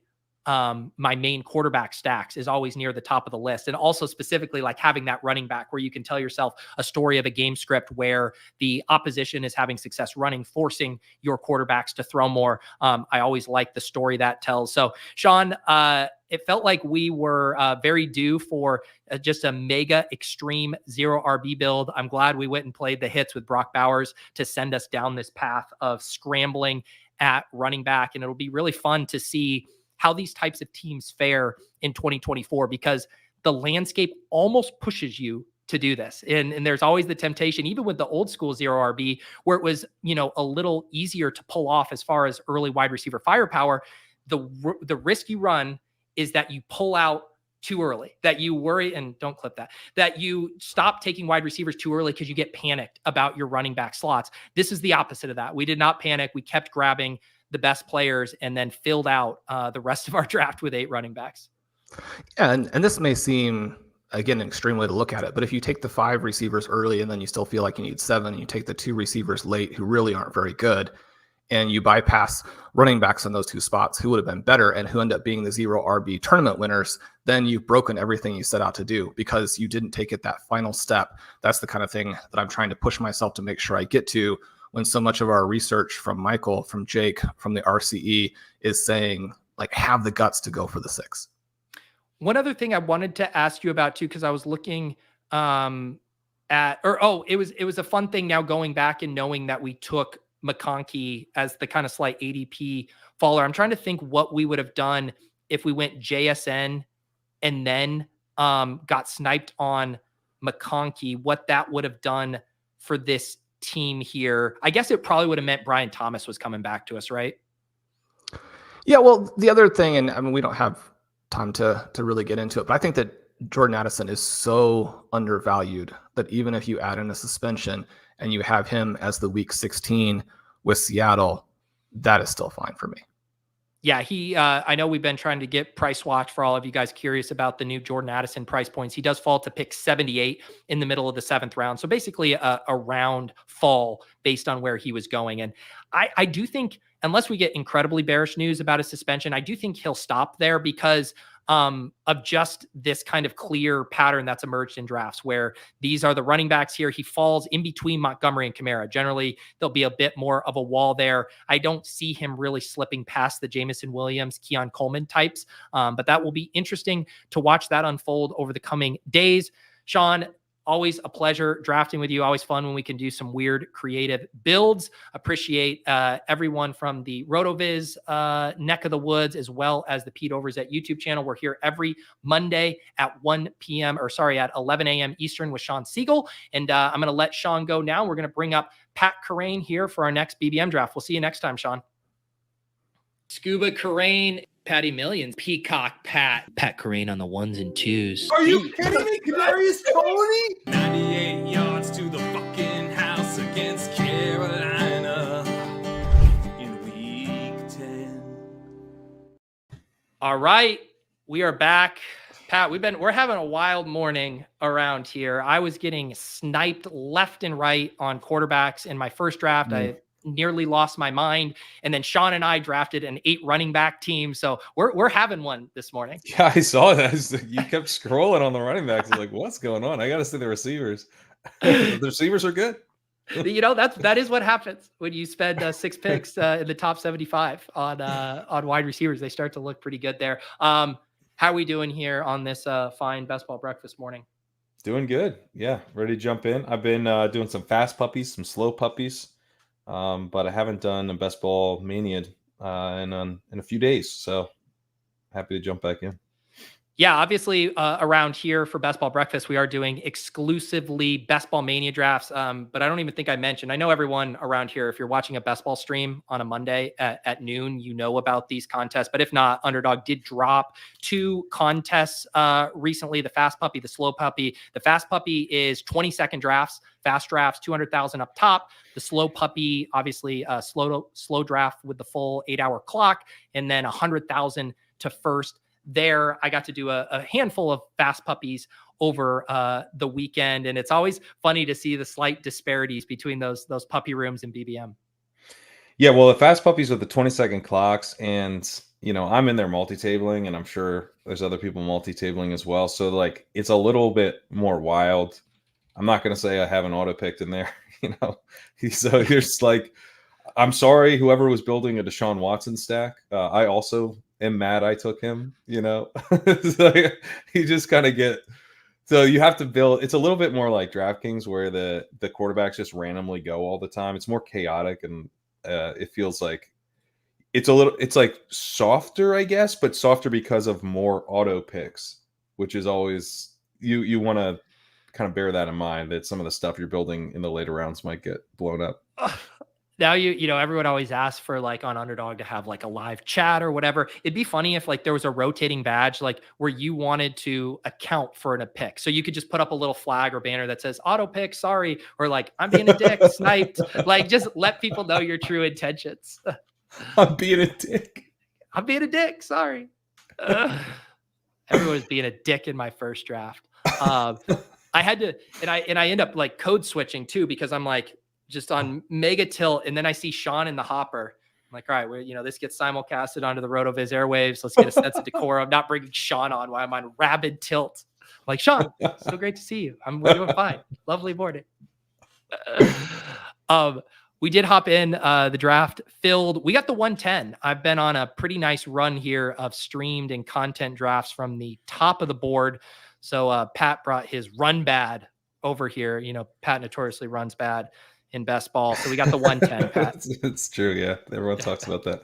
main quarterback stacks is always near the top of the list. And also specifically like having that running back where you can tell yourself a story of a game script where the opposition is having success running, forcing your quarterbacks to throw more. I always like the story that tells. So Shawn, it felt like we were very due for just a mega extreme 0 RB build. I'm glad we went and played the hits with Brock Bowers to send us down this path of scrambling at running back. And it'll be really fun to see how these types of teams fare in 2024, because the landscape almost pushes you to do this. And there's always the temptation, even with the old school 0 RB, where it was, a little easier to pull off as far as early wide receiver firepower. The risk you run is that you pull out too early, that you worry, and don't clip that you stop taking wide receivers too early because you get panicked about your running back slots. This is the opposite of that. We did not panic. We kept grabbing the best players and then filled out the rest of our draft with 8 running backs. Yeah, and this may seem, again, an extreme way to look at it, but if you take the 5 receivers early and then you still feel like you need 7, and you take the 2 receivers late who really aren't very good, and you bypass running backs in those 2 spots who would have been better and who end up being the 0 RB tournament winners, then you've broken everything you set out to do because you didn't take it that final step. That's the kind of thing that I'm trying to push myself to make sure I get to, when so much of our research from Michael, from Jake, from the RCE is saying, like, have the guts to go for the 6. One other thing I wanted to ask you about too, because I was looking it was a fun thing now going back and knowing that we took McConkey as the kind of slight ADP faller. I'm trying to think what we would have done if we went JSN and then got sniped on McConkey, what that would have done for this team here. I guess it probably would have meant Brian Thomas was coming back to us, right? Yeah, well, the other thing, and I mean, we don't have time to really get into it, but I think that Jordan Addison is so undervalued that even if you add in a suspension and you have him as the week 16 with Seattle, that is still fine for me. Yeah, I know we've been trying to get price watch for all of you guys curious about the new Jordan Addison price points. He does fall to pick 78 in the middle of the 7th round. So basically a round fall based on where he was going. And I do think, unless we get incredibly bearish news about a suspension, I do think he'll stop there because of just this kind of clear pattern that's emerged in drafts where these are the running backs here. He falls in between Montgomery and Kamara. Generally, there'll be a bit more of a wall there. I don't see him really slipping past the Jameson Williams, Keon Coleman types, but that will be interesting to watch that unfold over the coming days. Shawn, always a pleasure drafting with you. Always fun when we can do some weird creative builds. Appreciate everyone from the RotoViz neck of the woods, as well as the Pete Overs at YouTube channel. We're here every Monday at 11 a.m. Eastern with Shawn Siegele. And I'm going to let Shawn go now. We're going to bring up Pat Kerrane here for our next BBM draft. We'll see you next time, Shawn. Scuba Kerrane, Patty Millions, Peacock Pat Kerrane on the 1s and 2s. Are you kidding me? Kadarius Toney? 98 yards to the fucking house against Carolina in week 10. All right, we are back. Pat, we're having a wild morning around here. I was getting sniped left and right on quarterbacks in my first draft. I nearly lost my mind. And then Shawn and I drafted an 8 running back team. So we're having one this morning. Yeah, I saw that. You kept scrolling on the running backs. I was like, what's going on? I got to see the receivers. The receivers are good. You know, that is what happens when you spend 6 picks in the top 75 on wide receivers. They start to look pretty good there. How are we doing here on this fine best ball breakfast morning? Doing good. Yeah, ready to jump in. I've been doing some fast puppies, some slow puppies. But I haven't done a best ball mania in a few days, so happy to jump back in. Yeah, obviously around here for Best Ball Breakfast, we are doing exclusively Best Ball Mania drafts. But I don't even think I mentioned, I know everyone around here, if you're watching a Best Ball stream on a Monday at noon, you know about these contests. But if not, Underdog did drop 2 contests recently, the Fast Puppy, the Slow Puppy. The Fast Puppy is 20-second drafts, fast drafts, 200,000 up top. The Slow Puppy, obviously slow draft with the full 8-hour clock, and then 100,000 to first. There, I got to do a handful of fast puppies over the weekend, and it's always funny to see the slight disparities between those puppy rooms and BBM. Yeah, well, the fast puppies with the 20-second clocks, and I'm in there multi-tabling, and I'm sure there's other people multi-tabling as well. So like, it's a little bit more wild. I'm not going to say I have an auto picked in there, So there's like, I'm sorry, whoever was building a Deshaun Watson stack. I also am mad I took him, So you just kind of so you have to build. It's a little bit more like DraftKings where the quarterbacks just randomly go all the time. It's more chaotic, and it feels like it's like softer, I guess, but softer because of more auto picks, which is always, you want to kind of bear that in mind, that some of the stuff you're building in the later rounds might get blown up. Now, everyone always asks for like on Underdog to have like a live chat or whatever. It'd be funny if like there was a rotating badge, like where you wanted to account for a pick. So you could just put up a little flag or banner that says auto pick, sorry, or like, I'm being a dick, sniped. Like, just let people know your true intentions. I'm being a dick. I'm being a dick. Sorry. Everyone was being a dick in my first draft. I had to, and I end up like code switching too, because I'm like, just on mega tilt, and then I see Shawn in the hopper. I'm like, all right, this gets simulcasted onto the RotoViz airwaves. Let's get a sense of decorum. Not bringing Shawn on while I'm on rabid tilt. I'm like, Shawn, so great to see you. We're doing fine. Lovely morning. We did hop in the draft filled. We got the 110. I've been on a pretty nice run here of streamed and content drafts from the top of the board. So Pat brought his run bad over here. You know, Pat notoriously runs bad in best ball. So we got the 110, Pat. It's true. Yeah. Everyone talks about that.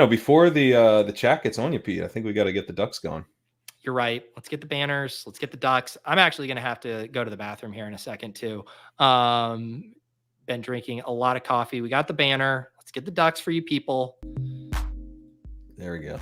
Before the chat gets on you, Pete, I think we got to get the ducks going. You're right. Let's get the banners. Let's get the ducks. I'm actually going to have to go to the bathroom here in a second too. Been drinking a lot of coffee. We got the banner. Let's get the ducks for you people. There we go.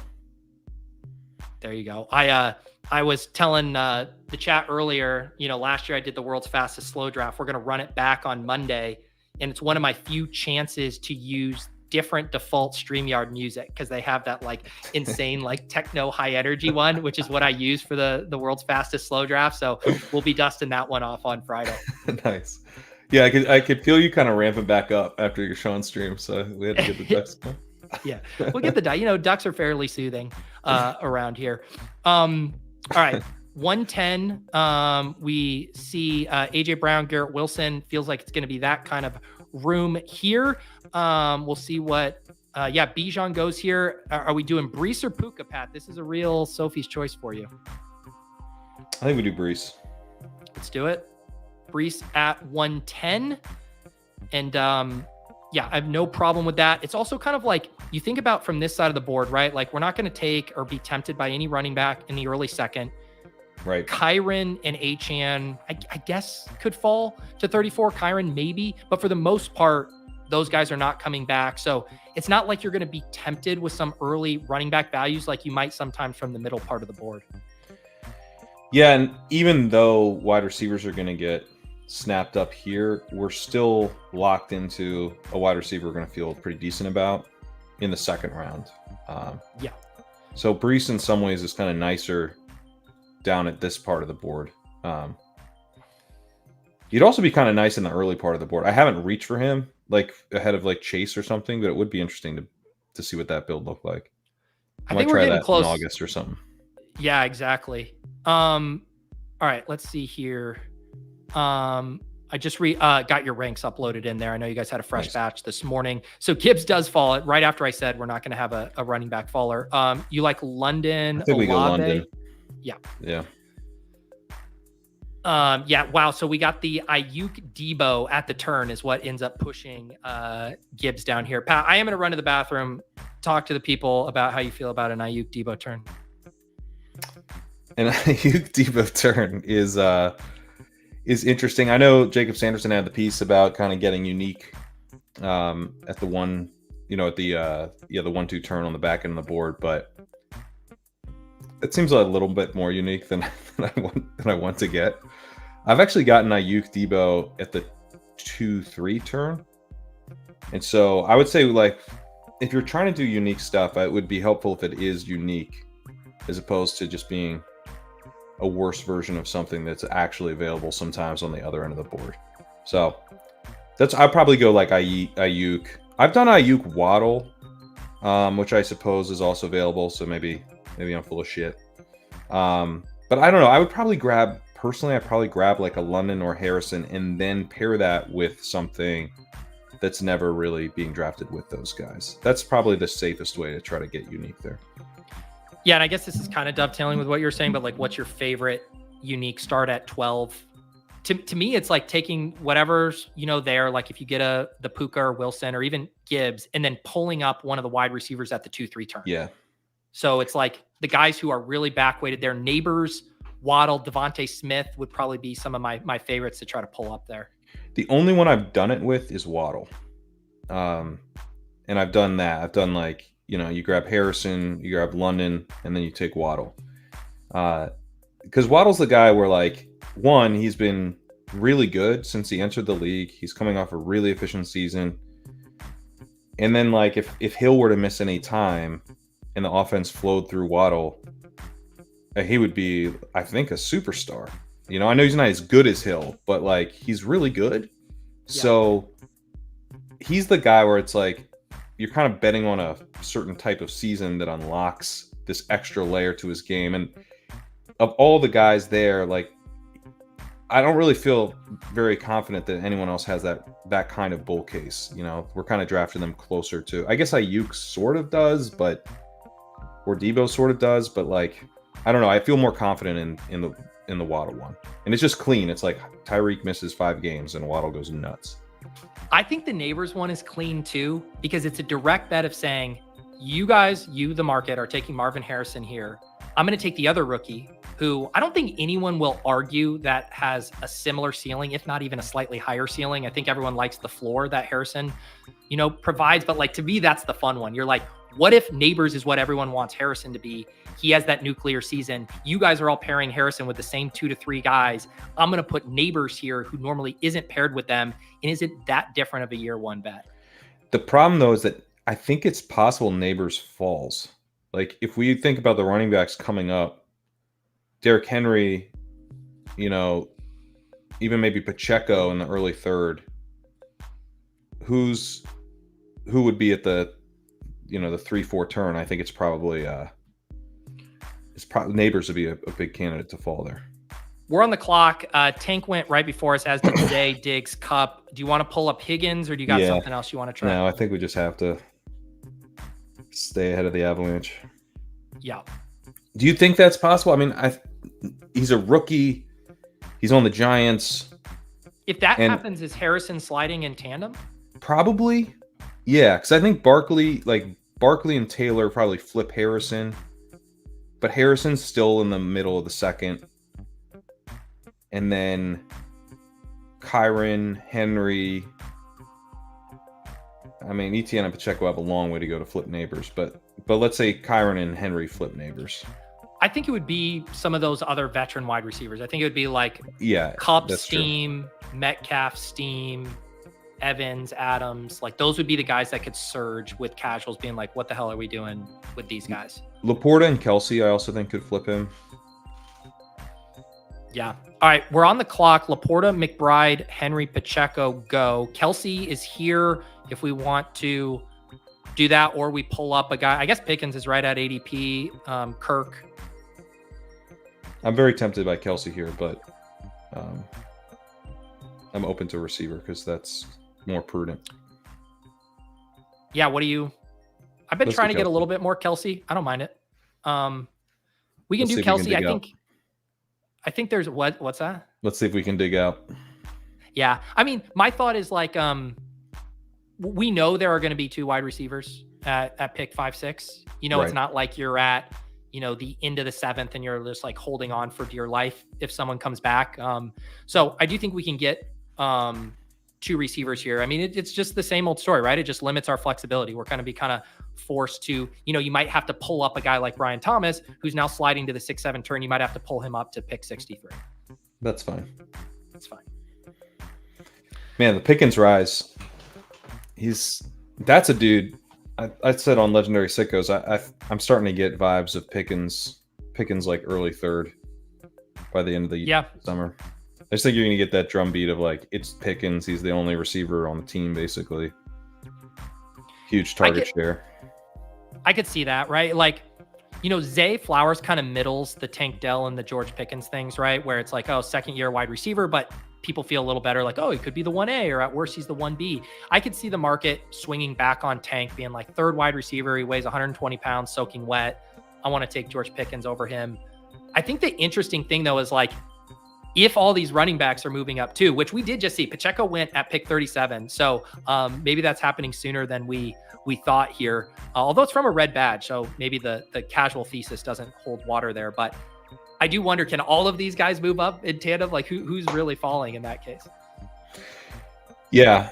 There you go. I was telling the chat earlier, last year I did the world's fastest slow draft. We're going to run it back on Monday. And it's one of my few chances to use different default StreamYard music because they have that like insane like techno high energy one, which is what I use for the world's fastest slow draft. So we'll be dusting that one off on Friday. Nice. Yeah, I could feel you kind of ramping back up after your Shawn stream. So we had to get the ducks going. Yeah, we'll get the ducks. Ducks are fairly soothing around here. All right. 110. We see AJ Brown, Garrett Wilson. Feels like it's going to be that kind of room here. We'll see what Bijan goes here. Are we doing Brees or Puka, Pat? This is a real Sophie's choice for you. I think we do Brees. Let's do it. Brees at 110. And I have no problem with that. It's also kind of like you think about from this side of the board, right? Like we're not going to take or be tempted by any running back in the early second. Right. Kyron and Achane, I guess, could fall to 34. Kyron, maybe. But for the most part, those guys are not coming back. So it's not like you're going to be tempted with some early running back values like you might sometimes from the middle part of the board. Yeah, and even though wide receivers are going to get snapped up here, we're still locked into a wide receiver we're going to feel pretty decent about in the second round. So Brees in some ways is kind of nicer down at this part of the board. He'd also be kind of nice in the early part of the board. I haven't reached for him like ahead of like Chase or something, but it would be interesting to see what that build looked like. I think we're getting close in August or something. Yeah, exactly. All right, let's see here. I just got your ranks uploaded in there. I know you guys had a fresh batch this morning. So Gibbs does fall right after I said we're not going to have a running back faller. You like London? I think we go London. Yeah. Wow. So we got the Ayuk Debo at the turn is what ends up pushing Gibbs down here. Pat, I am going to run to the bathroom. Talk to the people about how you feel about an Ayuk Debo turn. An Ayuk Debo turn is interesting. I know Jacob Sanderson had the piece about kind of getting unique at the one, the 1-2 turn on the back end of the board, but it seems a little bit more unique than I want to get. I've actually gotten Ayuk Debo at the 2-3 turn, and so I would say like if you're trying to do unique stuff, it would be helpful if it is unique, as opposed to just being a worse version of something that's actually available sometimes on the other end of the board. So I'd probably go like Ayuk. I've done Ayuk Waddle, which I suppose is also available. So maybe I'm full of shit. But I don't know. I would probably grab like a London or Harrison and then pair that with something that's never really being drafted with those guys. That's probably the safest way to try to get unique there. Yeah, and I guess this is kind of dovetailing with what you're saying, but like what's your favorite unique start at 12? To me, it's like taking whatever's, there, like if you get the Puka or Wilson or even Gibbs, and then pulling up one of the wide receivers at the 2-3 turn. Yeah. So it's like the guys who are really back-weighted, their neighbors, Waddle, Devontae Smith would probably be some of my favorites to try to pull up there. The only one I've done it with is Waddle. And I've done that. I've done like, you grab Harrison, you grab London, and then you take Waddle. Because Waddle's the guy where, like, one, he's been really good since he entered the league. He's coming off a really efficient season. And then, like, if Hill were to miss any time and the offense flowed through Waddle, he would be, I think, a superstar. I know he's not as good as Hill, but, like, he's really good. Yeah. So he's the guy where it's like, you're kind of betting on a certain type of season that unlocks this extra layer to his game. And of all the guys there, like, I don't really feel very confident that anyone else has that kind of bull case. You know, we're kind of drafting them closer to. I guess Ayuk sort of does, or Debo sort of does, but like I don't know. I feel more confident in the Waddle one, and it's just clean. It's like Tyreek misses 5 games and Waddle goes nuts. I think the Neighbors one is clean too, because it's a direct bet of saying, you guys, the market, are taking Marvin Harrison here. I'm going to take the other rookie, who I don't think anyone will argue that has a similar ceiling, if not even a slightly higher ceiling. I think everyone likes the floor that Harrison, provides. But like, to me, that's the fun one. You're like, what if Neighbors is what everyone wants Harrison to be? He has that nuclear season. You guys are all pairing Harrison with the same 2 to 3 guys. I'm going to put Neighbors here, who normally isn't paired with them. And is it that different of a year one bet? The problem, though, is that I think it's possible Neighbors falls. Like, if we think about the running backs coming up, Derrick Henry, even maybe Pacheco in the early third, who would be at the 3-4 turn? I think it's probably Neighbors would be a big candidate to fall there. We're on the clock. Tank went right before us, as did today. Diggs, Kupp. Do you want to pull up Higgins, or do you got something else you want to try? No, I think we just have to stay ahead of the Avalanche. Yeah. Do you think that's possible? I mean, he's a rookie. He's on the Giants. If that happens, is Harrison sliding in tandem? Probably. Yeah, because I think Barkley and Taylor probably flip Harrison. But Harrison's still in the middle of the second. And then Kerrane, Henry. I mean, Etienne and Pacheco have a long way to go to flip Neighbors, but let's say Kerrane and Henry flip Neighbors. I think it would be some of those other veteran wide receivers. I think it would be like Kupp, Steam, Metcalf, Steam, Evans, Adams. Like, those would be the guys that could surge with casuals being like, what the hell are we doing with these guys? Laporta and Kelce, I also think, could flip him. Yeah. All right. We're on the clock. Laporta, McBride, Henry, Pacheco, go. Kelce is here if we want to do that, or we pull up a guy. I guess Pickens is right at ADP. Kirk. I'm very tempted by Kelce here, but I'm open to receiver because that's more prudent. Yeah. What do you? I've been trying to get a little bit more Kelce. I don't mind it. We can do Kelce. I think there's what's that? Let's see if we can dig out. Yeah. I mean, my thought is like, we know there are going to be 2 wide receivers at pick 5, 6. Right. It's not like you're at, the end of the 7th and you're just like holding on for dear life if someone comes back. So I do think we can get 2 receivers here. I mean, it's just the same old story, right? It just limits our flexibility. We're going to be kind of forced to, you might have to pull up a guy like Brian Thomas, who's now sliding to the 6-7 turn. You might have to pull him up to pick 63. That's fine. That's fine. Man, the Pickens rise. That's a dude. I said on Legendary Sickos, I'm starting to get vibes of Pickens like early third by the end of the summer. I just think you're going to get that drumbeat of like, it's Pickens. He's the only receiver on the team, basically. Huge target share. I could see that, right? Like, Zay Flowers kind of middles the Tank Dell and the George Pickens things, right? Where it's like, oh, 2nd-year wide receiver, but people feel a little better like, oh, he could be the 1A, or at worst, he's the 1B. I could see the market swinging back on Tank, being like 3rd wide receiver. He weighs 120 pounds, soaking wet. I want to take George Pickens over him. I think the interesting thing, though, is like, if all these running backs are moving up too, which we did just see, Pacheco went at pick 37. So maybe that's happening sooner than we thought here. Although it's from a red badge, so maybe the casual thesis doesn't hold water there. But I do wonder, can all of these guys move up in tandem? Like, who's really falling in that case? Yeah.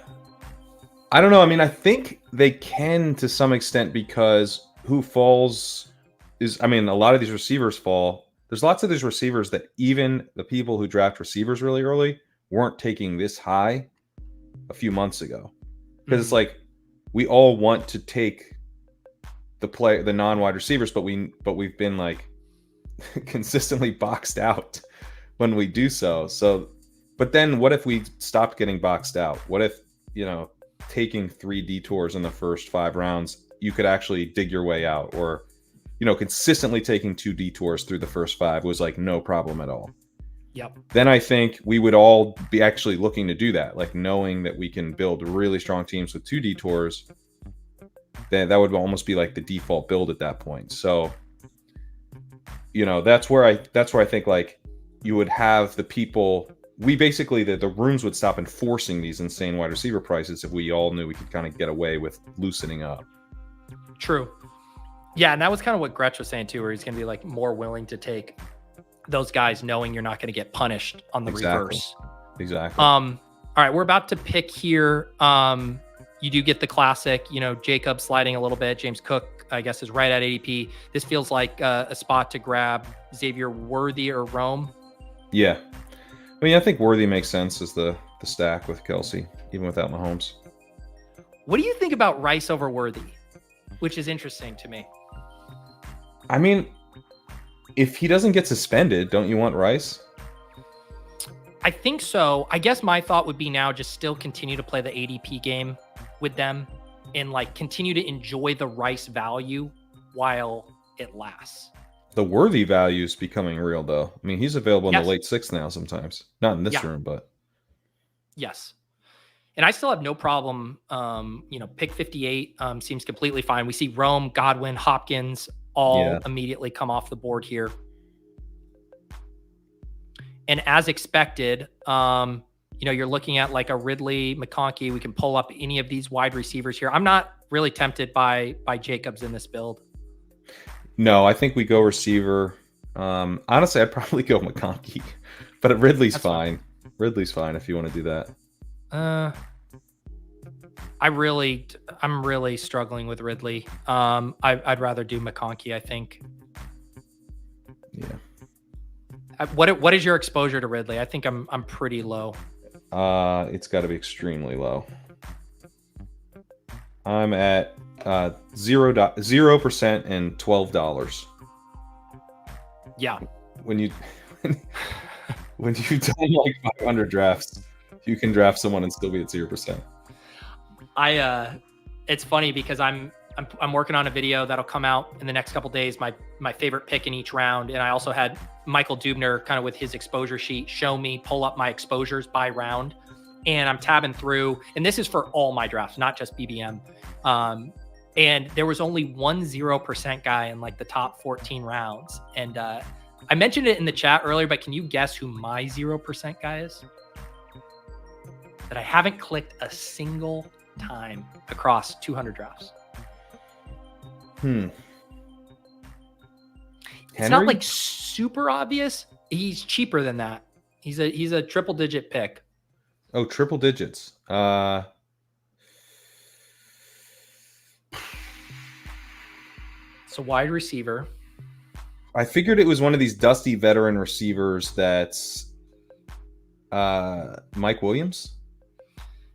I don't know. I mean, I think they can to some extent, because who falls is, I mean, a lot of these receivers fall. There's lots of these receivers that even the people who draft receivers really early weren't taking this high a few months ago. Because it's like, we all want to take the non-wide receivers, but we've been like consistently boxed out when we do so. So, but then what if we stopped getting boxed out? What if, taking 3 detours in the first 5 rounds, you could actually dig your way out, or consistently taking 2 detours through the first 5 was like no problem at all. Yep. then I think we would all be actually looking to do that, like knowing that we can build really strong teams with 2 detours. Then that would almost be like the default build at that point. So, that's where I think like you would have the people. We basically the rooms would stop enforcing these insane wide receiver prices if we all knew we could kind of get away with loosening up. True. Yeah, and that was kind of what Gretsch was saying too, where he's going to be like more willing to take those guys knowing you're not going to get punished on the reverse. Exactly. All right, we're about to pick here. You do get the classic, Jacob sliding a little bit. James Cook, I guess, is right at ADP. This feels like a spot to grab Xavier Worthy or Rome. Yeah. I mean, I think Worthy makes sense as the stack with Kelce, even without Mahomes. What do you think about Rice over Worthy? Which is interesting to me. I mean, if he doesn't get suspended, don't you want Rice? I think so. I guess my thought would be now just still continue to play the ADP game with them and like continue to enjoy the Rice value while it lasts. The Worthy value is becoming real, though. I mean, he's available in Yes. the late 6th now sometimes. Not in this Yeah. room, but. Yes. And I still have no problem. Pick 58 seems completely fine. We see Rome, Godwin, Hopkins all immediately come off the board here. And as expected, you're looking at like a Ridley, McConkey. We can pull up any of these wide receivers here. I'm not really tempted by Jacobs in this build. No, I think we go receiver. Honestly, I'd probably go McConkey, but Ridley's fine. Ridley's fine if you want to do that. I'm really struggling with Ridley. I'd rather do McConkey, I think. Yeah. What is your exposure to Ridley? I think I'm pretty low. It's got to be extremely low. I'm at 0% and $12. Yeah. When you've done like 500 drafts, you can draft someone and still be at 0%. It's funny because I'm working on a video that'll come out in the next couple days, my favorite pick in each round. And I also had Michael Dubner kind of with his exposure sheet pull up my exposures by round. And I'm tabbing through, and this is for all my drafts, not just BBM. And there was only one 0% guy in like the top 14 rounds. And I mentioned it in the chat earlier, but can you guess who my 0% guy is? That I haven't clicked a single time across 200 drafts. Henry? It's not like super obvious. He's cheaper than that. He's a triple digit pick. Oh, triple digits. It's a wide receiver. I figured it was one of these dusty veteran receivers that's Mike Williams.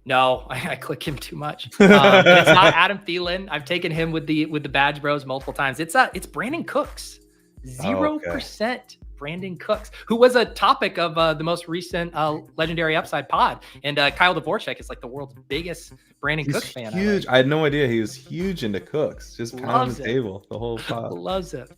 No, I click him too much. It's not Adam Thielen. I've taken him with the Badge Bros multiple times. It's Brandon Cooks. 0% Brandon Cooks, who was a topic of the most recent Legendary Upside pod. And Kyle Dvorak is like the world's biggest Brandon Cooks fan. Huge. I had no idea he was huge into Cooks. Just pound the table the whole pod. Loves it.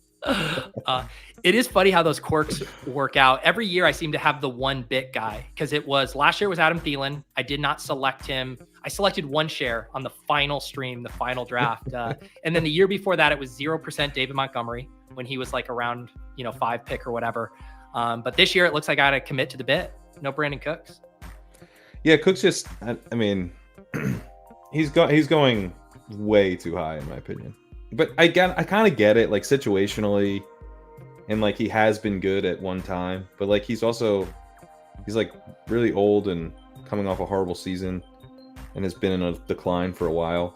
It is funny how those quirks work out. Every year I seem to have the one bit guy because last year was Adam Thielen. I did not select him. I selected one share on the final stream, the final draft. And then the year before that, it was 0% David Montgomery when he was like around, 5 pick or whatever. But this year it looks like I got to commit to the bit. No Brandon Cooks. Yeah, Cooks just, I mean, he's going way too high in my opinion. But I kind of get it, like situationally, and like he has been good at one time, but like he's like really old and coming off a horrible season, and has been in a decline for a while.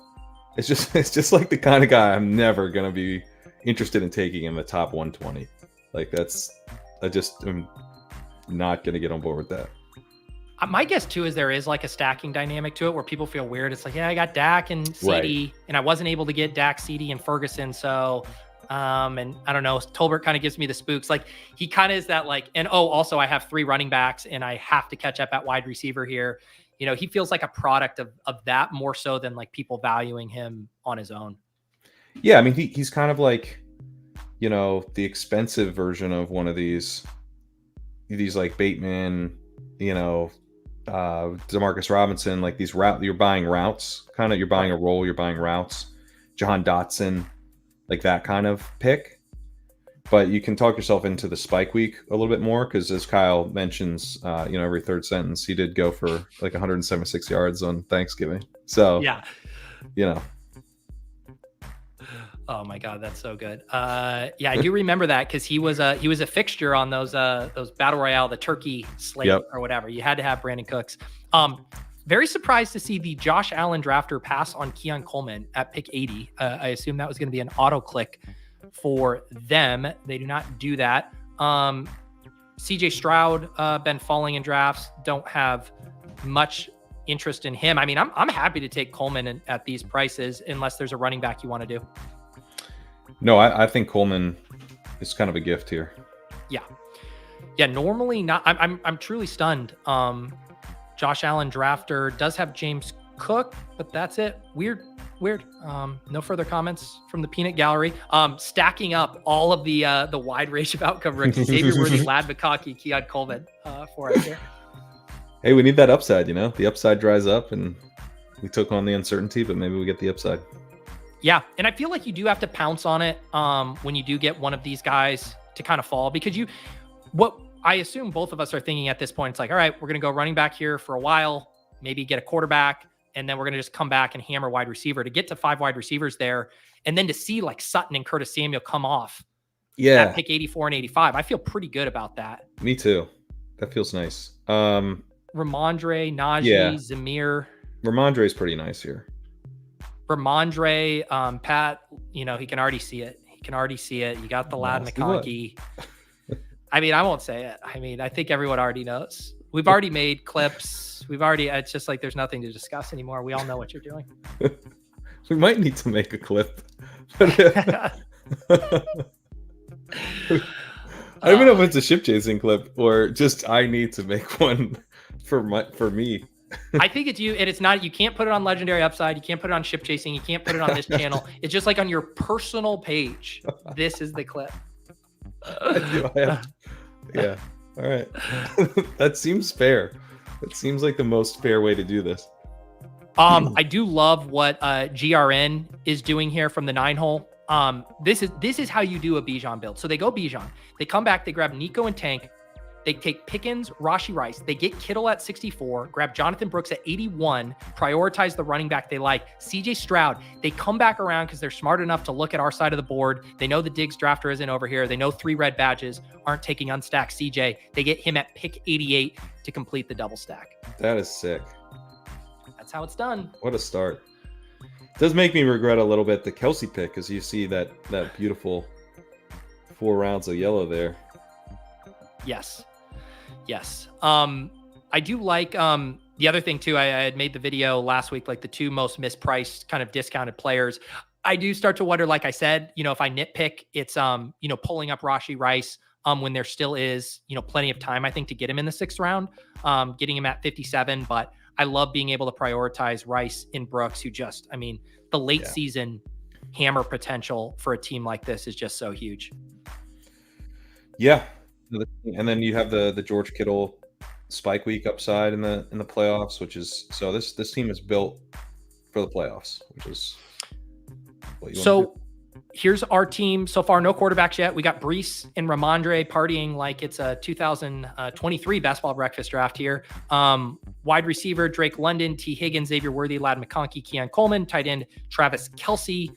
It's just like the kind of guy I'm never gonna be interested in taking in the top 120. Like I'm not gonna get on board with that. My guess too is there is like a stacking dynamic to it where people feel weird. It's like, yeah, I got Dak and Ceedee, and I wasn't able to get Dak, Ceedee, and Ferguson. So, and I don't know, Tolbert kind of gives me the spooks. Like he kind of is that like, and also I have 3 running backs and I have to catch up at wide receiver here. He feels like a product of that more so than like people valuing him on his own. Yeah, I mean he's kind of like, the expensive version of one of these these like Bateman, Demarcus Robinson, like these you're buying routes, kind of, you're buying a role, you're buying routes, Jahan Dotson, like that kind of pick. But you can talk yourself into the spike week a little bit more, because as Kyle mentions, every third sentence, he did go for like 176 yards on Thanksgiving. So Yeah. Oh my God, that's so good. I do remember that, because he was a fixture on those battle royale, the turkey slate or whatever. You had to have Brandon Cooks. Very surprised to see the Josh Allen drafter pass on Keon Coleman at pick 80. I assume that was going to be an auto click for them. They do not do that. CJ Stroud been falling in drafts. Don't have much interest in him. I mean, I'm happy to take Coleman at these prices, unless there's a running back you want to do. No, I think Coleman is kind of a gift here. Yeah. Normally not. I'm truly stunned. Josh Allen drafter does have James Cook, but that's it. Weird. No further comments from the peanut gallery. Stacking up all of the wide range of outcome rookies: Xavier Worthy, Lad McConkey, Keon Coleman for us here. Hey, we need that upside. The upside dries up, and we took on the uncertainty, but maybe we get the upside. Yeah, and I feel like you do have to pounce on it when you do get one of these guys to kind of fall, because what I assume both of us are thinking at this point, it's like, all right, we're going to go running back here for a while, maybe get a quarterback, and then we're going to just come back and hammer wide receiver to get to 5 wide receivers there. And then to see like Sutton and Curtis Samuel come off at pick 84 and 85, I feel pretty good about that. Me too. That feels nice. Ramondre, Najee, Zamir. Ramondre's pretty nice here. Ramondre, Pat, he can already see it. You got the Lad McConkey. I mean, I won't say it. I mean, I think everyone already knows. We've already made clips. It's just like there's nothing to discuss anymore. We all know what you're doing. We might need to make a clip. I don't know if it's a ship chasing clip or just I need to make one for me. I think it's you, and it's not. You can't put it on Legendary Upside. You can't put it on ship chasing. You can't put it on this channel. It's just like on your personal page. This is the clip. Yeah. All right. That seems fair. It seems like the most fair way to do this. I do love what GRN is doing here from the 9-hole. This is how you do a Bijan build. So they go Bijan. They come back. They grab Nico and Tank. They take Pickens, Rashee Rice. They get Kittle at 64, grab Jonathan Brooks at 81, prioritize the running back they like, CJ Stroud. They come back around because they're smart enough to look at our side of the board. They know the Diggs drafter isn't over here. They know 3 red badges aren't taking unstacked CJ. They get him at pick 88 to complete the double stack. That is sick. That's how it's done. What a start. It does make me regret a little bit the Kelce pick, because you see that beautiful 4 rounds of yellow there. Yes. I do like the other thing too. I had made the video last week, like the 2 most mispriced kind of discounted players. I do start to wonder, like I said, if I nitpick, it's pulling up Rashee Rice when there still is plenty of time, I think, to get him in the 6th round, getting him at 57. But I love being able to prioritize Rice and Brooks, who just, the late season hammer potential for a team like this is just so huge. Yeah. And then you have the George Kittle spike week upside in the playoffs, which is so this team is built for the playoffs, which is what you want to do. Here's our team so far. No quarterbacks yet. We got Brees and Ramondre partying like it's a 2023 basketball breakfast draft here. Wide receiver Drake London, T. Higgins, Xavier Worthy, Lad McConkey, Keon Coleman. Tight end Travis Kelce.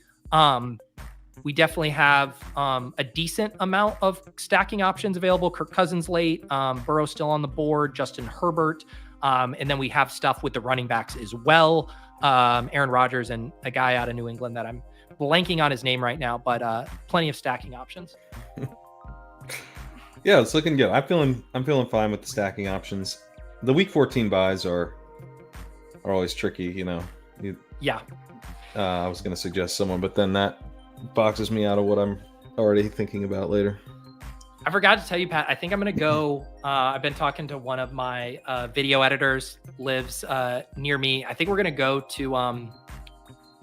We definitely have a decent amount of stacking options available. Kirk Cousins late, Burrow still on the board, Justin Herbert. And then we have stuff with the running backs as well. Aaron Rodgers and a guy out of New England that I'm blanking on his name right now, but plenty of stacking options. Yeah, it's looking good. I'm feeling fine with the stacking options. The week 14 buys are always tricky, Yeah. I was going to suggest someone, but then that boxes me out of what I'm already thinking about later. I forgot to tell you, Pat, I think I'm going to go. I've been talking to one of my video editors, lives near me. I think we're going to go to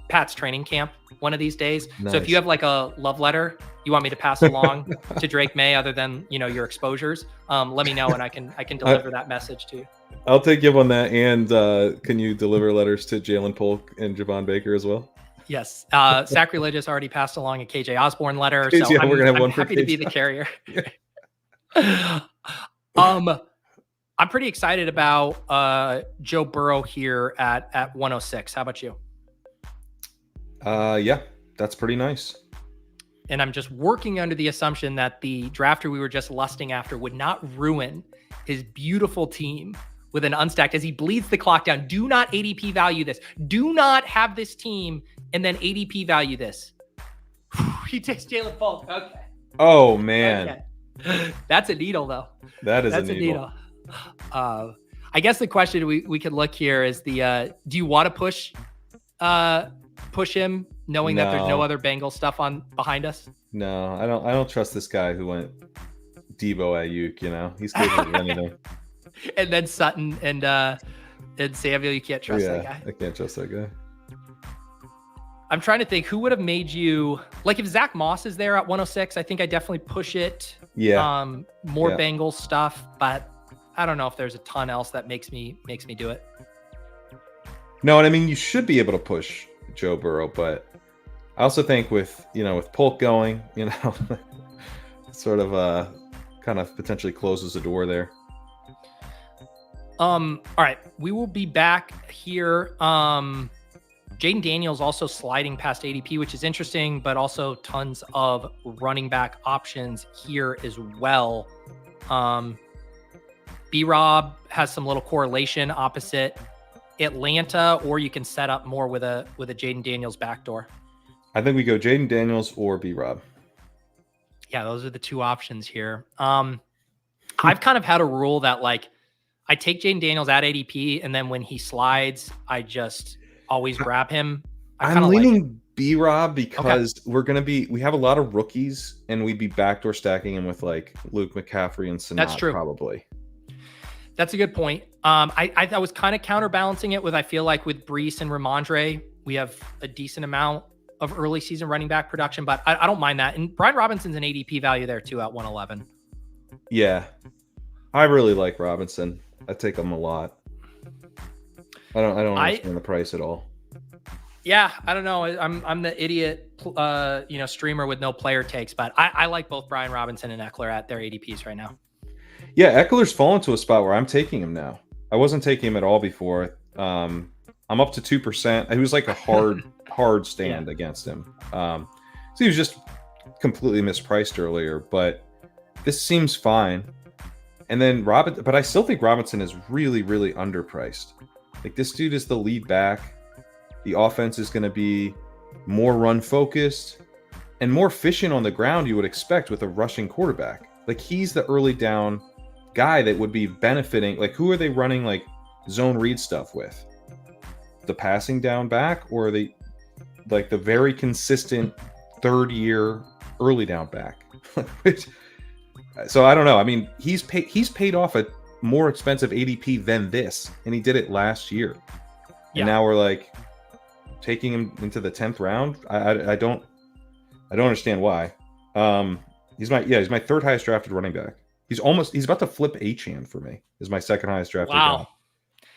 Pat's training camp one of these days. Nice. So if you have like a love letter, you want me to pass along to Drake May other than, your exposures, let me know and I can deliver that message to you. I'll take you up on that. And can you deliver letters to Jalen Polk and Javon Baker as well? Yes. Sacrilegious already passed along a KJ Osborne letter. So KJ, we're gonna have I'm one for happy to KJ. be the carrier. I'm pretty excited about Joe Burrow here at 106. How about you? Yeah, that's pretty nice. And I'm just working under the assumption that the drafter we were just lusting after would not ruin his beautiful team with an unstacked as he bleeds the clock down. Do not ADP value this. Do not have this team and then ADP value this. He takes Jalen Polk. Okay. Oh, man. Okay. That's a needle, though. That's a needle. I guess the question we could look here is do you want to push him knowing that there's no other Bengals stuff on behind us? No, I don't trust this guy who went Debo Ayuk, he's capable of anything. And then Sutton and Samuel, you can't trust that guy. I can't trust that guy. I'm trying to think who would have made you like if Zach Moss is there at 106, I think I definitely push it. Yeah. More Bengals stuff, but I don't know if there's a ton else that makes me do it. No, and I mean you should be able to push Joe Burrow, but I also think with Polk going, sort of kind of potentially closes the door there. All right, we will be back here. Jaden Daniels also sliding past ADP, which is interesting, but also tons of running back options here as well. B-Rob has some little correlation opposite Atlanta, or you can set up more with a Jaden Daniels backdoor. I think we go Jaden Daniels or B-Rob. Yeah, those are the two options here. I've kind of had a rule that I take Jaden Daniels at ADP, and then when he slides, I just always grab him. I'm leaning B-Rob because we have a lot of rookies, and we'd be backdoor stacking him with Luke McCaffrey and Sinat. That's true. Probably. That's a good point. I was kind of counterbalancing it with, I feel like with Breece and Ramondre, we have a decent amount of early season running back production, but I don't mind that. And Brian Robinson's an ADP value there too at 111. Yeah. I really like Robinson. I take him a lot. I don't understand the price at all. Yeah, I don't know. I'm the idiot, streamer with no player takes, but I like both Brian Robinson and Eckler at their ADPs right now. Yeah, Eckler's fallen to a spot where I'm taking him now. I wasn't taking him at all before. I'm up to 2%. It was like a hard stand against him. So he was just completely mispriced earlier, but this seems fine. And then but I still think Robinson is really, really underpriced. This dude is the lead back. The offense is going to be more run focused and more efficient on the ground, you would expect with a rushing quarterback. He's the early down guy that would be benefiting. Who are they running zone read stuff with? The passing down back, or the very consistent third year early down back? So I don't know. I mean, he's paid off a more expensive ADP than this, and he did it last year. Yeah. And now we're taking him into the 10th round. I don't understand why. He's my third highest drafted running back. He's about to flip Achane for me. Is my second highest drafted guy.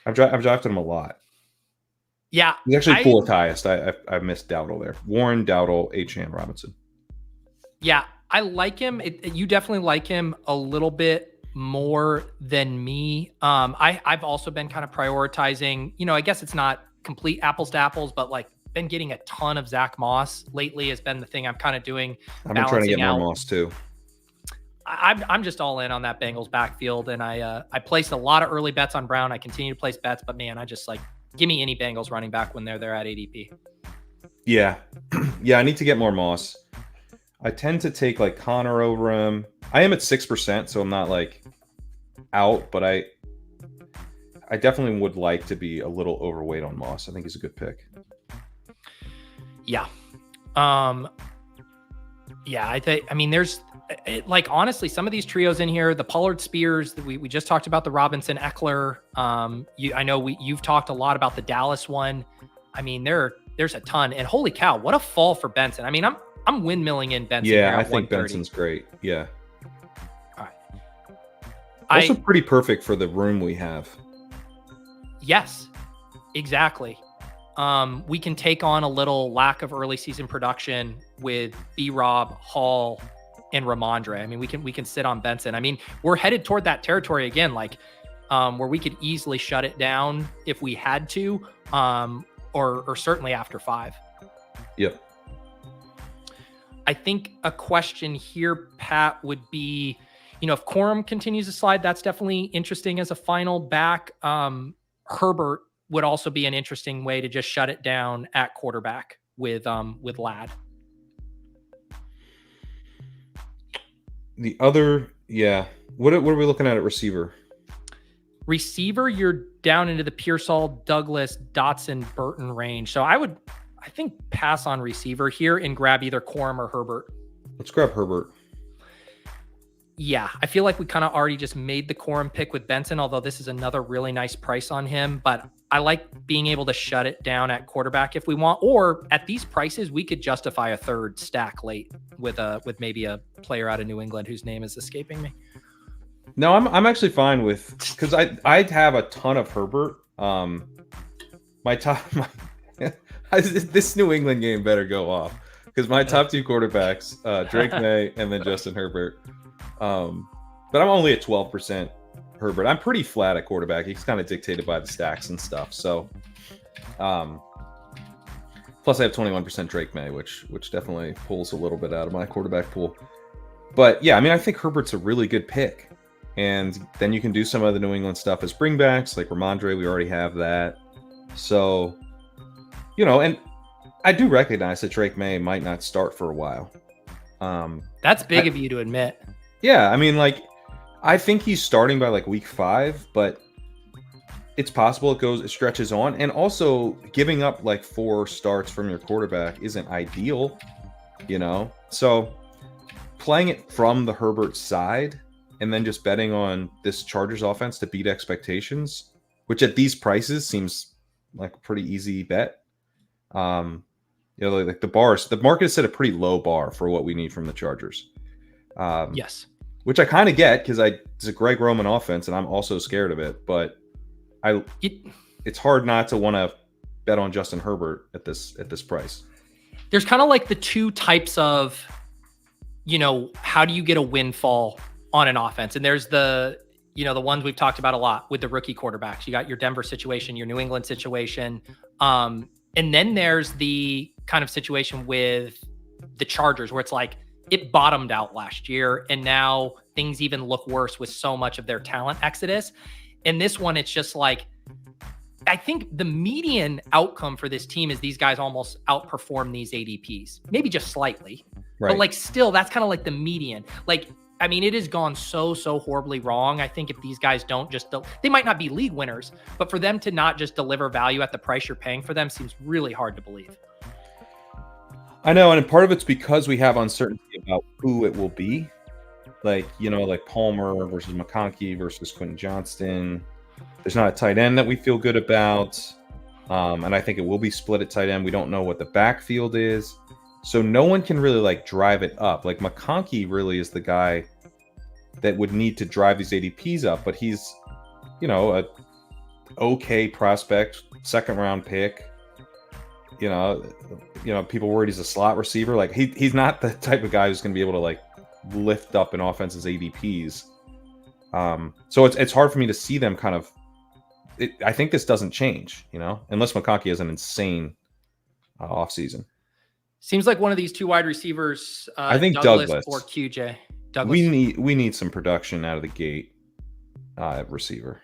I've drafted him a lot. Yeah, he's actually fourth highest. I missed Dowdle there. Warren, Dowdle, Achane, Robinson. Yeah, I like him. You definitely like him a little bit more than me. I've also been kind of prioritizing. I guess it's not complete apples to apples, but been getting a ton of Zach Moss lately has been the thing I'm kind of doing. I've been trying to get more Moss too. I'm just all in on that Bengals backfield, and I placed a lot of early bets on Brown. I continue to place bets, but man, I just give me any Bengals running back when they're there at ADP. Yeah, I need to get more Moss. I tend to take Connor over him. I am at 6%, so I'm not out, but I definitely would like to be a little overweight on Moss. I think he's a good pick. Yeah. There's honestly, some of these trios in here, the Pollard Spears, we just talked about the Robinson Eckler. I know you've talked a lot about the Dallas one. I mean, there's a ton, and holy cow, what a fall for Benson. I mean, I'm I'm windmilling in Benson. Yeah, here I at think 130. Benson's great. Yeah. All right. Also pretty perfect for the room we have. Yes, exactly. We can take on a little lack of early season production with B-Rob, Hall, and Ramondre. I mean, we can sit on Benson. I mean, we're headed toward that territory again, like where we could easily shut it down if we had to, or certainly after 5. Yep. I think a question here, Pat, would be, if Corum continues to slide, that's definitely interesting as a final back. Herbert would also be an interesting way to just shut it down at quarterback with Ladd. The other, yeah. What are we looking at receiver? Receiver, you're down into the Pearsall, Douglas, Dotson, Burton range. So I think pass on receiver here and grab either Corum or Herbert. Let's grab Herbert. Yeah, I feel like we kind of already just made the Corum pick with Benson, although this is another really nice price on him. But I like being able to shut it down at quarterback if we want, or at these prices, we could justify a third stack late with maybe a player out of New England whose name is escaping me. No, I'm actually fine with, because I'd have a ton of Herbert. My top, this New England game better go off, because my top 2 quarterbacks, Drake May and then Justin Herbert. But I'm only at 12% Herbert. I'm pretty flat at quarterback. He's kind of dictated by the stacks and stuff. So, plus I have 21% Drake May, which definitely pulls a little bit out of my quarterback pool. But yeah, I mean, I think Herbert's a really good pick. And then you can do some of the New England stuff as bringbacks, like Ramondre. We already have that. So, and I do recognize that Drake May might not start for a while. That's big of you to admit. Yeah, I mean, I think he's starting by week 5, but it's possible it stretches on. And also, giving up 4 starts from your quarterback isn't ideal, So, playing it from the Herbert side and then just betting on this Chargers offense to beat expectations, which at these prices seems like a pretty easy bet. The market has set a pretty low bar for what we need from the Chargers. Yes. Which I kind of get, because it's a Greg Roman offense and I'm also scared of it, but it's hard not to want to bet on Justin Herbert at this price. There's kind of the 2 types of, how do you get a windfall on an offense? And there's the ones we've talked about a lot with the rookie quarterbacks. You got your Denver situation, your New England situation. And then there's the kind of situation with the Chargers where it's it bottomed out last year, and now things even look worse with so much of their talent exodus. And this one, it's just I think the median outcome for this team is these guys almost outperform these ADPs, maybe just slightly, right. But still, that's kind of the median. I mean, it has gone so horribly wrong. I think if these guys don't they might not be league winners, but for them to not just deliver value at the price you're paying for them seems really hard to believe. I know, and part of it's because we have uncertainty about who it will be. Like Palmer versus McConkey versus Quentin Johnston. There's not a tight end that we feel good about. And I think it will be split at tight end. We don't know what the backfield is. So no one can really drive it up. McConkey really is the guy that would need to drive these ADPs up, but he's, a okay prospect, 2nd round pick. People worried he's a slot receiver. He's not the type of guy who's going to be able to lift up an offense's ADPs. So it's hard for me to see them kind of. I think this doesn't change, unless McConkey has an insane offseason. Seems like one of these 2 wide receivers. I think Douglas or QJ. Douglas. We need some production out of the gate at receiver.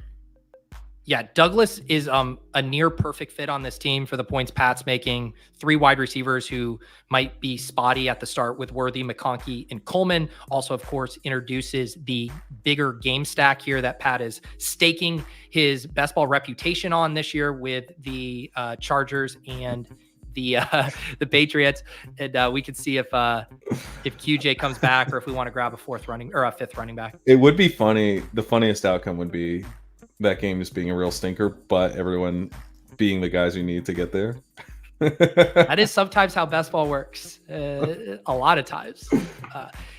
Yeah, Douglas is a near perfect fit on this team for the points Pat's making. 3 wide receivers who might be spotty at the start with Worthy, McConkey, and Coleman. Also, of course, introduces the bigger game stack here that Pat is staking his best ball reputation on this year with the Chargers and the Patriots. And we could see if QJ comes back or if we want to grab a 4th running or a 5th running back. It would be funny. The funniest outcome would be that game just being a real stinker, but everyone being the guys we need to get there. That is sometimes how best ball works. A lot of times.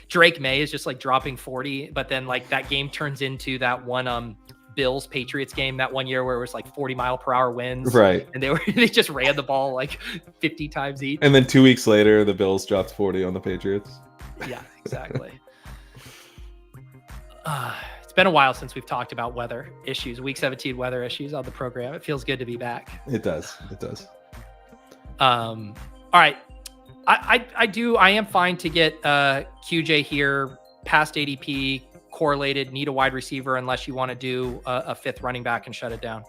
Drake May is just like dropping 40, but then like that game turns into that one Bills Patriots game that one year where it was like 40-mile-per-hour winds. Right. And they just ran the ball like 50 times each. And then 2 weeks later, the Bills dropped 40 on the Patriots. Yeah, exactly. It's been a while since we've talked about weather issues, week 17 weather issues on the program. It feels good to be back. It does. It does. All right. I am fine to get QJ here past ADP correlated, need a wide receiver unless you want to do a fifth running back and shut it down.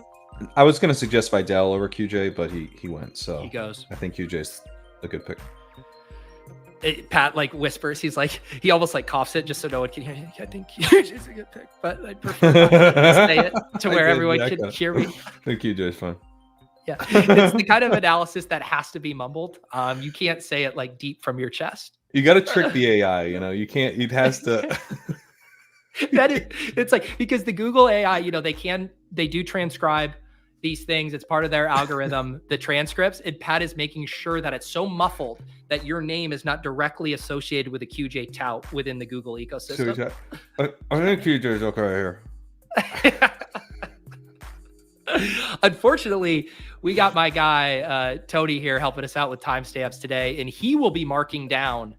I was going to suggest Vidal over QJ, but he went. So He goes. I think QJ's a good pick. Pat like whispers. He's like, he almost like coughs it just so no one can hear. I think QJ's a good pick, but I prefer not to say it to where everyone can hear me. I think QJ's fun. Yeah, it's the kind of analysis that has to be mumbled. You can't say it like deep from your chest. You got to trick the AI. You can't. It has to. It's like, because the Google AI, they do transcribe these things. It's part of their algorithm, the transcripts, and Pat is making sure that it's so muffled that your name is not directly associated with a QJ tout within the Google ecosystem. I think QJ's okay here. Unfortunately, we got my guy Tony here helping us out with timestamps today, and he will be marking down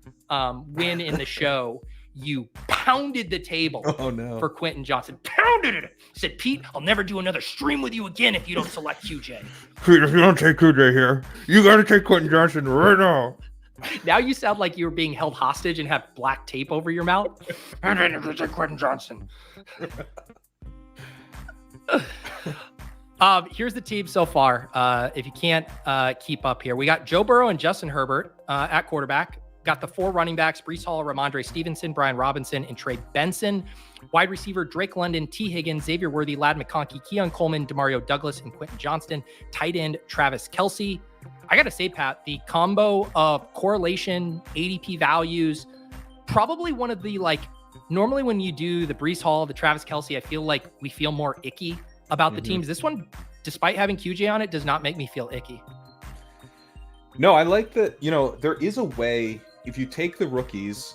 when in the show you pounded the table for Quentin Johnson. Pounded it. Said, Pete, I'll never do another stream with you again if you don't select QJ. Pete, if you don't take QJ here, you got to take Quentin Johnson right now. Now you sound like you were being held hostage and have black tape over your mouth. I didn't take Quentin Johnson. Here's the team so far. If you can't keep up here, we got Joe Burrow and Justin Herbert at quarterback. Got the 4 running backs: Breece Hall, Ramondre Stevenson, Brian Robinson, and Trey Benson. Wide receiver: Drake London, T. Higgins, Xavier Worthy, Ladd McConkey, Keon Coleman, Demario Douglas, and Quentin Johnston. Tight end: Travis Kelce. I got to say, Pat, the combo of correlation, ADP values, probably one of the, normally when you do the Breece Hall, the Travis Kelce, I feel like we feel more icky about the teams. This one, despite having QJ on it, does not make me feel icky. No, I like that. There is a way. If you take the rookies,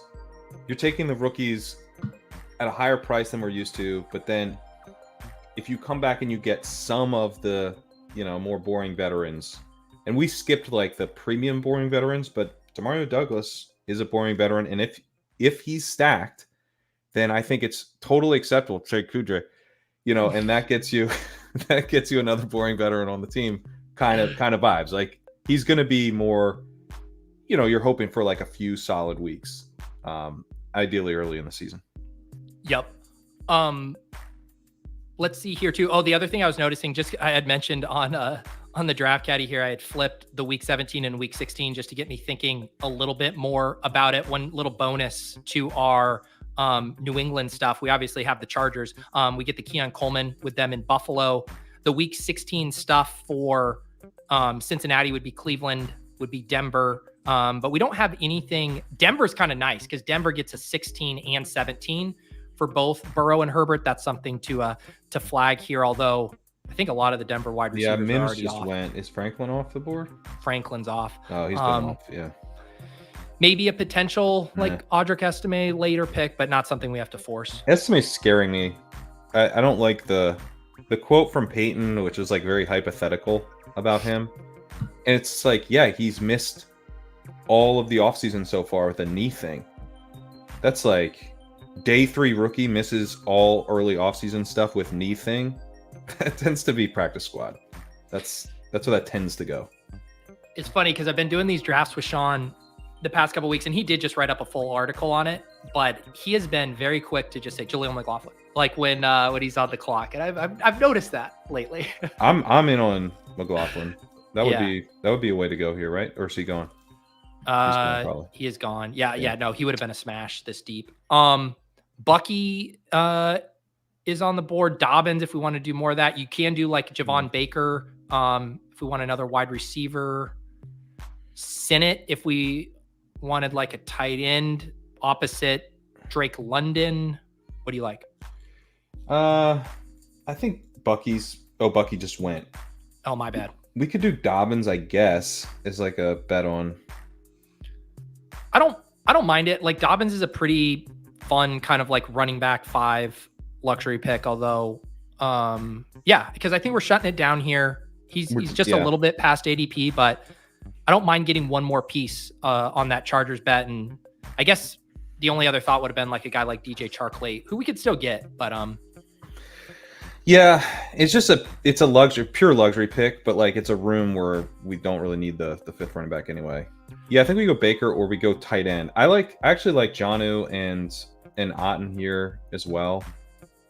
you're taking the rookies at a higher price than we're used to. But then if you come back and you get some of the, more boring veterans, and we skipped the premium boring veterans, but Demario Douglas is a boring veteran. And if he's stacked, then I think it's totally acceptable to take QJ, and that gets you, another boring veteran on the team kind of vibes. He's going to be more, you're hoping for a few solid weeks, ideally early in the season. Yep. Let's see here too. Oh, the other thing I was noticing, I had mentioned on the Draft Caddy here, I had flipped the week 17 and week 16 just to get me thinking a little bit more about it. One little bonus to our New England stuff. We obviously have the Chargers. We get the Keon Coleman with them in Buffalo. The week 16 stuff for Cincinnati would be Cleveland, would be Denver. But we don't have anything. Denver's kind of nice because Denver gets a 16 and 17 for both Burrow and Herbert. That's something to flag here. Although I think a lot of the Denver wide receivers are Mims already just off. went. Is Franklin off the board? Franklin's off. Oh, he's been off. Yeah. Maybe a potential Audric Estime later pick, but not something we have to force. Estime's scaring me. I don't like the quote from Peyton, which is very hypothetical about him. And it's he's missed all of the offseason so far with a knee thing. That's day 3 rookie misses all early offseason stuff with knee thing. That tends to be practice squad. That's where that tends to go. It's funny because I've been doing these drafts with Shawn the past couple of weeks, and he did just write up a full article on it, but he has been very quick to just say Jaleel McLaughlin, when he's on the clock. And I've noticed that lately. I'm in on McLaughlin. That would be a way to go here, right? Or is he gone? He is gone. Yeah. No, he would have been a smash this deep. Bucky is on the board. Dobbins, if we want to do more of that. You can do Javon Baker if we want another wide receiver. Sinnott if we wanted a tight end opposite Drake London. What do you like? I think Bucky just went. Oh, my bad. We could do Dobbins, I guess, is like a bet on. I don't mind it. Like Dobbins is a pretty fun kind of like running back 5 luxury pick, although yeah, because I think we're shutting it down here. He's just a little bit past ADP, but I don't mind getting one more piece on that Chargers bet. And I guess the only other thought would have been like a guy like DJ Chark late, who we could still get, but yeah, it's a luxury, pure luxury pick, but like it's a room where we don't really need the 5th running back anyway. Yeah, I think we go Baker or we go tight end. I actually like Jonnu and Otten here as well.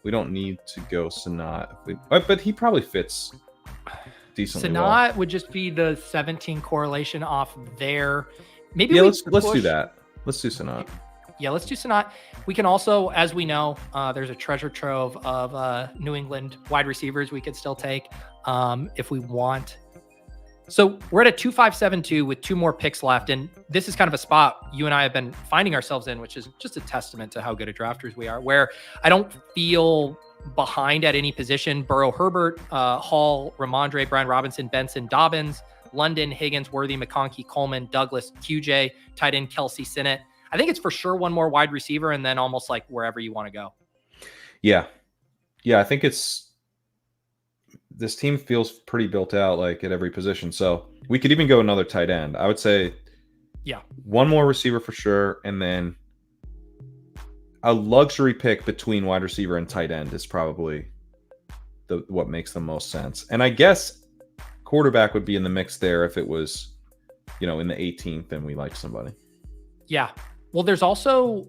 We don't need to go Sanat, but he probably fits decently. Sanat would just be the 17 correlation off there. Maybe let's do that. Let's do Sanat. Yeah, let's do Sanat. We can also, as we know, there's a treasure trove of New England wide receivers we could still take if we want. So we're at a 2.572 with 2 more picks left. And this is kind of a spot you and I have been finding ourselves in, which is just a testament to how good of drafters we are, where I don't feel behind at any position. Burrow, Herbert, Hall, Ramondre, Brian Robinson, Benson, Dobbins, London, Higgins, Worthy, McConkey, Coleman, Douglas, QJ, tight end, Kelce, Sinnott. I think it's for sure one more wide receiver and then almost like wherever you want to go. Yeah. I think this team feels pretty built out like at every position. So we could even go another tight end. I would say one more receiver for sure. And then a luxury pick between wide receiver and tight end is probably what makes the most sense. And I guess quarterback would be in the mix there if it was, in the 18th and we like somebody. Yeah. Well, there's also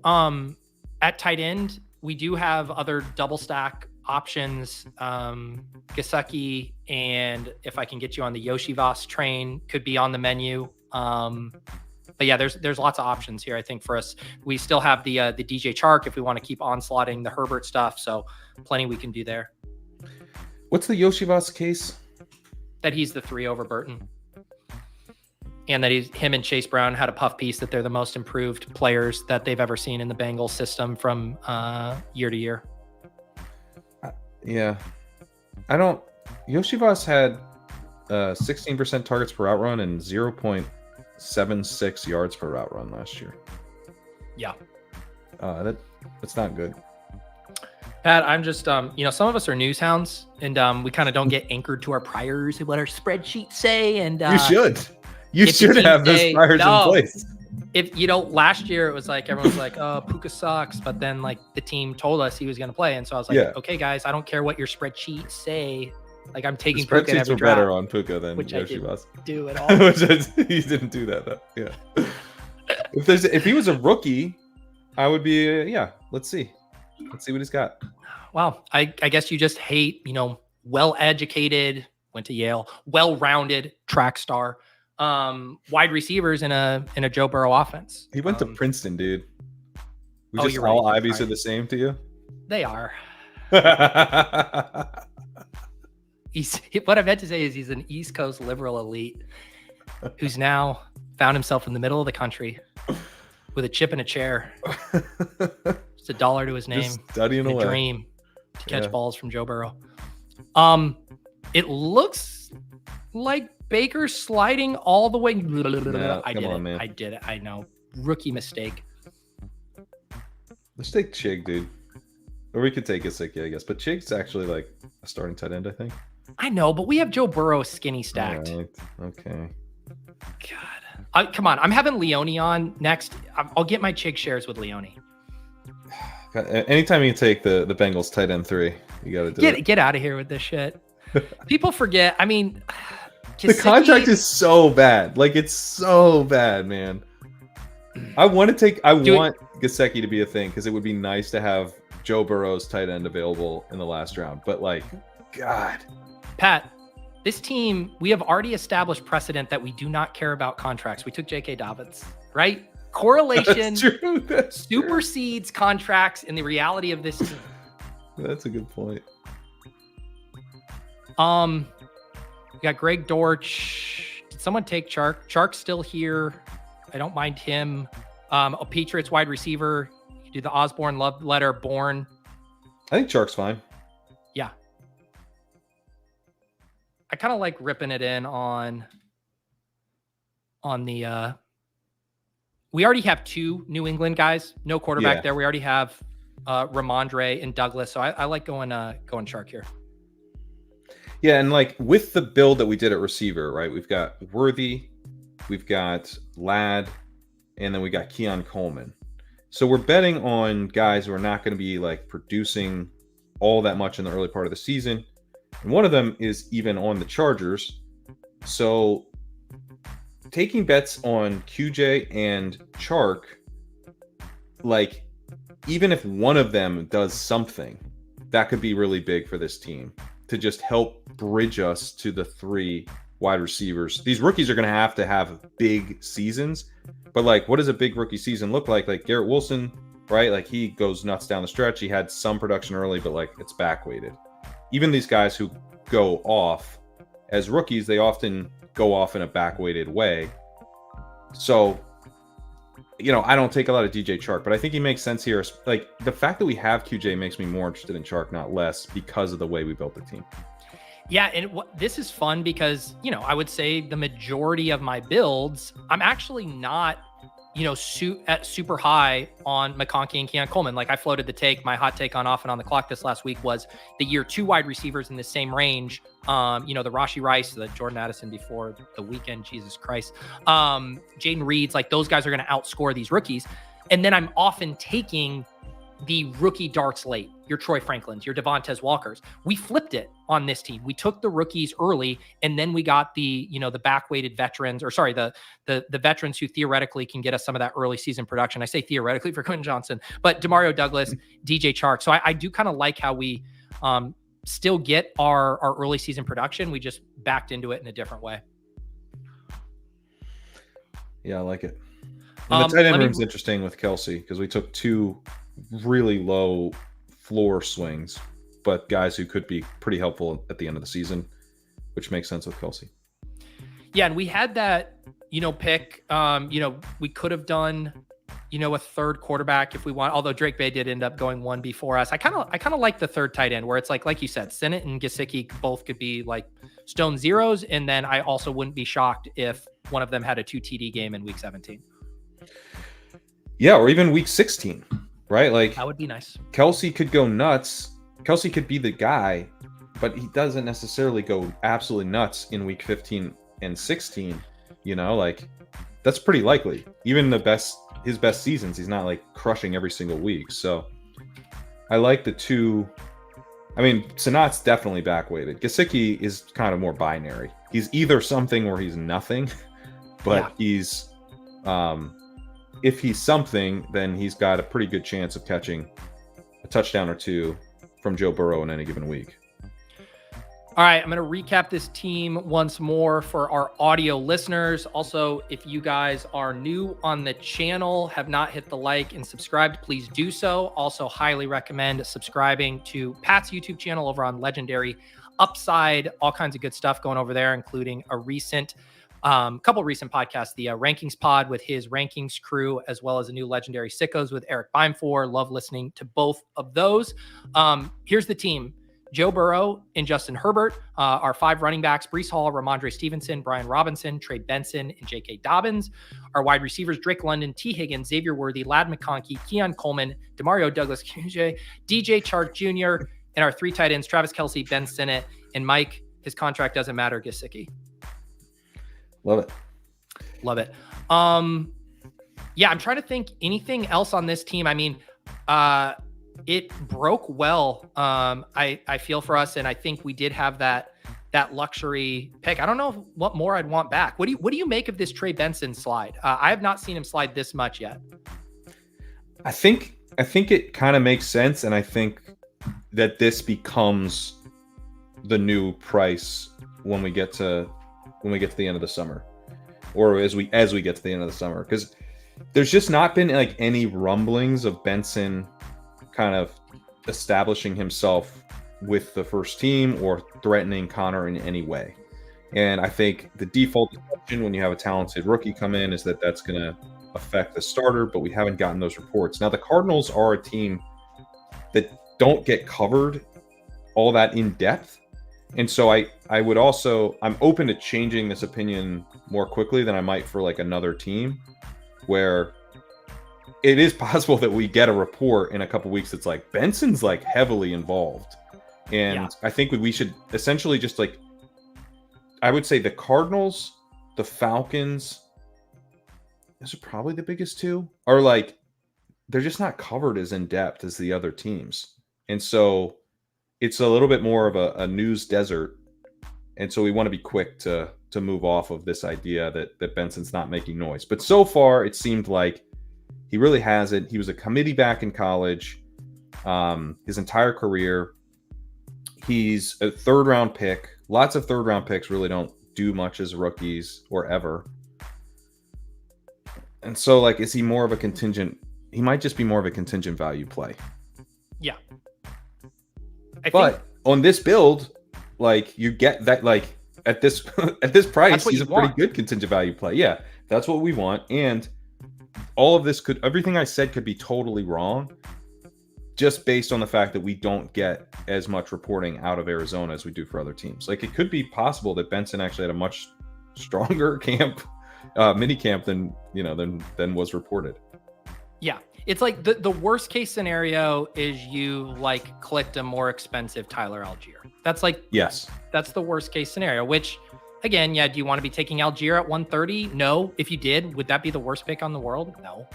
at tight end, we do have other double stack options. Gesicki, and if I can get you on the Iosivas train, could be on the menu. But yeah, there's lots of options here. I think for us, we still have the DJ Chark if we want to keep onslaughting the Herbert stuff. So plenty we can do there. What's the Iosivas case? That he's the 3 over Burton. And that him and Chase Brown had a puff piece that they're the most improved players that they've ever seen in the Bengals system from year to year. Yeah. Iosivas had 16% targets per route run and 0.76 yards per route run last year. Yeah. That's not good. Pat, I'm just, some of us are news hounds and we kind of don't get anchored to our priors and what our spreadsheets say. And you should. You should have those priors in place. If last year it was like everyone was like, "Oh, Puka sucks," but then like the team told us he was going to play, and so I was like, "Okay, guys, I don't care what your spreadsheets say. Like I'm taking Puka in every spreadsheets were better on Puka than Iosivas. I didn't do at all. He didn't do that though. Yeah. If he was a rookie, I would be. Let's see what he's got. Well, I guess you just hate well-educated, went to Yale, well-rounded track star. Wide receivers in a Joe Burrow offense. He went to Princeton, dude. You're all right. Ivies are the same to you? They are. What I meant to say is he's an East Coast liberal elite who's now found himself in the middle of the country with a chip in a chair. Just $1 to his name. Just studying away. A dream to catch balls from Joe Burrow. It looks like Baker sliding all the way. I did it. I know. Rookie mistake. Let's take Chig, dude. Or we could take Gesicki, I guess. But Chig's actually like a starting tight end, I think. I know, but we have Joe Burrow skinny stacked. Right. Okay. God. Come on. I'm having Leone on next. I'll get my Chig shares with Leone. Anytime you can take the Bengals tight end 3, you got to do it. Get out of here with this shit. People forget. I mean, Gesicki, the contract is so bad. Like, it's so bad, man. I want Gesicki to be a thing because it would be nice to have Joe Burrow's tight end available in the last round. But, like, God. Pat, this team, we have already established precedent that we do not care about contracts. We took J.K. Dobbins, right? Correlation That's supersedes contracts in the reality of this team. That's a good point. We got Greg Dortch. Did someone take Chark? Chark's still here. I don't mind him. A Patriots wide receiver. You do the Osborne love letter. Bourne. I think Chark's fine. Yeah. kind of like ripping it in on the we already have 2 New England guys, no quarterback there. We already have Ramondre and Douglas. So I like going shark here. Yeah, and like with the build that we did at receiver, right? We've got Worthy, we've got Ladd, and then we got Keon Coleman. So we're betting on guys who are not going to be like producing all that much in the early part of the season. And one of them is even on the Chargers. So taking bets on QJ and Chark, like even if one of them does something, that could be really big for this team to just help bridge us to the 3 wide receivers. These rookies are going to have big seasons, but like, what does a big rookie season look like? Like Garrett Wilson, right? Like he goes nuts down the stretch. He had some production early, but like it's back weighted. Even these guys who go off as rookies, they often go off in a back weighted way. So, you know, I don't take a lot of DJ Chark, but I think he makes sense here. Like the fact that we have QJ makes me more interested in Chark, not less, because of the way we built the team. Yeah, and this is fun because, you know, I would say the majority of my builds, I'm actually not, you know, super high on McConkey and Keon Coleman. Like I floated the take, my hot take on Off and On the Clock this last week was the year 2 wide receivers in the same range. You know, the Rashee Rice, the Jordan Addison before the weekend, Jesus Christ. Jaden Reed's, like those guys are going to outscore these rookies. And then I'm often taking the rookie darts late, your Troy Franklins, your Devontae Walkers. We flipped it on this team. We took the rookies early, and then we got the, you know, the back-weighted veterans, or sorry, the veterans who theoretically can get us some of that early season production. I say theoretically for Quentin Johnson, but Demario Douglas, DJ Chark. So I do kind of like how we still get our early season production. We just backed into it in a different way. Yeah, I like it. And the tight end room's interesting with Kelce because we took 2 really low floor swings, but guys who could be pretty helpful at the end of the season, which makes sense with Kelce. Yeah, and we had that, you know, pick. You know, we could have done, you know, a 3rd quarterback if we want. Although Drake Bay did end up going 1 before us. I kind of like the 3rd tight end where it's like you said, Sennett and Gesicki both could be like stone zeros, and then I also wouldn't be shocked if one of them had a 2 TD game in week 17. Yeah, or even week 16. Right? Like that would be nice. Kelce could go nuts. Kelce could be the guy, but he doesn't necessarily go absolutely nuts in week 15 and 16. You know, like that's pretty likely. Even his best seasons, he's not like crushing every single week. So I like the 2. I mean, Sanat's definitely back weighted. Gesicki is kind of more binary. He's either something or he's nothing, but he's if he's something, then he's got a pretty good chance of catching a touchdown or 2 from Joe Burrow in any given week. All right, I'm going to recap this team once more for our audio listeners. Also, if you guys are new on the channel, have not hit the like and subscribed, please do so. Also, highly recommend subscribing to Pat's YouTube channel over on Legendary Upside. All kinds of good stuff going over there, including a couple recent podcasts, the Rankings Pod with his Rankings crew, as well as a new Legendary Sickos with Eric Beimfor. Love listening to both of those. Here's the team. Joe Burrow and Justin Herbert, our 5 running backs, Breece Hall, Ramondre Stevenson, Brian Robinson, Trey Benson, and J.K. Dobbins. Our wide receivers, Drake London, T. Higgins, Xavier Worthy, Ladd McConkey, Keon Coleman, Demario Douglas, DJ Chark Jr., and our 3 tight ends, Travis Kelce, Ben Sinnott, and Mike, his contract doesn't matter, Gesicki. Love it. Yeah, I'm trying to think anything else on this team. I mean, it broke well. I feel for us, and I think we did have that luxury pick. I don't know what more I'd want back. What do you make of this Trey Benson slide? I have not seen him slide this much yet. I think it kind of makes sense, and I think that this becomes the new price when we get to the end of the summer, or as we get to the end of the summer, because there's just not been like any rumblings of Benson kind of establishing himself with the first team or threatening Connor in any way. And I think the default assumption when you have a talented rookie come in is that that's going to affect the starter, but we haven't gotten those reports. Now, the Cardinals are a team that don't get covered all that in depth. And so I'm open to changing this opinion more quickly than I might for like another team, where it is possible that we get a report in a couple weeks that's like Benson's like heavily involved. And I think we should essentially just like, I would say the Cardinals, the Falcons, those are probably the biggest two, are like, they're just not covered as in depth as the other teams. And so it's a little bit more of a news desert. And so we want to be quick to move off of this idea that Benson's not making noise. But so far, it seemed like he really hasn't. He was a committee back in college, his entire career. He's a third-round pick. Lots of third-round picks really don't do much as rookies or ever. And so, like, is he more of a contingent? He might just be more of a contingent value play. Yeah. But on this build, like, you get that, like, at this price, he's a pretty good contingent value play. Yeah, that's what we want. And all of this everything I said could be totally wrong, just based on the fact that we don't get as much reporting out of Arizona as we do for other teams. Like, it could be possible that Benson actually had a much stronger camp, mini camp than was reported. Yeah. It's like the worst case scenario is you like clicked a more expensive Tyler Algier. That's like, yes, that's the worst case scenario, which again, do you want to be taking Algier at 130? No. If you did, would that be the worst pick on the world? No.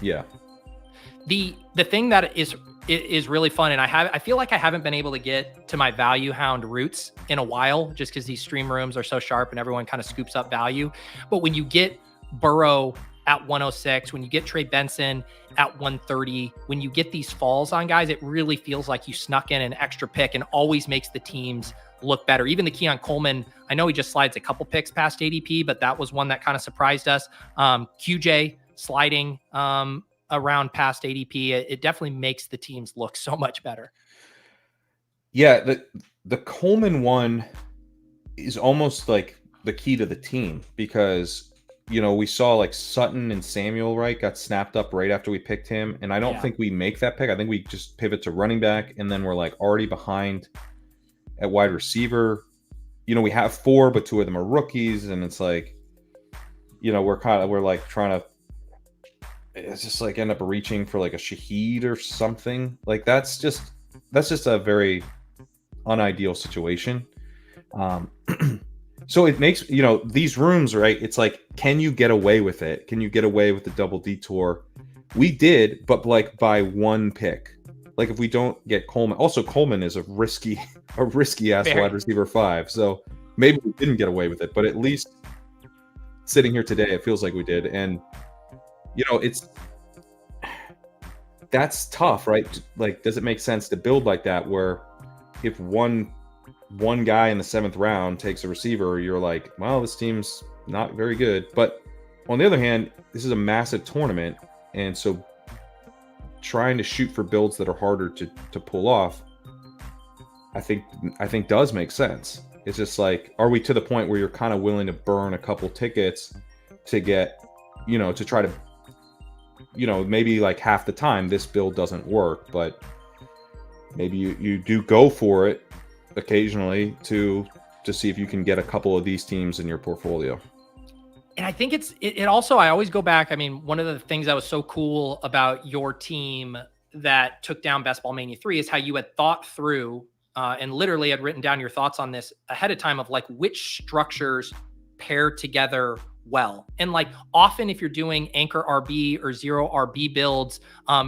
Yeah. The thing that is really fun, and I feel like I haven't been able to get to my value hound roots in a while, just because these stream rooms are so sharp and everyone kind of scoops up value. But when you get Burrow at 106, when you get Trey Benson at 130, when you get these falls on guys, it really feels like you snuck in an extra pick and always makes the teams look better. Even the Keon Coleman, I know he just slides a couple picks past ADP, but that was one that kind of surprised us. QJ sliding around past ADP, it definitely makes the teams look so much better. Yeah, the Coleman one is almost like the key to the team, because we saw like Sutton and Samuel, right, got snapped up right after we picked him. And I don't think we make that pick. I think we just pivot to running back, and then we're like already behind at wide receiver. We have 4, but 2 of them are rookies. And it's like, we're like trying to, it's just like end up reaching for like a Shaheed or something. Like that's just a very unideal situation. So it makes, these rooms, right? It's like, can you get away with it? Can you get away with the double detour? We did, but like by 1 pick. Like if we don't get Coleman, also Coleman is a risky ass wide receiver 5. So maybe we didn't get away with it, but at least sitting here today, it feels like we did. And that's tough, right? Like, does it make sense to build like that, where if one guy in the 7th round takes a receiver, you're like, well, this team's not very good. But on the other hand, this is a massive tournament, and so trying to shoot for builds that are harder to pull off, I think does make sense. It's just like, are we to the point where you're kind of willing to burn a couple tickets to get, to try to, maybe like half the time this build doesn't work, but maybe you do go for it occasionally to see if you can get a couple of these teams in your portfolio. And I think it also, I always go back. I mean, one of the things that was so cool about your team that took down Best Ball Mania 3 is how you had thought through and literally had written down your thoughts on this ahead of time of like which structures pair together well. And like often if you're doing anchor RB or 0 RB builds,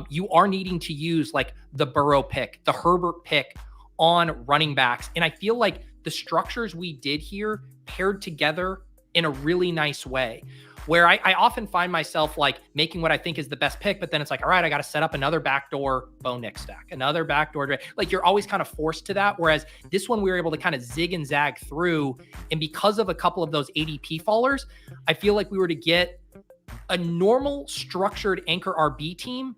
you are needing to use like the Burrow pick, the Herbert pick on running backs. And I feel like the structures we did here paired together in a really nice way, where I often find myself like making what I think is the best pick, but then it's like, all right, I got to set up another backdoor Bo Nix stack, another backdoor. Like you're always kind of forced to that. Whereas this one, we were able to kind of zig and zag through. And because of a couple of those ADP fallers, I feel like we were to get a normal structured anchor RB team,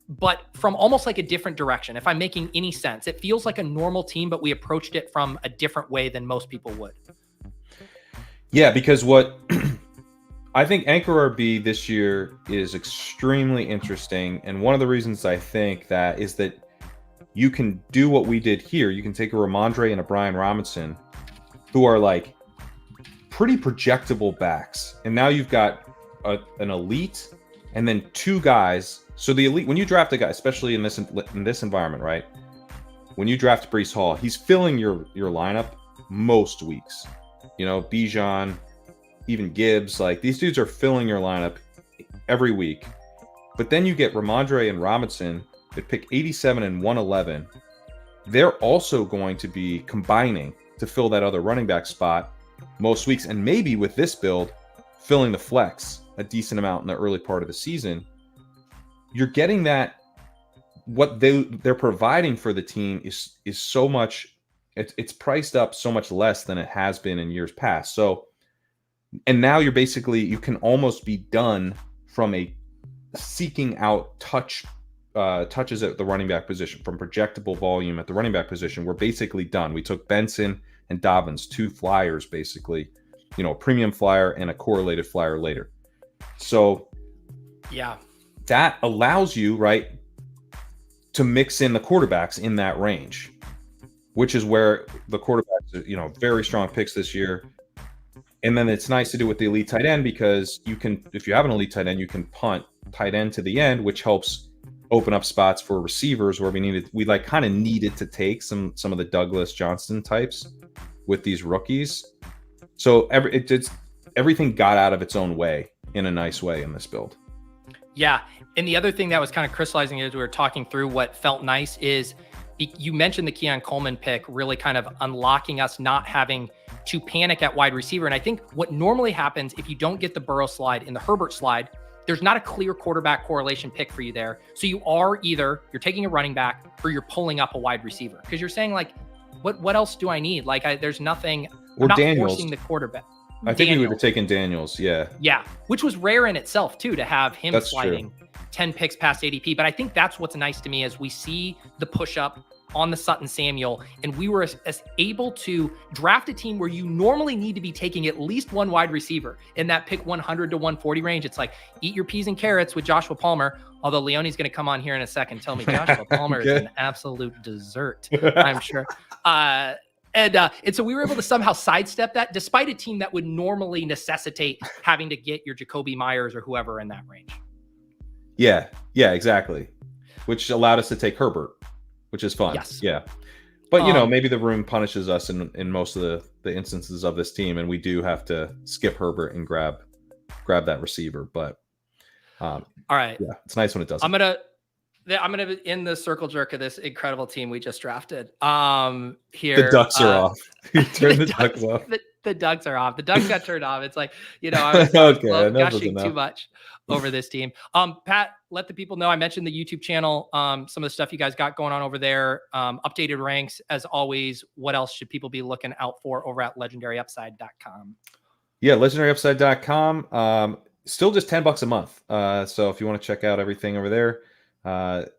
but from almost like a different direction. If I'm making any sense, it feels like a normal team, but we approached it from a different way than most people would. Yeah, because what I think Anchor RB this year is extremely interesting. And one of the reasons I think that is that you can do what we did here. You can take a Ramondre and a Brian Robinson, who are like pretty projectable backs. And now you've got an elite and then two guys. So the elite, when you draft a guy, especially in this environment, right? When you draft Breece Hall, he's filling your lineup most weeks. You know, Bijan, even Gibbs, like these dudes are filling your lineup every week. But then you get Ramondre and Robinson at pick 87 and 111. They're also going to be combining to fill that other running back spot most weeks. And maybe with this build, filling the flex a decent amount in the early part of the season. You're getting that what they're providing for the team is so much, it's priced up so much less than it has been in years past. So, and now you're basically, you can almost be done from a seeking out touches at the running back position, from projectable volume at the running back position. We're basically done. We took Benson and Dobbins, two flyers, basically, you know, a premium flyer and a correlated flyer later. So yeah, that allows you, right, to mix in the quarterbacks in that range, which is where the quarterbacks are, you know, very strong picks this year. And then it's nice to do with the elite tight end because you can, if you have an elite tight end, you can punt tight end to the end, which helps open up spots for receivers where we like kind of needed to take some of the Douglas Johnston types with these rookies. So everything got out of its own way in a nice way in this build. Yeah. And the other thing that was kind of crystallizing as we were talking through what felt nice is you mentioned the Keon Coleman pick really kind of unlocking us not having to panic at wide receiver. And I think what normally happens if you don't get the Burrow slide in the Herbert slide, there's not a clear quarterback correlation pick for you there. So you are either you're taking a running back or you're pulling up a wide receiver because you're saying like, what else do I need? Like there's nothing. Or not Daniels. Forcing the quarterback. I think we would have taken Daniels. Yeah. Yeah. Which was rare in itself too, to have him That's sliding true. 10 picks past ADP. But I think that's what's nice to me as we see the push up on the Sutton Samuel. And we were as able to draft a team where you normally need to be taking at least one wide receiver in that pick 100 to 140 range. It's like eat your peas and carrots with Joshua Palmer. Although Leone's going to come on here in a second, tell me Joshua Palmer is an absolute dessert, I'm sure. And so we were able to somehow sidestep that despite a team that would normally necessitate having to get your Jacoby Myers or whoever in that range. Yeah, exactly. Which allowed us to take Herbert, which is fun. Yes. Yeah. But, you know, maybe the room punishes us in most of the instances of this team, and we do have to skip Herbert and grab that receiver. But, all right. Yeah, it's nice when it doesn't. I'm gonna end the circle jerk of this incredible team we just drafted. Here the Ducks are off. You turn the Ducks off. The Ducks are off. The Ducks got turned off. It's like, you know, I was okay, gushing too much over this team. Pat, let the people know I mentioned the YouTube channel. Some of the stuff you guys got going on over there. Updated ranks as always. What else should people be looking out for over at legendaryupside.com? Yeah, legendaryupside.com. Still just $10 a month. So if you want to check out everything over there,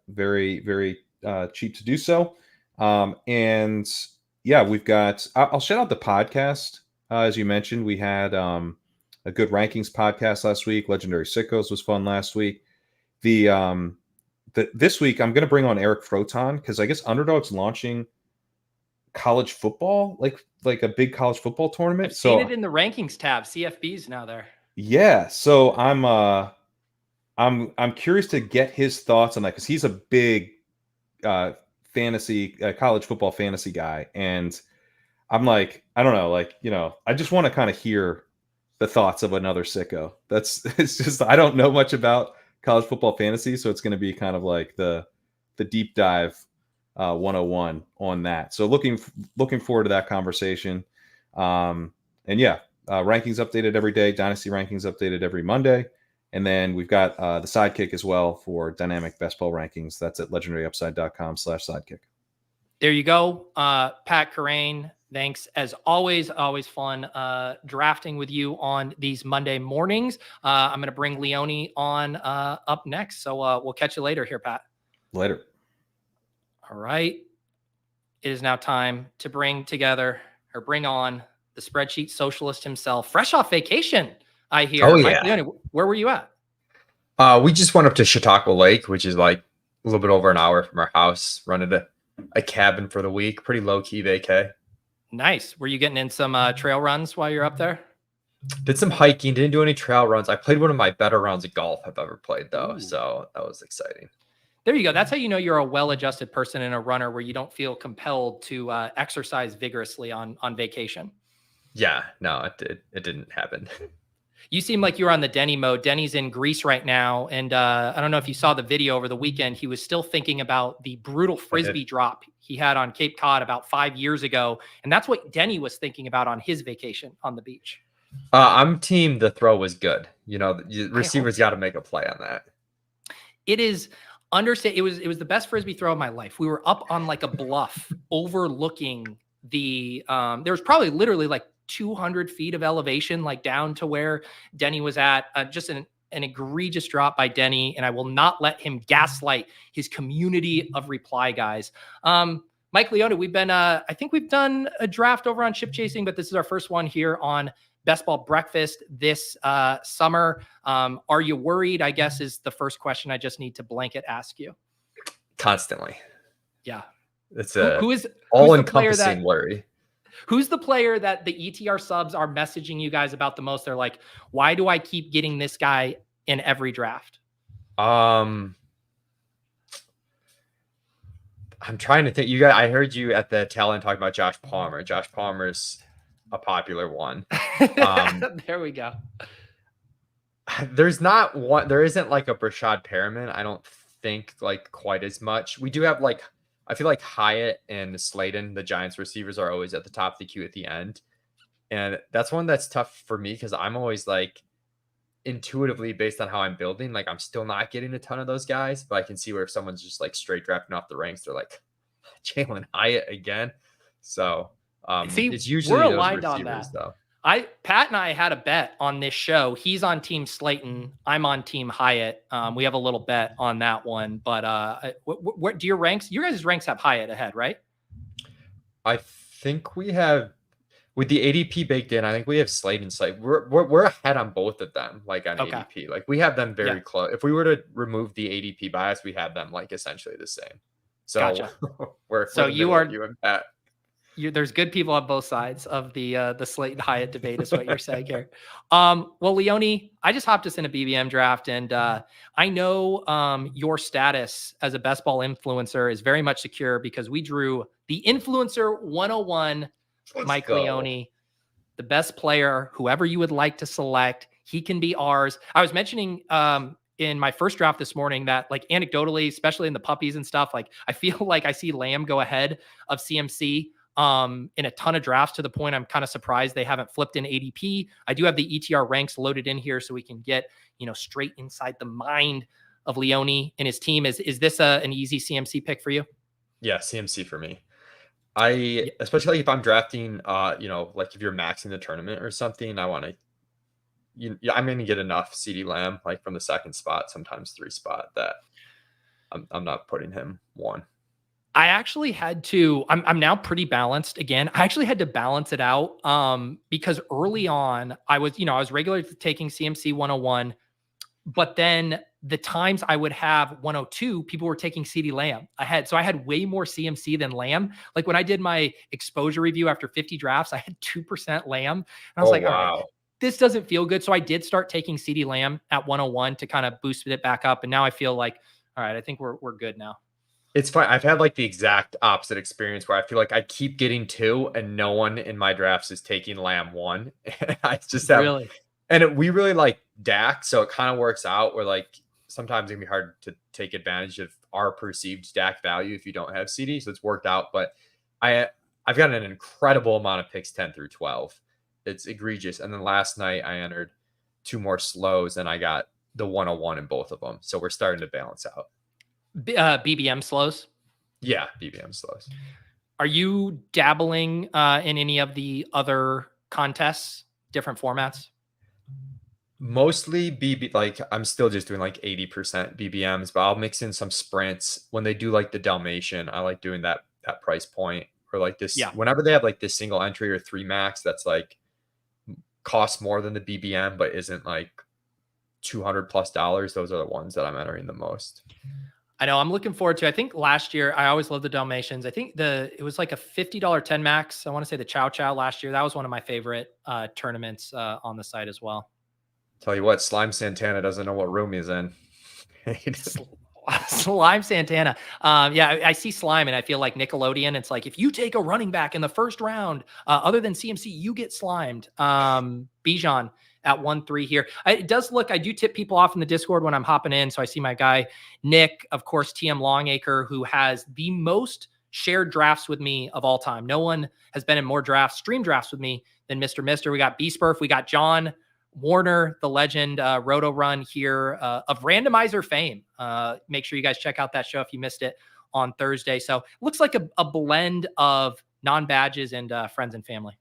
very, very cheap to do so. And yeah, we've got, I'll shout out the podcast. As you mentioned, we had a good rankings podcast last week. Legendary Sickos was fun last week. This week I'm going to bring on Eric Froton because I guess Underdog's launching college football, like a big college football tournament. I've seen it in the rankings tab. CFB's now there. Yeah, so I'm curious to get his thoughts on that because he's a big college football fantasy guy, and I'm like, I don't know, like, you know, I just want to kind of hear the thoughts of another sicko. It's just I don't know much about college football fantasy, so it's going to be kind of like the deep dive 101 on that. So looking forward to that conversation. And yeah, rankings updated every day. Dynasty rankings updated every Monday. And then we've got the sidekick as well for dynamic best ball rankings. That's at legendaryupside.com/sidekick. There you go. Pat Kerrane, thanks as always. Always fun drafting with you on these Monday mornings. I'm going to bring Leone on up next. So we'll catch you later here, Pat. Later. All right. It is now time to bring on the spreadsheet socialist himself, fresh off vacation, I hear. Oh, Mike yeah. Leone, where were you at? We just went up to Chautauqua Lake, which is like a little bit over an hour from our house. Rented a cabin for the week. Pretty low key vacay. Nice. Were you getting in some trail runs while you're up there? Did some hiking. Didn't do any trail runs. I played one of my better rounds of golf I've ever played though, so that was exciting. There you go. That's how you know you're a well-adjusted person and a runner, where you don't feel compelled to exercise vigorously on vacation. Yeah, no, it didn't happen. You seem like you're on the Denny mode. Denny's in Greece right now. And I don't know if you saw the video over the weekend. He was still thinking about the brutal Frisbee drop he had on Cape Cod about 5 years ago. And that's what Denny was thinking about on his vacation on the beach. I'm team the throw was good. You know, the receivers got to make a play on that. It is understand. It was the best Frisbee throw of my life. We were up on like a bluff overlooking the, there was probably literally like 200 feet of elevation, like down to where Denny was at. Just an egregious drop by Denny, and I will not let him gaslight his community of reply guys. Mike Leone, we've been, I think we've done a draft over on Ship Chasing, but this is our first one here on Best Ball Breakfast this summer. Are you worried, I guess, is the first question I just need to blanket ask you. Constantly. Yeah. It's who's all-encompassing worry. Who's the player that the ETR subs are messaging you guys about the most? They're like, why do I keep getting this guy in every draft? I'm trying to think. You guys, I heard you at the tail end talking about Josh Palmer. Josh Palmer's a popular one. There we go. There's not one. There isn't like a Brashad Perriman. I don't think like quite as much. We do have like, I feel like Hyatt and Slayton, the Giants receivers, are always at the top of the queue at the end. And that's one that's tough for me because I'm always like intuitively based on how I'm building, like I'm still not getting a ton of those guys, but I can see where if someone's just like straight drafting off the ranks, they're like Jaylen Hyatt again. So it's usually we're those aligned on receivers, that. though. Pat and I had a bet on this show. He's on Team Slayton. I'm on Team Hyatt. We have a little bet on that one. But what do your ranks? Your guys' ranks have Hyatt ahead, right? I think we have, with the ADP baked in, I think we have Slayton. We're ahead on both of them, like on ADP. Like we have them very close. If we were to remove the ADP bias, we have them like essentially the same. So gotcha. we're you are you and Pat. There's good people on both sides of the Slayton Hyatt debate, is what you're saying here. Well, Leone, I just hopped us in a BBM draft, and I know your status as a best ball influencer is very much secure because we drew the Influencer 101, Mike Leone, the best player, whoever you would like to select. He can be ours. I was mentioning in my first draft this morning that, like, anecdotally, especially in the puppies and stuff, like I feel like I see Lamb go ahead of CMC in a ton of drafts, to the point I'm kind of surprised they haven't flipped in ADP. I do have the ETR ranks loaded in here so we can get, straight inside the mind of Leone and his team. Is this an easy CMC pick for you? Yeah, CMC for me. Especially if I'm drafting, like if you're maxing the tournament or something, I want to, I'm going to get enough Ceedee Lamb, like from the second spot, sometimes 3 spot, that I'm not putting him 1. I actually had to, I'm now pretty balanced again. I actually had to balance it out because early on I was regularly taking CMC 101, but then the times I would have 102, people were taking Ceedee Lamb. I had way more CMC than Lamb. Like when I did my exposure review after 50 drafts, I had 2% Lamb. And I was all right, this doesn't feel good. So I did start taking Ceedee Lamb at 101 to kind of boost it back up. And now I feel like, all right, I think we're good now. It's fine. I've had like the exact opposite experience where I feel like I keep getting 2 and no one in my drafts is taking Lamb 1. I just have, really, and we really like Dak. So it kind of works out where like sometimes it can be hard to take advantage of our perceived Dak value if you don't have CD. So it's worked out, but I've got an incredible amount of picks 10 through 12. It's egregious. And then last night I entered 2 more slows and I got the 101 in both of them. So we're starting to balance out. BBM slows. Yeah, BBM slows. Are you dabbling in any of the other contests, different formats? Mostly like I'm still just doing like 80% BBMs, but I'll mix in some sprints. When they do like the Dalmatian, I like doing that price point, or like this. Yeah. Whenever they have like this single entry or 3 max, that's like costs more than the BBM, but isn't like $200+. Those are the ones that I'm entering the most. I know. I'm looking forward to. I think last year I always loved the Dalmatians. I think it was like a $50 10 max. I want to say the Chow Chow last year. That was one of my favorite tournaments on the site as well. Tell you what, Slime Santana doesn't know what room he's in. Slime Santana. Yeah, I see Slime and I feel like Nickelodeon. It's like if you take a running back in the first round, other than CMC, you get slimed. Bijan at 1-3 here. It does look, I do tip people off in the Discord when I'm hopping in. So I see my guy, Nick, of course, TM Longacre, who has the most shared drafts with me of all time. No one has been in more drafts, stream drafts with me than Mr. Mister. We got B-Spurf. We got John Warner, the legend, Roto Run here of randomizer fame. Make sure you guys check out that show if you missed it on Thursday. So it looks like a blend of non-badges and friends and family.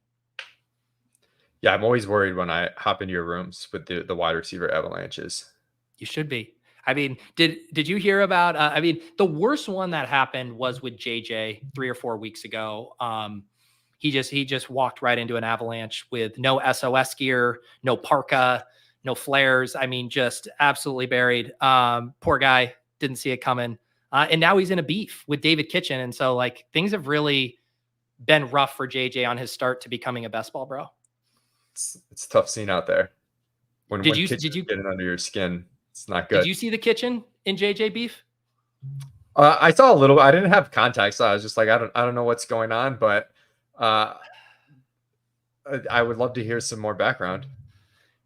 Yeah, I'm always worried when I hop into your rooms with the wide receiver avalanches. You should be. I mean, did you hear about? I mean, the worst one that happened was with JJ 3 or 4 weeks ago. He just walked right into an avalanche with no SOS gear, no parka, no flares. I mean, just absolutely buried. Poor guy, didn't see it coming. And now he's in a beef with David Kitchen. And so like things have really been rough for JJ on his start to becoming a best ball bro. It's a tough scene out there. Did you getting under your skin? It's not good. Did you see the Kitchen in JJ beef? I saw a little. I didn't have context, so I was just like, I don't know what's going on, but I would love to hear some more background.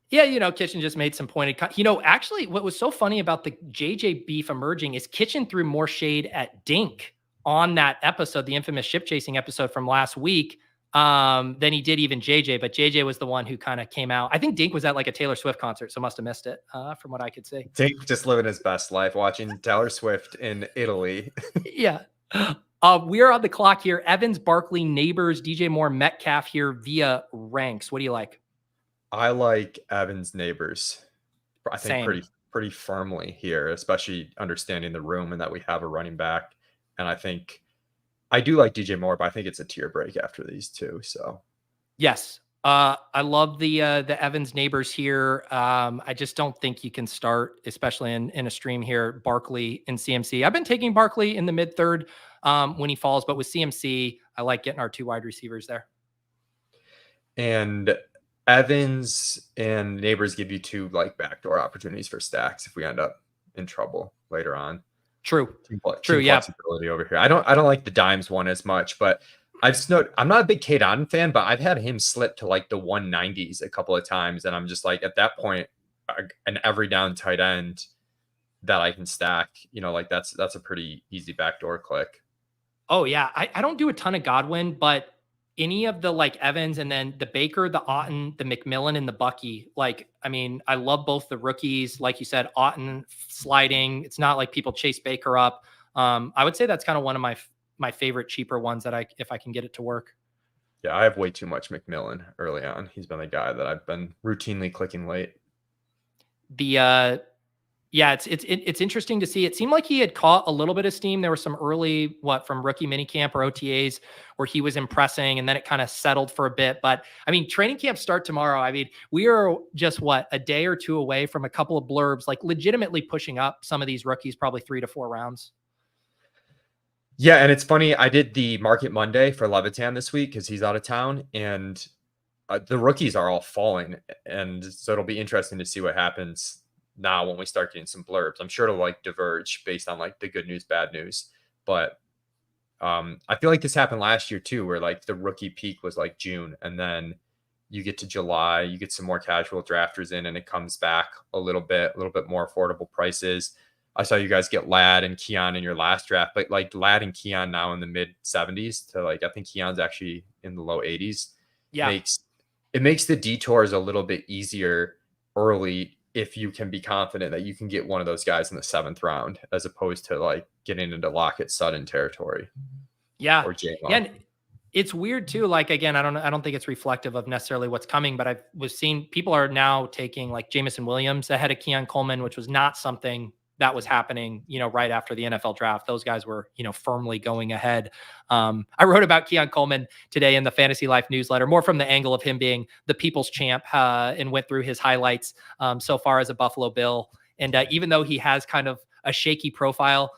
Yeah, Kitchen just made some pointed. Actually, what was so funny about the JJ beef emerging is Kitchen threw more shade at Dink on that episode, the infamous ship chasing episode from last week, than he did even JJ. But JJ was the one who kind of came out. I think Dink was at like a Taylor Swift concert, so must have missed it from what I could see. Dink just living his best life, watching Taylor Swift in Italy. Yeah. We are on the clock here. Evans, Barkley, Neighbors, DJ Moore, Metcalf here via ranks. What do you like? I like Evans, Neighbors. I think Same. pretty firmly here, especially understanding the room and that we have a running back. And I think I do like DJ Moore, but I think it's a tier break after these two. So yes. I love the Evans Neighbors here. I just don't think you can start, especially in a stream here, Barkley and CMC. I've been taking Barkley in the mid third when he falls, but with CMC, I like getting our two wide receivers there. And Evans and Neighbors give you two like backdoor opportunities for stacks if we end up in trouble later on. True. True. Yeah. Flexibility over here. I don't like the dimes one as much, but I've just noted, I'm not a big Cade Otton fan, but I've had him slip to like the 190s a couple of times. And I'm just like, at that point, an every down tight end that I can stack, like that's a pretty easy backdoor click. Oh yeah. I don't do a ton of Godwin, but any of the like Evans and then the Baker, the Otton, the McMillan and the Bucky, I love both the rookies. Like you said, Otton sliding. It's not like people chase Baker up. I would say that's kind of one of my favorite cheaper ones that if I can get it to work. Yeah, I have way too much McMillan early on. He's been the guy that I've been routinely clicking late. It's interesting to see. It seemed like he had caught a little bit of steam. There was some early from rookie minicamp or OTAs where he was impressing, and then it kind of settled for a bit. But I mean, training camp start tomorrow. I mean, we are just a day or two away from a couple of blurbs, like legitimately pushing up some of these rookies, probably 3 to 4 rounds. Yeah, and it's funny. I did the Market Monday for Levitan this week because he's out of town, and the rookies are all falling, and so it'll be interesting to see what happens now when we start getting some blurbs. I'm sure it'll diverge based on the good news, bad news, but I feel like this happened last year too, where the rookie peak was June, and then you get to July, you get some more casual drafters in, and it comes back a little bit more affordable prices. I saw you guys get Ladd and Keon in your last draft, but Ladd and Keon now in the mid 70s to I think Keon's actually in the low 80s. Yeah. It makes the detours a little bit easier early if you can be confident that you can get one of those guys in the 7th round, as opposed to getting into Lockett Sutton territory. Yeah. Or Jaylen. Yeah. And it's weird too. Again, I don't think it's reflective of necessarily what's coming, but I was seeing people are now taking Jamison Williams ahead of Keon Coleman, which was not something that was happening, right after the NFL draft. Those guys were, firmly going ahead. I wrote about Keon Coleman today in the Fantasy Life newsletter, more from the angle of him being the people's champ, and went through his highlights so far as a Buffalo Bill. And even though he has kind of a shaky profile.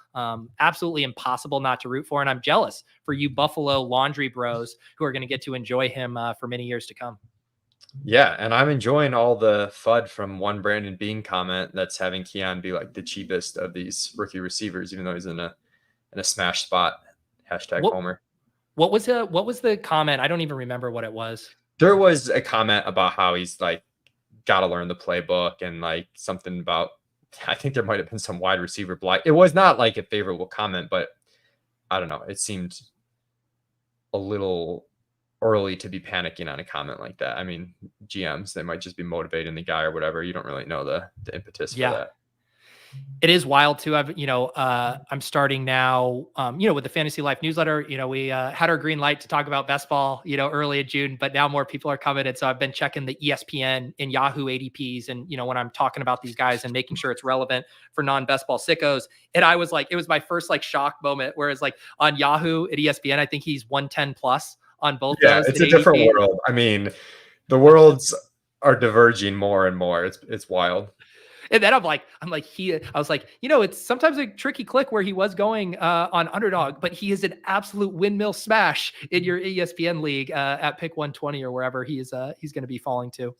Absolutely impossible not to root for. And I'm jealous for you Buffalo laundry bros who are going to get to enjoy him for many years to come. Yeah, and I'm enjoying all the FUD from one Brandon Bean comment that's having Keon be like the cheapest of these rookie receivers, even though he's in a smash spot. Hashtag Homer. What was the comment? I don't even remember what it was. There was a comment about how he's like got to learn the playbook and like something about, I think there might have been some wide receiver blight. It was not like a favorable comment, but I don't know. It seemed a little early to be panicking on a comment like that. I mean, GMs, they might just be motivating the guy or whatever. You don't really know the impetus for that. It is wild too. I'm starting now, with the Fantasy Life newsletter. We had our green light to talk about best ball, early in June, but now more people are coming. And so I've been checking the ESPN and Yahoo ADPs. And, when I'm talking about these guys and making sure it's relevant for non-best ball sickos. And I was like, it was my first like shock moment, whereas like on Yahoo at ESPN, I think he's 110 plus on both those. It's a different world. I mean, the worlds are diverging more and more. It's wild. And then I was like, it's sometimes a tricky click where he was going on Underdog, but he is an absolute windmill smash in your ESPN league at pick 120 or wherever he's going to be falling to.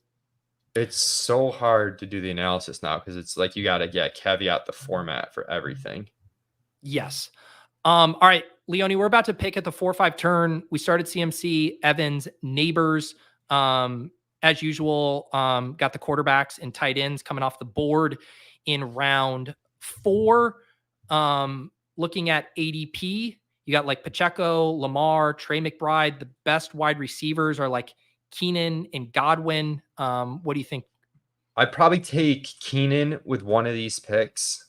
It's so hard to do the analysis now because it's like you got to caveat the format for everything. Yes. All right, Leone, we're about to pick at the 4-5 turn. We started CMC, Evans, Neighbors. As usual, got the quarterbacks and tight ends coming off the board in round 4. Looking at ADP, you got like Pacheco, Lamar, Trey McBride. The best wide receivers are like Keenan and Godwin. What do you think? I'd probably take Keenan with one of these picks.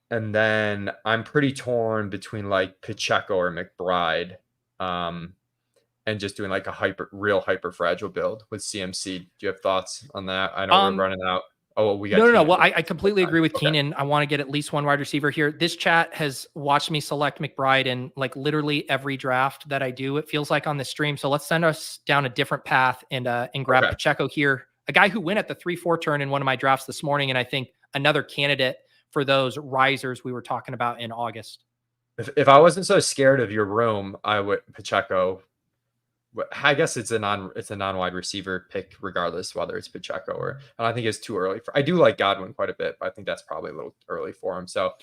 And then I'm pretty torn between like Pacheco or McBride. And just doing like a real hyperfragile build with CMC. Do you have thoughts on that? I know we're running out. Oh, we got no. Well, I completely agree with Keenan. I want to get at least one wide receiver here. This chat has watched me select McBride in like literally every draft that I do. It feels like on the stream. So let's send us down a different path and grab Pacheco here, a guy who went at the 3-4 turn in one of my drafts this morning, and I think another candidate for those risers we were talking about in August. If I wasn't so scared of your room, I would Pacheco. I guess it's a non-wide receiver pick, regardless whether it's Pacheco or. And I think it's too early I do like Godwin quite a bit, but I think that's probably a little early for him. So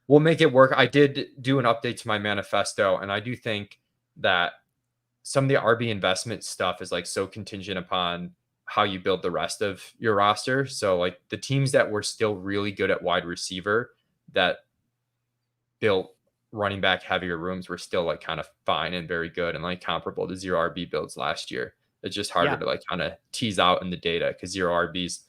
we'll make it work. I did do an update to my manifesto, and I do think that some of the RB investment stuff is like so contingent upon how you build the rest of your roster. So like the teams that were still really good at wide receiver that built running back heavier rooms were still like kind of fine and very good and like comparable to 0 RB builds last year. It's just harder to like kind of tease out in the data because 0 RBs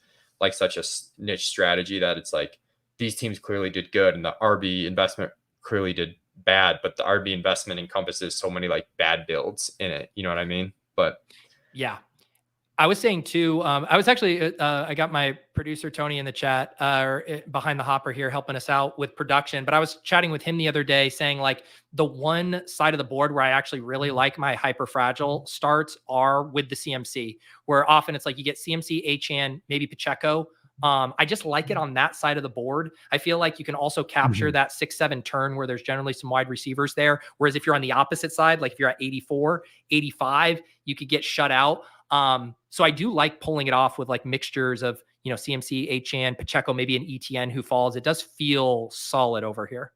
like such a niche strategy that it's like these teams clearly did good and the RB investment clearly did bad, but the RB investment encompasses so many like bad builds in it. You know what I mean? But yeah. I was saying too, I was actually, I got my producer, Tony, in the chat behind the hopper here, helping us out with production. But I was chatting with him the other day saying like the one side of the board where I actually really like my hyper fragile starts are with the CMC, where often it's like you get CMC, Achane, maybe Pacheco. I just like it on that side of the board. I feel like you can also capture that 6-7 turn where there's generally some wide receivers there. Whereas if you're on the opposite side, like if you're at 84, 85, you could get shut out. So I do like pulling it off with like mixtures of, CMC, Achane, Pacheco, maybe an ETN who falls. It does feel solid over here.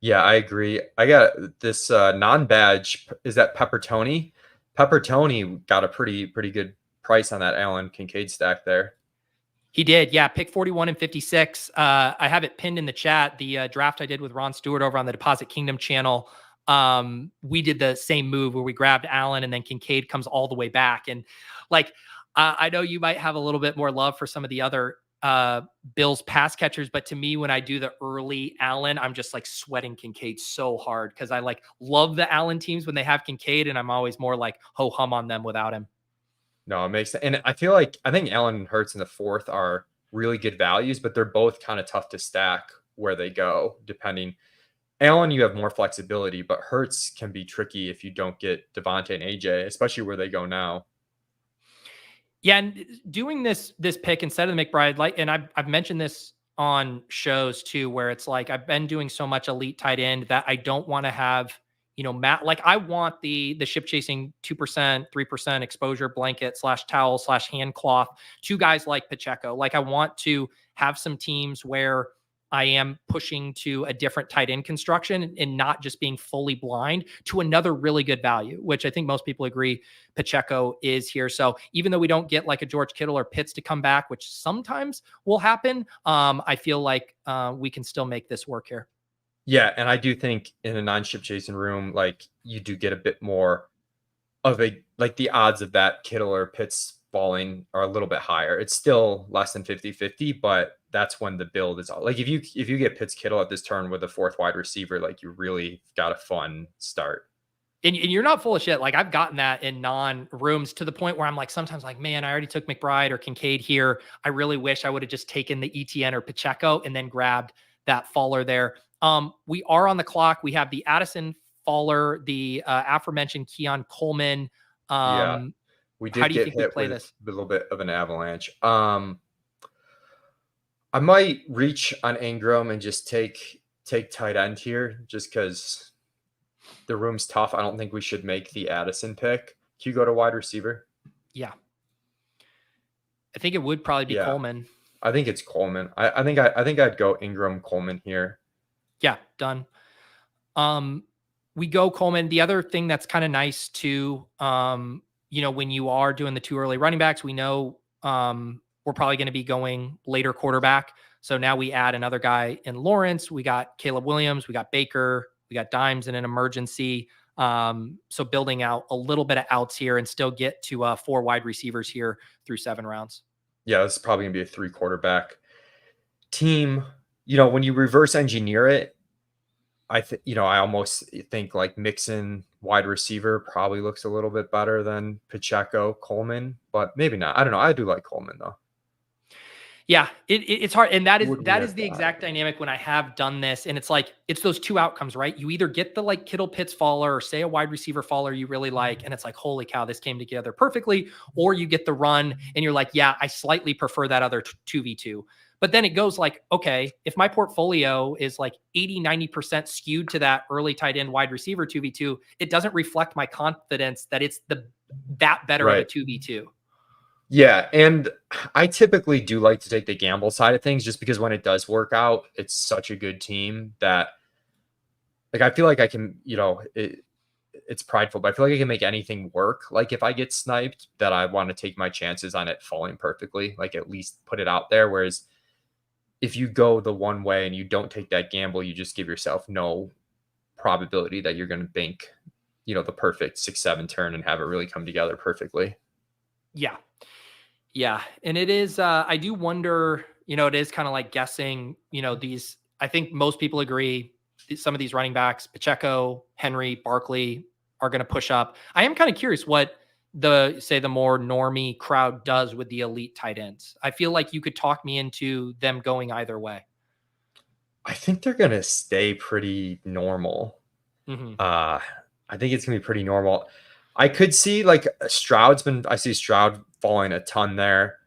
Yeah, I agree. I got this non-badge. Is that Pepper Tony? Pepper Tony got a pretty good price on that Allen Kincaid stack there. He did. Yeah. Pick 41 and 56. I have it pinned in the chat. The draft I did with Ron Stewart over on the Deposit Kingdom channel. We did the same move where we grabbed Allen and then Kincaid comes all the way back. And like, I know you might have a little bit more love for some of the other Bills pass catchers, but to me, when I do the early Allen, I'm just like sweating Kincaid so hard because I like love the Allen teams when they have Kincaid, and I'm always more like ho hum on them without him. No, it makes sense. And I think Allen and Hurts in the 4th are really good values, but they're both kind of tough to stack where they go, depending. Allen, you have more flexibility, but Hurts can be tricky if you don't get Devontae and AJ, especially where they go now. Yeah, and doing this pick instead of the McBride, and I've mentioned this on shows too, where it's like, I've been doing so much elite tight end that I don't want to have, Matt, like I want the ship chasing 2%, 3% exposure blanket / towel / hand cloth to guys like Pacheco. Like I want to have some teams where I am pushing to a different tight end construction and not just being fully blind to another really good value, which I think most people agree Pacheco is here. So even though we don't get like a George Kittle or Pitts to come back, which sometimes will happen, I feel like we can still make this work here. Yeah, and I do think in a non-ship chasing room, like you do get a bit more of like the odds of that Kittle or Pitts falling are a little bit higher. It's still less than 50-50, but that's when the build is all like if you get Pitts Kittle at this turn with a fourth wide receiver, like you really got a fun start. And you're not full of shit. Like I've gotten that in non-rooms to the point where I'm like, sometimes like, man, I already took McBride or Kincaid here. I really wish I would have just taken the ETN or Pacheco and then grabbed that faller there. We are on the clock. We have the Addison faller, the aforementioned Keon Coleman. We did how do you get think we hit play with this? a little bit of an avalanche. I might reach on Ingram and just take tight end here just because the room's tough. I don't think we should make the Addison pick. Can you go to wide receiver? Yeah. I think it would probably be Coleman. I think it's Coleman. I think I'd go Ingram Coleman here. Yeah, done. We go Coleman. The other thing that's kind of nice too, when you are doing the 2 early running backs, we know we're probably going to be going later quarterback. So now we add another guy in Lawrence. We got Caleb Williams. We got Baker. We got Dimes in an emergency. So building out a little bit of outs here and still get to 4 wide receivers here through 7 rounds. Yeah, this is probably going to be a 3 quarterback team. When you reverse engineer it, I almost think like Mixon wide receiver probably looks a little bit better than Pacheco, Coleman, but maybe not. I don't know. I do like Coleman though. Yeah, it's hard. And that is the exact dynamic when I have done this. And it's like, it's those 2 outcomes, right? You either get the like Kittle Pitts faller or say a wide receiver faller you really like. And it's like, holy cow, this came together perfectly. Or you get the run and you're like, yeah, I slightly prefer that other 2v2. But then it goes like, okay, if my portfolio is like 80-90% skewed to that early tight end wide receiver 2v2, it doesn't reflect my confidence that it's that better of a 2v2. Yeah, and I typically do like to take the gamble side of things just because when it does work out, it's such a good team that like I feel like I can, it's prideful, but I feel like I can make anything work. Like if I get sniped, that I want to take my chances on it falling perfectly, like at least put it out there. Whereas if you go the one way and you don't take that gamble, you just give yourself no probability that you're going to bank, the perfect 6-7 turn and have it really come together perfectly. Yeah. Yeah. And it is, I do wonder, it is kind of like guessing, these, I think most people agree some of these running backs, Pacheco, Henry, Barkley are going to push up. I am kind of curious what the more normie crowd does with the elite tight ends. I feel like you could talk me into them going either way. I think they're going to stay pretty normal. Mm-hmm. I think it's going to be pretty normal. I could see like I see Stroud falling a ton there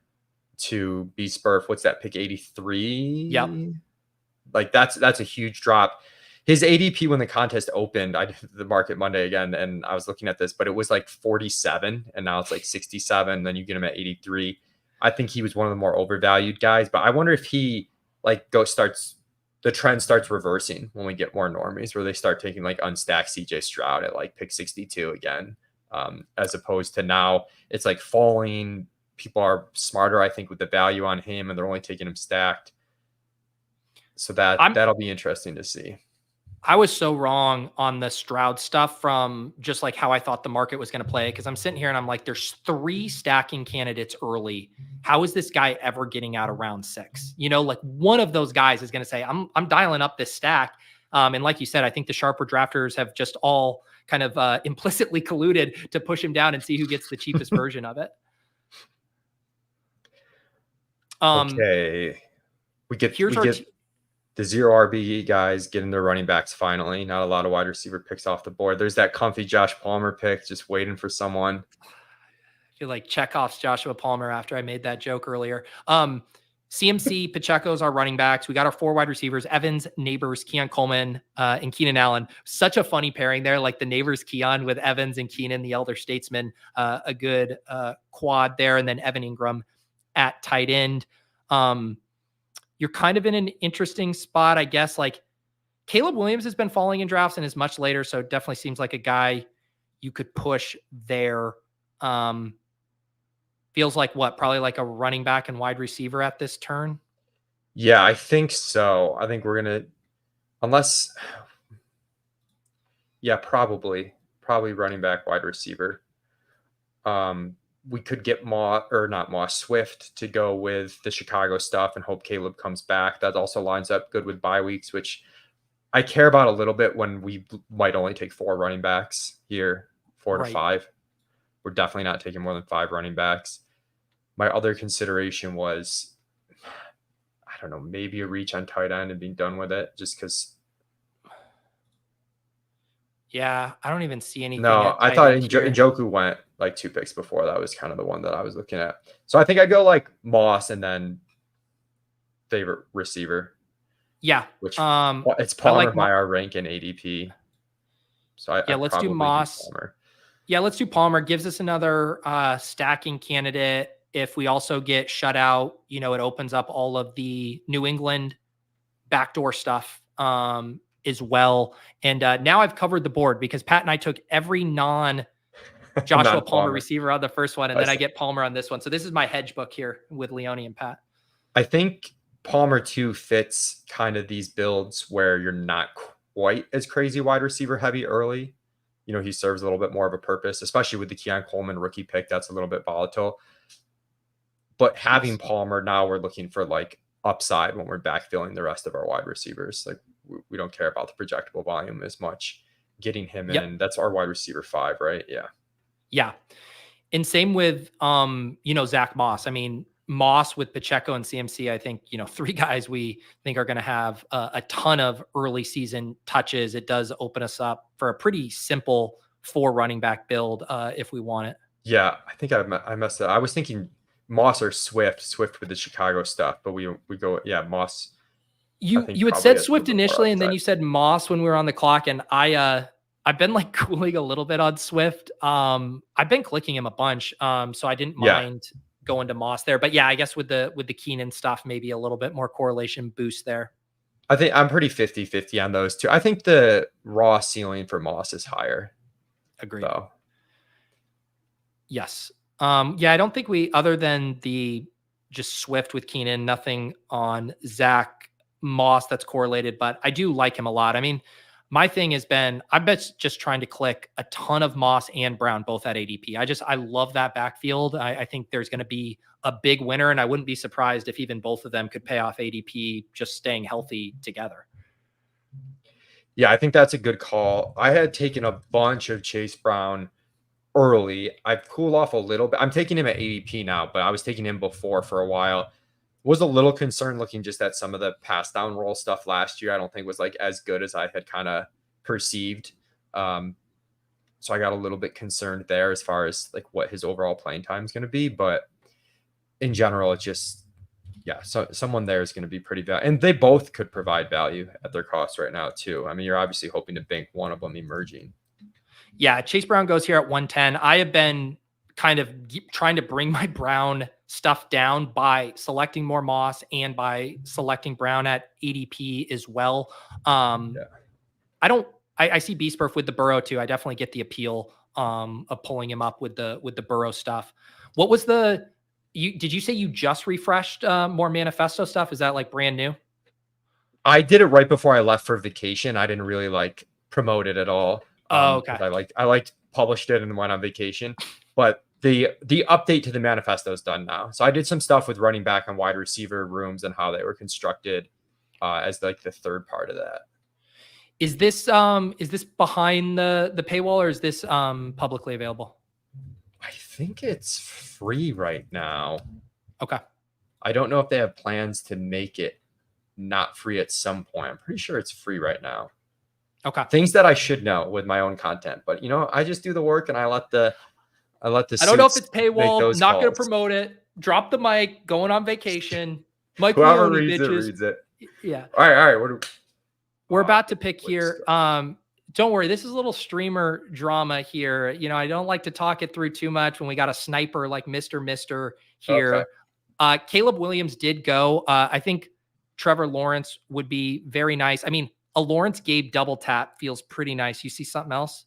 to be Spurf. What's that pick? 83. Yep. Like that's a huge drop. His ADP when the contest opened, I did the market Monday again, and I was looking at this, but it was like 47 and now it's like 67. Then you get him at 83. I think he was one of the more overvalued guys, but I wonder if he like the trend starts reversing when we get more normies where they start taking like unstacked CJ Stroud at like pick 62 again. As opposed to now it's like falling. People are smarter, I think, with the value on him, and they're only taking him stacked. So that'll be interesting to see. I was so wrong on the Stroud stuff from just like how I thought the market was going to play. Cause I'm sitting here and I'm like, there's 3 stacking candidates early. How is this guy ever getting out of round 6? Like one of those guys is going to say, I'm dialing up this stack. And like you said, I think the sharper drafters have just all kind of implicitly colluded to push him down and see who gets the cheapest version of it. Okay. We get the 0 RB guys getting their running backs finally. Not a lot of wide receiver picks off the board. There's that comfy Josh Palmer pick just waiting for someone. I feel like Chekhov's Joshua Palmer after I made that joke earlier. CMC, Pacheco's our running backs. We got our 4 wide receivers, Evans, Neighbors, Keon Coleman, and Keenan Allen. Such a funny pairing there, like the Neighbors Keon with Evans and Keenan, the elder statesman, a good quad there. And then Evan Ingram at tight end. You're kind of in an interesting spot, I guess. Like Caleb Williams has been falling in drafts and is much later. So it definitely seems like a guy you could push there. Feels like what? Probably like a running back and wide receiver at this turn. Yeah, I think so. I think we're going to, unless, yeah, probably running back, wide receiver. We could get Swift to go with the Chicago stuff and hope Caleb comes back. That also lines up good with bye weeks, which I care about a little bit when we might only take 4 running backs here, 4 to 5. We're definitely not taking more than 5 running backs. My other consideration was, I don't know, maybe a reach on tight end and being done with it just because. Yeah, I don't even see anything. No, I thought Njoku went like 2 picks before. That was kind of the one that I was looking at. So I think I'd go like Moss and then favorite receiver. Yeah. Which it's Palmer like by our rank in ADP. So let's do Moss. Yeah, let's do Palmer. Gives us another stacking candidate. If we also get shut out, it opens up all of the New England backdoor stuff as well. And now I've covered the board because Pat and I took every non-Joshua Palmer receiver on the first one, and then I get Palmer on this one. So this is my hedge book here with Leone and Pat. I think Palmer too fits kind of these builds where you're not quite as crazy wide receiver heavy early. He serves a little bit more of a purpose, especially with the Keon Coleman rookie pick. That's a little bit volatile. But having Palmer, now we're looking for like upside when we're backfilling the rest of our wide receivers. Like we don't care about the projectable volume as much. Getting him in, that's our wide receiver 5, right? Yeah. Yeah. And same with, Zach Moss. I mean, Moss with Pacheco and CMC, I think, 3 guys we think are going to have a ton of early season touches. It does open us up for a pretty simple 4 running back build if we want it. Yeah, I think I messed up. I was thinking Moss or Swift with the Chicago stuff, but we go, Moss. You had said Swift initially, and then you said Moss when we were on the clock, and I've been like cooling a little bit on Swift. I've been clicking him a bunch, so I didn't mind going to Moss there. But yeah, I guess with the Keenan stuff, maybe a little bit more correlation boost there. I think I'm pretty 50-50 on those two. I think the raw ceiling for Moss is higher. Agreed. So. Yes. I don't think other than the just Swift with Keenan, nothing on Zach Moss that's correlated, but I do like him a lot. I mean, my thing has been, I've been just trying to click a ton of Moss and Brown, both at ADP. I love that backfield. I think there's going to be a big winner, and I wouldn't be surprised if even both of them could pay off ADP just staying healthy together. Yeah, I think that's a good call. I had taken a bunch of Chase Brown early. I've cooled off a little bit. I'm taking him at ADP now, but I was taking him before for a while. Was a little concerned looking just at some of the pass down roll stuff last year. I don't think was like as good as I had kind of perceived. So I got a little bit concerned there as far as like what his overall playing time is going to be. But in general, it's just, so someone there is going to be pretty valuable. And they both could provide value at their cost right now too. I mean, you're obviously hoping to bank one of them emerging. Yeah, Chase Brown goes here at 110. I have been kind of trying to bring my Brown stuff down by selecting more Moss and by selecting Brown at ADP as well. I see Beastburf with the Burrow too. I definitely get the appeal of pulling him up with the Burrow stuff. What was did you say you just refreshed more Manifesto stuff? Is that like brand new? I did it right before I left for vacation. I didn't really like promote it at all. Okay. I published it and went on vacation, but the update to the manifesto is done now. So I did some stuff with running back and wide receiver rooms and how they were constructed as like the third part of that. Is this behind the paywall, or is this publicly available? I think it's free right now. Okay. I don't know if they have plans to make it not free at some point. I'm pretty sure it's free right now. Okay. Things that I should know with my own content, but I just do the work and I let the I don't know if it's paywall. Not going to promote it. Drop the mic. Going on vacation. Mike Whoever Leone, reads bitches. it, reads it. Yeah. All right. We're about to pick here. Don't worry, this is a little streamer drama here. You know, I don't like to talk it through too much when we got a sniper like Mr. Mister here. Okay. Caleb Williams did go. I think Trevor Lawrence would be very nice. I mean, a Lawrence Gabe double tap feels pretty nice. You see something else?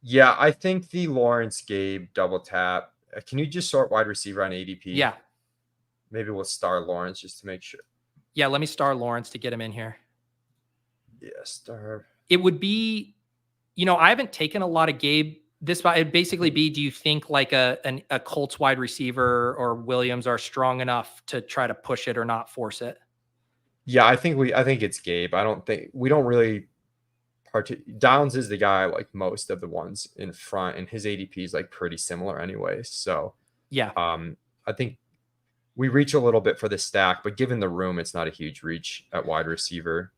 Yeah, I think the Lawrence Gabe double tap. Can you just sort wide receiver on ADP? Yeah. Maybe we'll star Lawrence just to make sure. Yeah, let me star Lawrence to get him in here. Yeah, star. It would be, you know, I haven't taken a lot of Gabe. It'd basically be, do you think like a Colts wide receiver or Williams are strong enough to try to push it or not force it? Yeah, I think it's Gabe. We don't really Downs is the guy like most of the ones in front, and his ADP is like pretty similar anyway. So yeah, I think we reach a little bit for the stack, but given the room, it's not a huge reach at wide receiver.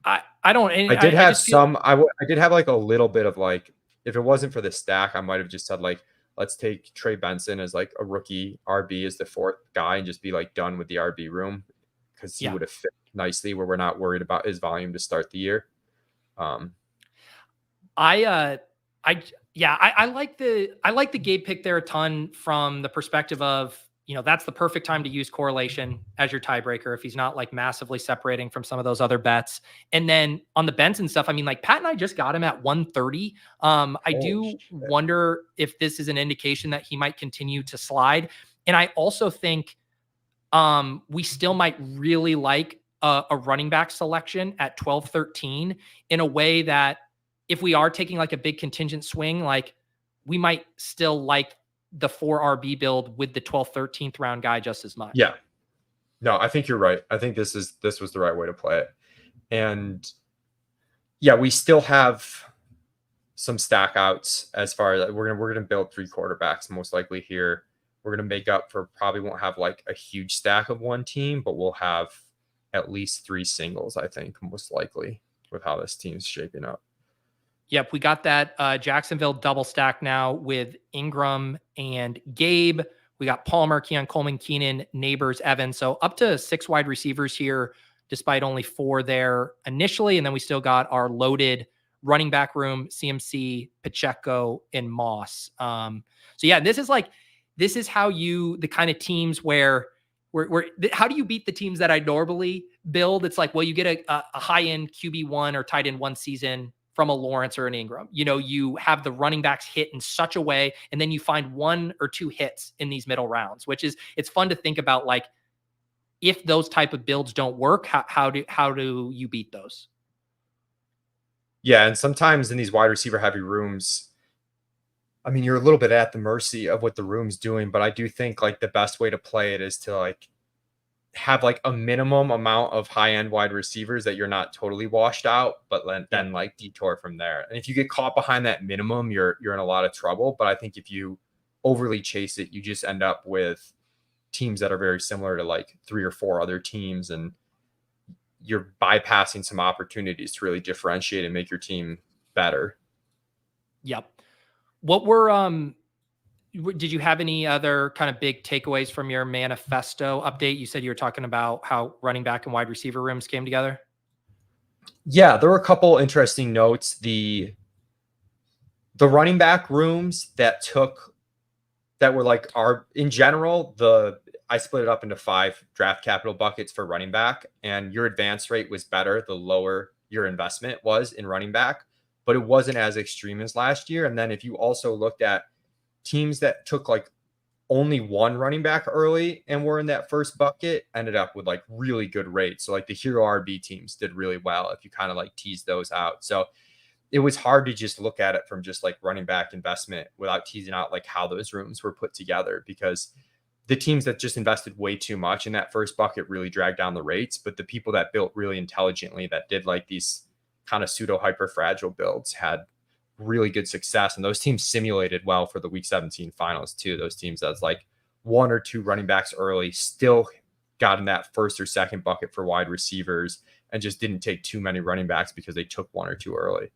I don't. I did have some. I did have like a little bit of like, if it wasn't for the stack, I might have just said like, let's take Trey Benson as like a rookie RB as the fourth guy and just be like done with the RB room, because he would have fit nicely where we're not worried about his volume to start the year. I like the Gabe pick there a ton from the perspective of, you know, that's the perfect time to use correlation as your tiebreaker if he's not like massively separating from some of those other bets. And then on the Benson stuff, I mean, like Pat and I just got him at 130. I do wonder if this is an indication that he might continue to slide. And I also think we still might really like a running back selection at 12-13 in a way that if we are taking like a big contingent swing, like we might still like the 4 RB build with the 12th, 13th round guy just as much. Yeah. No, I think you're right. I think this was the right way to play it. And yeah, we still have some stack outs as far as we're going to build 3 quarterbacks most likely here. We're going to make up for, probably won't have like a huge stack of one team, but we'll have at least 3 singles, I think, most likely, with how this team's shaping up. Yep, we got that Jacksonville double stack now with Ingram and Gabe. We got Palmer, Keon Coleman, Keenan, Neighbors, Evans. So up to 6 wide receivers here, despite only 4 there initially. And then we still got our loaded running back room, CMC, Pacheco, and Moss. So yeah, this is how the kind of teams where how do you beat the teams that I normally build? It's like, well, you get a high-end QB1 or tight end 1 season from a Lawrence or an Ingram. You know, you have the running backs hit in such a way, and then you find 1 or 2 hits in these middle rounds, it's fun to think about, like, if those type of builds don't work, how do you beat those? Yeah, and sometimes in these wide receiver heavy rooms, I mean, you're a little bit at the mercy of what the room's doing, but I do think like the best way to play it is to like have like a minimum amount of high-end wide receivers that you're not totally washed out, but then like detour from there. And if you get caught behind that minimum, you're in a lot of trouble. But I think if you overly chase it, you just end up with teams that are very similar to like 3 or 4 other teams, and you're bypassing some opportunities to really differentiate and make your team better. Yep. What were did you have any other kind of big takeaways from your manifesto update? You said you were talking about how running back and wide receiver rooms came together. Yeah, there were a couple interesting notes. The running back rooms that were like in general, I split it up into 5 draft capital buckets for running back, and your advance rate was better the lower your investment was in running back, but it wasn't as extreme as last year. And then if you also looked at teams that took like only 1 running back early and were in that first bucket, ended up with like really good rates. So like the hero RB teams did really well if you kind of like tease those out. So it was hard to just look at it from just like running back investment without teasing out like how those rooms were put together, because the teams that just invested way too much in that first bucket really dragged down the rates. But the people that built really intelligently, that did like these kind of pseudo hyper fragile builds, had really good success. And those teams simulated well for the week 17 finals too. Those teams that's like 1 or 2 running backs early still got in that first or second bucket for wide receivers, and just didn't take too many running backs because they took 1 or 2 early.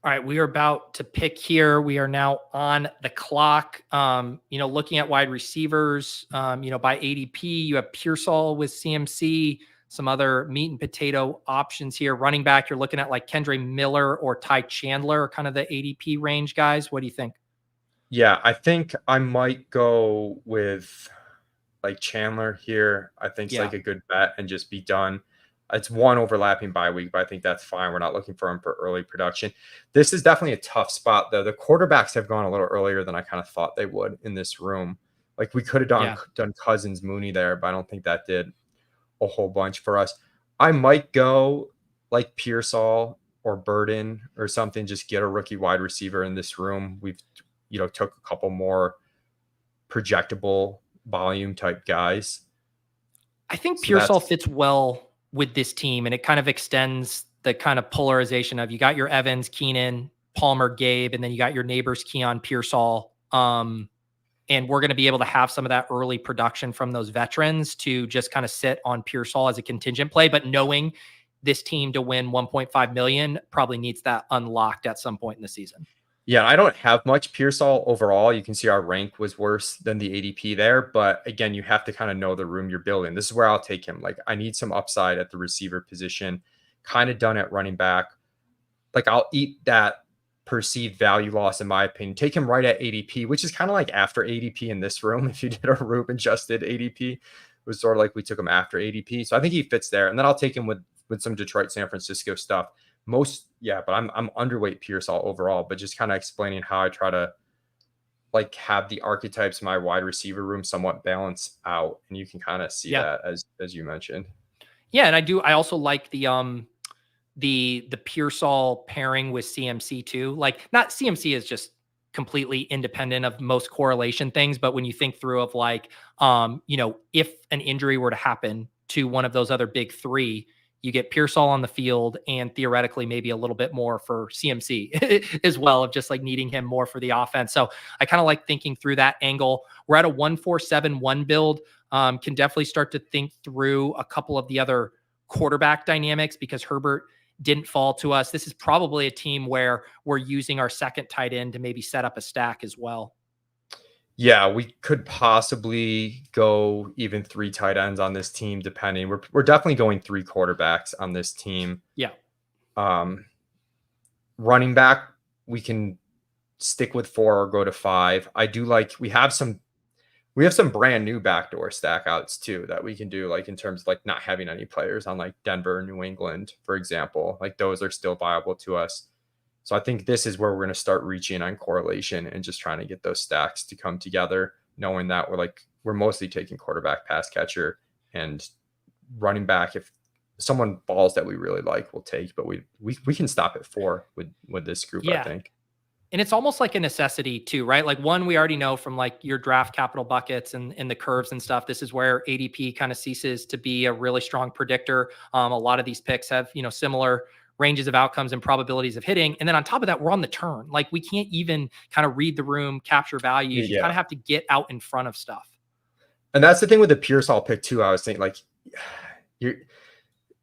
All right, we are about to pick here. We are now on the clock. Looking at wide receivers, by ADP, you have Pearsall with CMC, some other meat and potato options here. Running back, you're looking at like Kendre Miller or Ty Chandler, kind of the ADP range guys. What do you think? Yeah, I think I might go with like Chandler here. I think it's like a good bet and just be done. It's one overlapping bye week, but I think that's fine. We're not looking for him for early production. This is definitely a tough spot, though. The quarterbacks have gone a little earlier than I kind of thought they would in this room. Like we could have done Cousins, Mooney there, but I don't think that did a whole bunch for us. I might go like Pearsall or Burden or something. Just get a rookie wide receiver in this room. We've took a couple more projectable volume type guys. I think Pearsall fits well with this team, and it kind of extends the kind of polarization of you got your Evans, Keenan, Palmer, Gabe, and then you got your neighbors, Keon, Pearsall. And we're going to be able to have some of that early production from those veterans to just kind of sit on Pearsall as a contingent play, but knowing this team to win 1.5 million probably needs that unlocked at some point in the season. Yeah, I don't have much Pearsall overall. You can see our rank was worse than the ADP there. But again, you have to kind of know the room you're building. This is where I'll take him. Like, I need some upside at the receiver position, kind of done at running back. Like, I'll eat that perceived value loss, in my opinion. Take him right at ADP, which is kind of like after ADP in this room. If you did a room adjusted ADP, it was sort of like we took him after ADP. So I think he fits there. And then I'll take him with some Detroit, San Francisco stuff. But I'm underweight Pearsall overall, but just kind of explaining how I try to like have the archetypes in my wide receiver room somewhat balance out. And you can kind of see that as you mentioned. Yeah. And I also like the Pearsall pairing with CMC too. Like, not CMC is just completely independent of most correlation things, but when you think through of like, if an injury were to happen to one of those other big three, you get Pearsall on the field and theoretically maybe a little bit more for CMC as well, of just like needing him more for the offense. So I kind of like thinking through that angle. We're at a 1-4-7-1 build. Can definitely start to think through a couple of the other quarterback dynamics because Herbert didn't fall to us. This is probably a team where we're using our second tight end to maybe set up a stack as well. Yeah, we could possibly go even 3 tight ends on this team, depending. We're definitely going 3 quarterbacks on this team. Yeah. Running back, we can stick with 4 or go to 5. I do like we have some brand new backdoor stack outs too that we can do, like in terms of like not having any players on like Denver, New England, for example. Like those are still viable to us. So I think this is where we're going to start reaching on correlation and just trying to get those stacks to come together, knowing that we're mostly taking quarterback, pass catcher, and running back. If someone balls that we really like, we'll take, but we can stop at 4 with this group, I think. And it's almost like a necessity too, right? Like one, we already know from like your draft capital buckets and the curves and stuff, this is where ADP kind of ceases to be a really strong predictor. A lot of these picks have, similar ranges of outcomes and probabilities of hitting. And then on top of that, we're on the turn. Like we can't even kind of read the room, capture values. You kind of have to get out in front of stuff. And that's the thing with the Pearsall pick too. I was thinking like,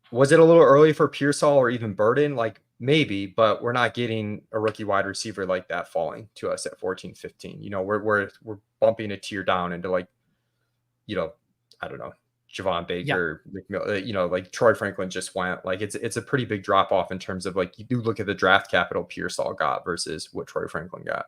was it a little early for Pearsall or even Burden? Like maybe, but we're not getting a rookie wide receiver like that falling to us at 14, 15. We're bumping a tier down into like, I don't know, Javon Baker, like Troy Franklin just went. Like it's a pretty big drop off in terms of like you do look at the draft capital Pearsall got versus what Troy Franklin got.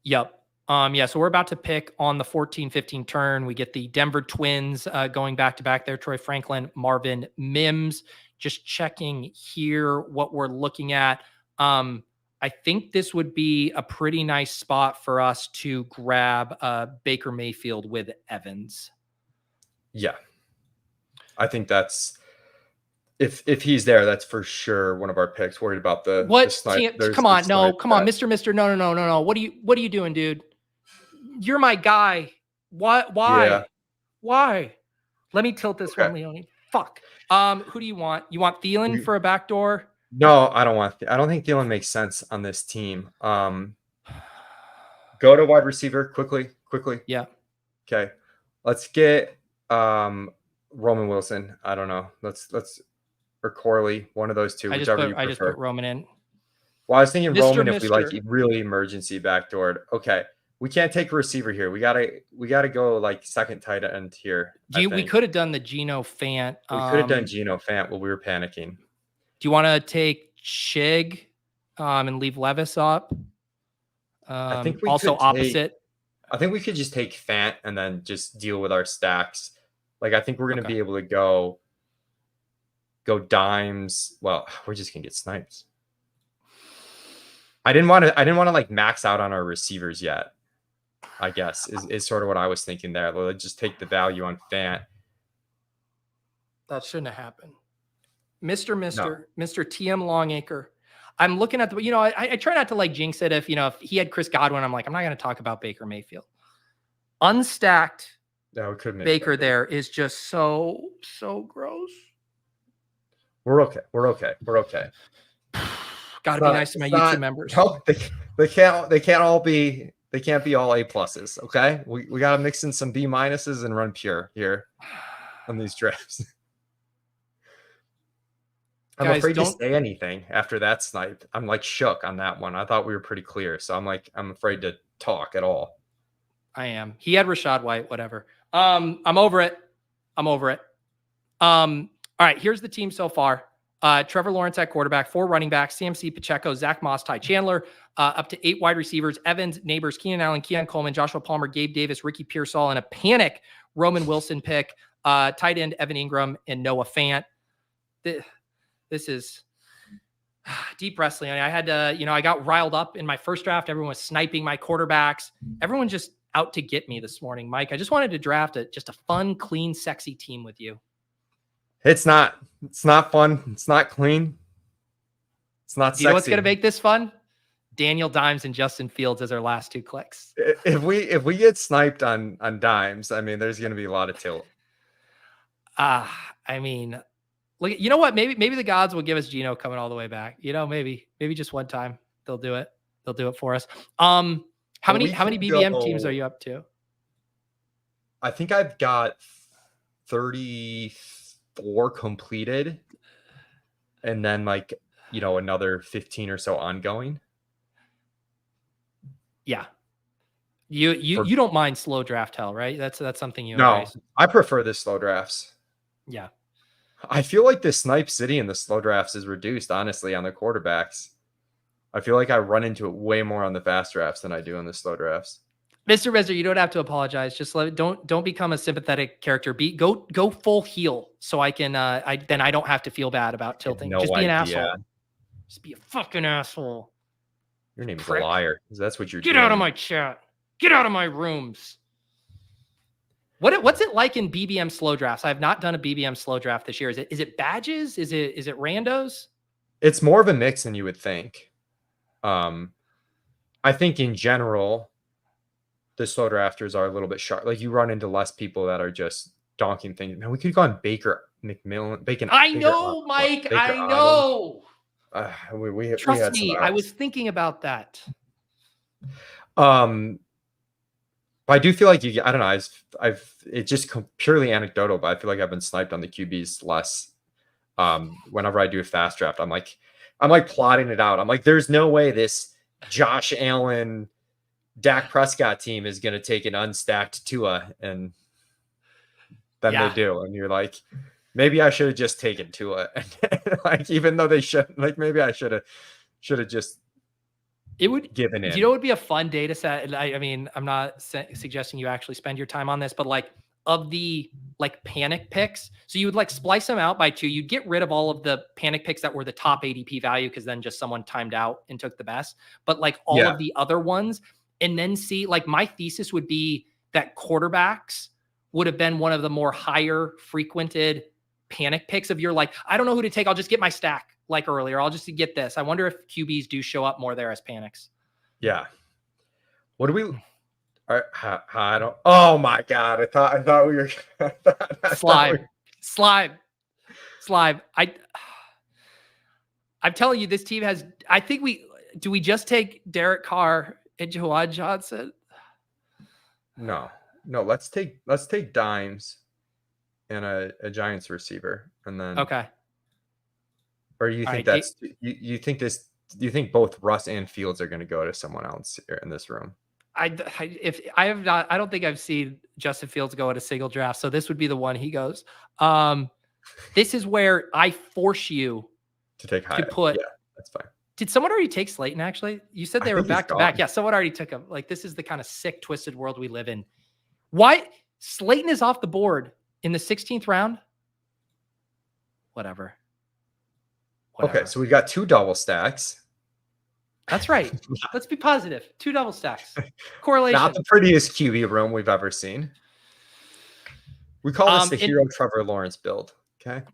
Yep. So we're about to pick on the 14-15 turn. We get the Denver Twins going back to back there. Troy Franklin, Marvin Mims. Just checking here what we're looking at. I think this would be a pretty nice spot for us to grab Baker Mayfield with Evans. Yeah, I think that's if he's there, that's for sure one of our picks. Worried about the snipe. Come on, Mr. No. What are you doing, dude? You're my guy. Why? Yeah. Why? Let me tilt this one, Leone. Fuck. Who do you want? You want Thielen for a backdoor? No, I don't want. I don't think Thielen makes sense on this team. Go to wide receiver quickly. Yeah. Okay. Let's get Roman Wilson. I don't know. Let's or Corley, one of those two. I just put Roman in. Well, I was thinking Mr. Roman if we like Mr. really emergency backdoored. Okay, we can't take a receiver here. We gotta go like second tight end here. We could have done the Geno Fant. We could have done Geno Fant while we were panicking. Do you want to take Chig and leave Levis up? I think we also could opposite. I think we could just take Fant and then just deal with our stacks. Like I think we're gonna Okay. be able to go dimes. Well, we're just gonna get snipes. I didn't want to like max out on our receivers yet. I guess is sort of what I was thinking there. Let's just take the value on Fant. That shouldn't have happened. Mr. TM Longacre. I'm looking at the, I try not to like jinx it. If he had Chris Godwin, I'm like, I'm not going to talk about Baker Mayfield. Unstacked No, it could make Baker there is just so gross. We're okay. Got to be nice to my YouTube members. No, they can't all be. They can't be all A pluses. Okay, we got to mix in some B minuses and run pure here on these drafts. I'm Guys, afraid to say anything after that snipe. I'm like shook on that one. I thought we were pretty clear, so I'm afraid to talk at all. I am. He had Rashad White, whatever. I'm over it. All right, here's the team so far. Trevor Lawrence at quarterback, 4 running backs, CMC, Pacheco, Zach Moss, Ty Chandler, up to 8 wide receivers, Evans, Neighbors, Keenan Allen, Keon Coleman, Joshua Palmer, Gabe Davis, Ricky Pearsall, and a panic Roman Wilson pick, tight end Evan Ingram and Noah Fant. This is deep wrestling. I had to, I got riled up in my first draft. Everyone was sniping my quarterbacks. Everyone just out to get me this morning, Mike. I just wanted to draft just a fun, clean, sexy team with you. It's not fun. It's not clean. It's not sexy. You know what's going to make this fun? Daniel Dimes and Justin Fields as our last 2 clicks. If we get sniped on dimes, I mean, there's going to be a lot of tilt. I mean, look, you know what? Maybe the gods will give us Geno coming all the way back. Maybe just one time they'll do it. They'll do it for us. How many BBM teams are you up to? I think I've got 34 completed, and then like another 15 or so ongoing. Yeah. You don't mind slow draft hell, right? That's something you No, embrace. I prefer the slow drafts. Yeah. I feel like the snipe city in the slow drafts is reduced, honestly, on the quarterbacks. I feel like I run into it way more on the fast drafts than I do in the slow drafts. Mr. Rizzer, you don't have to apologize. Just don't become a sympathetic character. Go full heel so I can then I don't have to feel bad about tilting. Just be an asshole. Just be a fucking asshole. Your name is a liar. That's what you're doing. Get out of my chat. Get out of my rooms. What's it like in BBM slow drafts? I have not done a BBM slow draft this year. Is it badges? Is it randos? It's more of a mix than you would think. I think in general, the slow drafters are a little bit sharp. Like you run into less people that are just donking things. Man, we could have gone Baker McMillan. I know, Mike. I know. Trust me, I was thinking about that. But I do feel like I don't know. It's just purely anecdotal, but I feel like I've been sniped on the QBs less. Whenever I do a fast draft, I'm like plotting it out. I'm like, there's no way this Josh Allen, Dak Prescott team is going to take an unstacked Tua, and then they do, and you're like, maybe I should have just taken Tua, like even though they shouldn't. Like maybe I should have just. It would given in. It would be a fun data set. I mean, I'm not suggesting you actually spend your time on this, but like of the like panic picks, so you would like splice them out by 2. You'd get rid of all of the panic picks that were the top ADP value because then just someone timed out and took the best. But like all of the other ones, and then see, like my thesis would be that quarterbacks would have been one of the more higher frequented panic picks of your like, I don't know who to take. I'll just get my stack like earlier. I'll just get this. I wonder if QBs do show up more there as panics. Yeah. What do we? I don't. Oh my god! I thought we were. Slime. I'm telling you, this team has. I think we just take Derek Carr and Jawan Johnson. No. Let's take dimes and a Giants receiver, and then okay. Or you think you think this Do you think both Russ and Fields are going to go to someone else here in this room? I don't think I've seen Justin Fields go at a single draft. So this would be the one he goes. This is where I force you To take high. to put. Yeah, that's fine. Did someone already take Slayton? Actually, you said they I were think he's back to back. gone. Yeah, someone already took him. Like, this is the kind of sick, twisted world we live in. Why Slayton is off the board in the 16th round? Whatever. Okay, so we got 2 double stacks. That's right. Let's be positive. 2 double stacks. Correlation. Not the prettiest QB room we've ever seen. We call this the hero Trevor Lawrence build. Okay.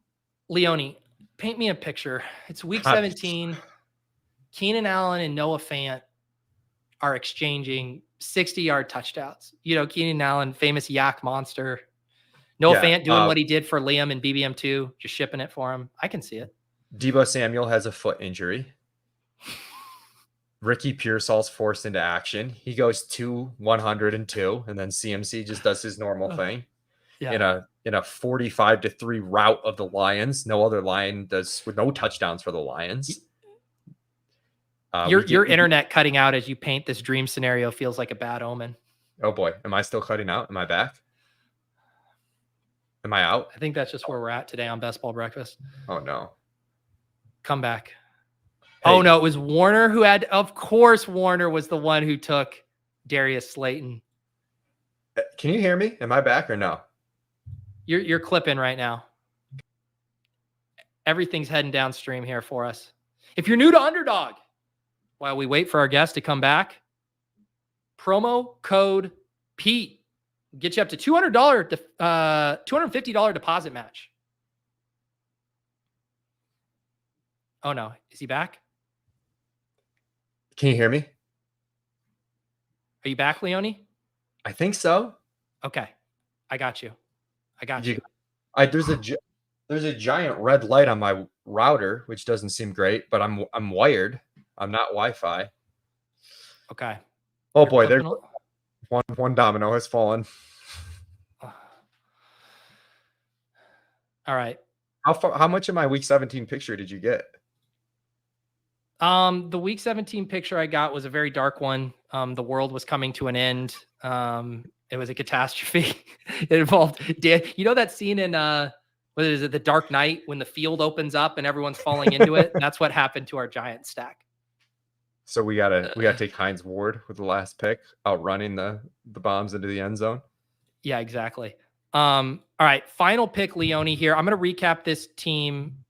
Leone, paint me a picture. It's week 17. Keenan Allen and Noah Fant are exchanging 60-yard touchdowns. You know, Keenan Allen, famous yak monster. Noah Fant doing what he did for Liam and BBM2, just shipping it for him. I can see it. Deebo Samuel has a foot injury. Ricky Pearsall's forced into action. He goes 102, and then CMC just does his normal thing. Yeah. In a 45-3 rout of the Lions. No other Lion does with no touchdowns for the Lions. Your internet cutting out as you paint this dream scenario feels like a bad omen. Oh boy, am I still cutting out? Am I back? Am I out? I think that's just where we're at today on Best Ball Breakfast. Oh no. Come back. Hey. Oh no, it was Warner who had. Of course, Warner was the one who took Darius Slayton. Can you hear me? Am I back or no? You're clipping right now. Everything's heading downstream here for us. If you're new to Underdog, while we wait for our guest to come back, promo code Pete get you up to $250 deposit match. Oh no, is he back? Can you hear me? Are you back, Leone? I think so. Okay, I got you. There's a giant red light on my router, which doesn't seem great, but I'm wired. I'm not Wi-Fi. Okay. Oh boy, there's one domino has fallen. All right. How much of my week 17 picture did you get? The week 17 picture I got was a very dark one. The world was coming to an end. It was a catastrophe. It involved you know that scene in what is it, The Dark Knight, when the field opens up and everyone's falling into it? That's what happened to our giant stack. So we gotta take Hines Ward with the last pick, outrunning the bombs into the end zone. Yeah, exactly. All right, final pick, Leone here. I'm gonna recap this team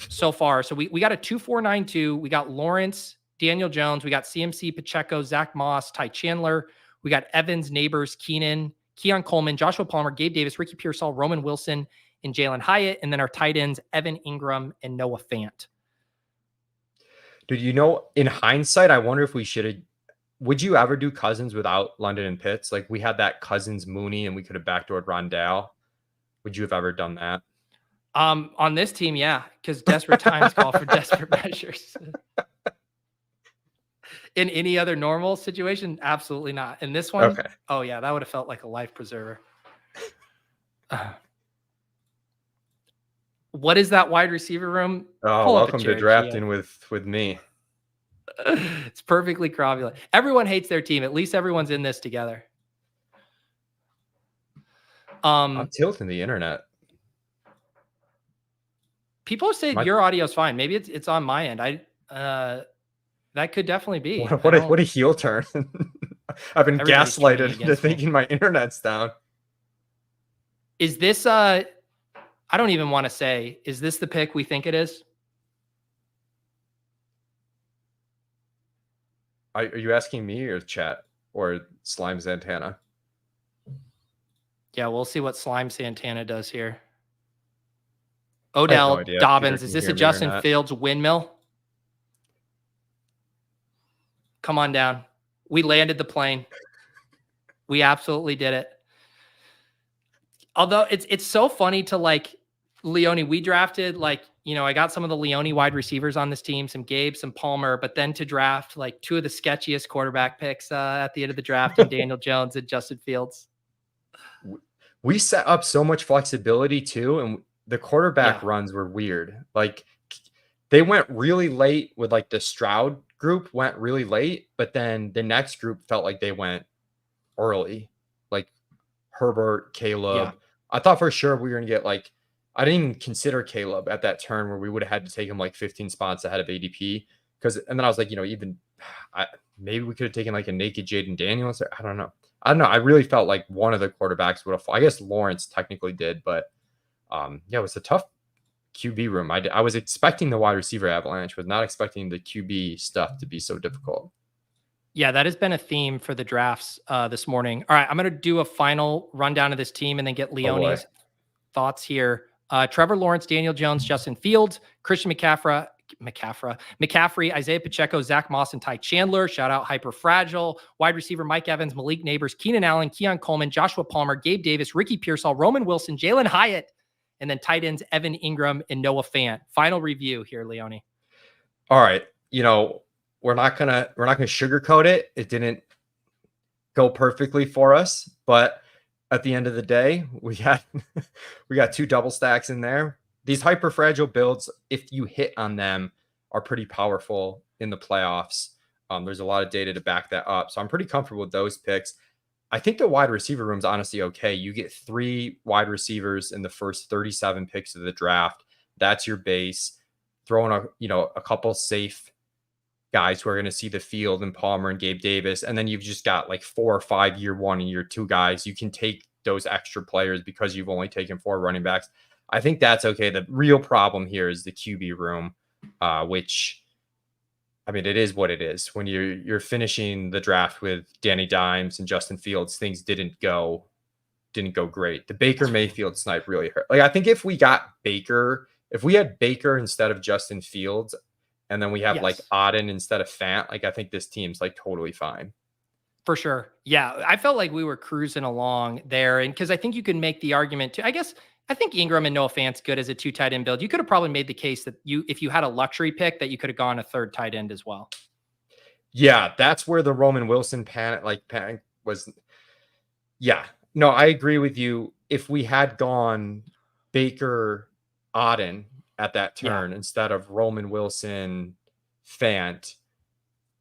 so far. So we got a 2-4-9-2. We got Lawrence, Daniel Jones. We got CMC, Pacheco, Zach Moss, Ty Chandler. We got Evans, Neighbors, Keenan, Keon Coleman, Joshua Palmer, Gabe Davis, Ricky Pearsall, Roman Wilson, and Jalen Hyatt. And then our tight ends, Evan Ingram and Noah Fant. Dude, you know, in hindsight, I wonder if would you ever do Cousins without London and Pitts? Like, we had that Cousins Mooney and we could have backdoored Rondale. Would you have ever done that? On this team, yeah, because desperate times call for desperate measures. In any other normal situation, absolutely not. In this one, okay. Oh yeah, that would have felt like a life preserver. What is that wide receiver room? Oh, welcome to drafting with me. It's perfectly cromulent. Everyone hates their team. At least everyone's in this together. I'm tilting the internet. People say your audio is fine. Maybe it's on my end. That could definitely be. What a heel turn. I've been Everybody's gaslighted into thinking my internet's down. Is this I don't even want to say, is this the pick we think it is? Are you asking me or chat or Slime Santana? Yeah, we'll see what Slime Santana does here. Odell, no Dobbins, is this a Justin Fields windmill? Come on down. We landed the plane. We absolutely did it. Although it's so funny to like Leone, we drafted I got some of the Leone wide receivers on this team, some Gabe, some Palmer, but then to draft like two of the sketchiest quarterback picks at the end of the draft, and Daniel Jones and Justin Fields. We set up so much flexibility too, and the quarterback runs were weird. Like they went really late with like the Stroud group went really late, but then the next group felt like they went early, like Herbert, Caleb. Yeah. I thought for sure we were going to get like, I didn't even consider Caleb at that turn where we would have had to take him like 15 spots ahead of ADP. And then I was like, maybe we could have taken like a naked Jaden Daniels. I don't know. I really felt like one of the quarterbacks would have. I guess Lawrence technically did, but it was a tough QB room. I was expecting the wide receiver avalanche, was not expecting the QB stuff to be so difficult. Yeah, that has been a theme for the drafts this morning. All right, I'm going to do a final rundown of this team and then get Leone's thoughts here. Trevor Lawrence, Daniel Jones, Justin Fields, Christian McCaffrey, Isaiah Pacheco, Zach Moss, and Ty Chandler. Shout out Hyperfragile. Wide receiver Mike Evans, Malik Neighbors, Keenan Allen, Keon Coleman, Joshua Palmer, Gabe Davis, Ricky Pearsall, Roman Wilson, Jalen Hyatt, and then tight ends Evan Ingram and Noah Fant. Final review here, Leone. All right, we're not gonna sugarcoat it. It didn't go perfectly for us, but at the end of the day, we got 2 double stacks in there. These hyper fragile builds, if you hit on them, are pretty powerful in the playoffs. There's a lot of data to back that up, so I'm pretty comfortable with those picks. I think the wide receiver room's honestly okay. You get 3 wide receivers in the first 37 picks of the draft. That's your base. Throw in a couple safe guys who are going to see the field in Palmer and Gabe Davis. And then you've just got like 4 or 5 year 1 and year 2 guys. You can take those extra players because you've only taken 4 running backs. I think that's okay. The real problem here is the QB room, which, I mean, it is what it is. When you're finishing the draft with Danny Dimes and Justin Fields, things didn't go great. The Baker Mayfield snipe really hurt. Like, I think if we had Baker instead of Justin Fields, and then we have like Addison instead of Fant, like I think this team's like totally fine. For sure. Yeah. I felt like we were cruising along there. And because I think you can make the argument too, I think Ingram and Noah Fant's good as a 2 tight end build. You could have probably made the case that if you had a luxury pick, that you could have gone a 3rd tight end as well. Yeah. That's where the Roman Wilson panic was. Yeah. No, I agree with you. If we had gone Baker, Addison at that turn instead of Roman Wilson, Fant,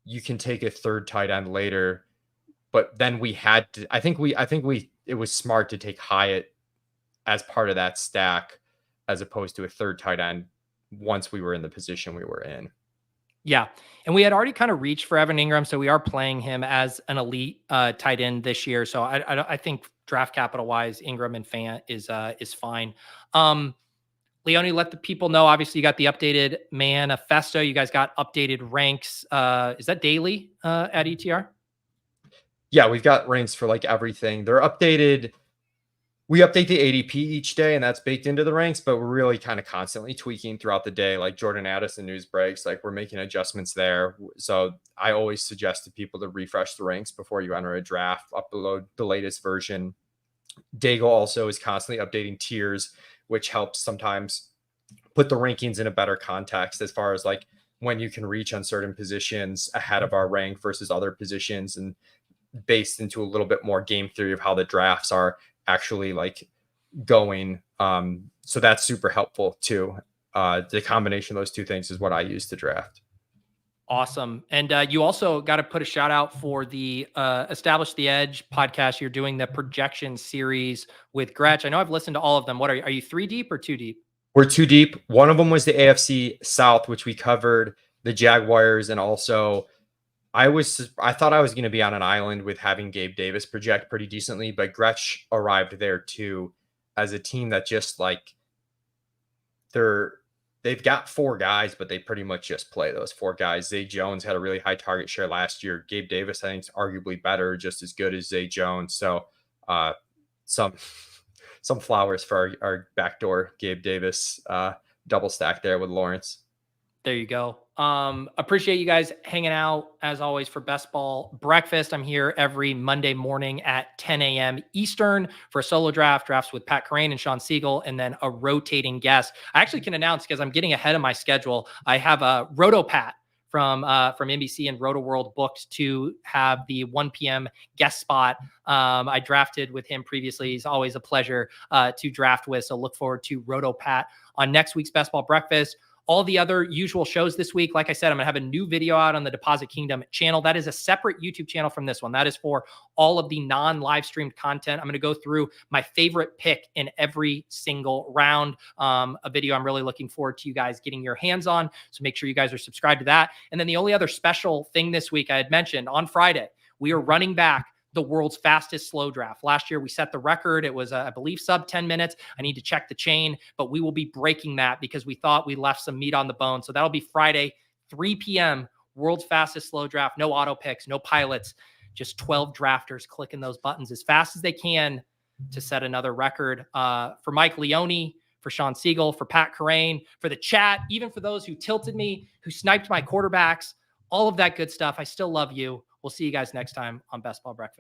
you can take a 3rd tight end later. But then we had to, it was smart to take Hyatt as part of that stack, as opposed to a 3rd tight end once we were in the position we were in. Yeah. And we had already kind of reached for Evan Ingram. So we are playing him as an elite tight end this year. So I think draft capital wise, Ingram and Fant is fine. Leone, let the people know, obviously you got the updated manifesto. You guys got updated ranks. Is that daily at ETR? Yeah, we've got ranks for like everything. They're updated. We update the ADP each day, and that's baked into the ranks, but we're really kind of constantly tweaking throughout the day. Like Jordan Addison news breaks, like we're making adjustments there. So I always suggest to people to refresh the ranks before you enter a draft, upload the latest version. Dago also is constantly updating tiers, which helps sometimes put the rankings in a better context as far as like when you can reach on certain positions ahead of our rank versus other positions, and based into a little bit more game theory of how the drafts are actually like going. So that's super helpful too. The combination of those 2 things is what I use to draft. Awesome. And you also got to put a shout out for the Establish the Edge podcast. You're doing the projection series with Gretch. I know I've listened to all of them. What are you 3 deep or 2 deep? We're 2 deep. One of them was the AFC South, which we covered the Jaguars. And also I thought I was going to be on an island with having Gabe Davis project pretty decently, but Gretch arrived there too as a team that just like they've got 4 guys, but they pretty much just play those 4 guys. Zay Jones had a really high target share last year. Gabe Davis, I think, is arguably better, just as good as Zay Jones. So some flowers for our backdoor Gabe Davis double stack there with Lawrence. There you go. Appreciate you guys hanging out as always for Best Ball Breakfast. I'm here every Monday morning at 10 a.m. Eastern for a solo drafts with Pat Kerrane and Shawn Siegele, and then a rotating guest. I actually can announce, because I'm getting ahead of my schedule, I have a Roto Pat from NBC and Roto World booked to have the 1 p.m. guest spot. I drafted with him previously. He's always a pleasure to draft with. So look forward to Roto Pat on next week's Best Ball Breakfast. all the other usual shows this week. Like I said, I'm going to have a new video out on the Deposit Kingdom channel. That is a separate YouTube channel from this one. That is for all of the non-live streamed content. I'm going to go through my favorite pick in every single round. A video I'm really looking forward to you guys getting your hands on. So make sure you guys are subscribed to that. And then the only other special thing this week I had mentioned on Friday, we are running back the world's fastest slow draft. Last year, we set the record. It was, I believe, sub 10 minutes. I need to check the chain, but we will be breaking that because we thought we left some meat on the bone. So that'll be Friday, 3 p.m., world's fastest slow draft. No auto picks, no pilots, just 12 drafters clicking those buttons as fast as they can to set another record. For Mike Leone, for Shawn, Siegele, for Pat Kerrane, for the chat, even for those who tilted me, who sniped my quarterbacks, all of that good stuff. I still love you. We'll see you guys next time on Best Ball Breakfast.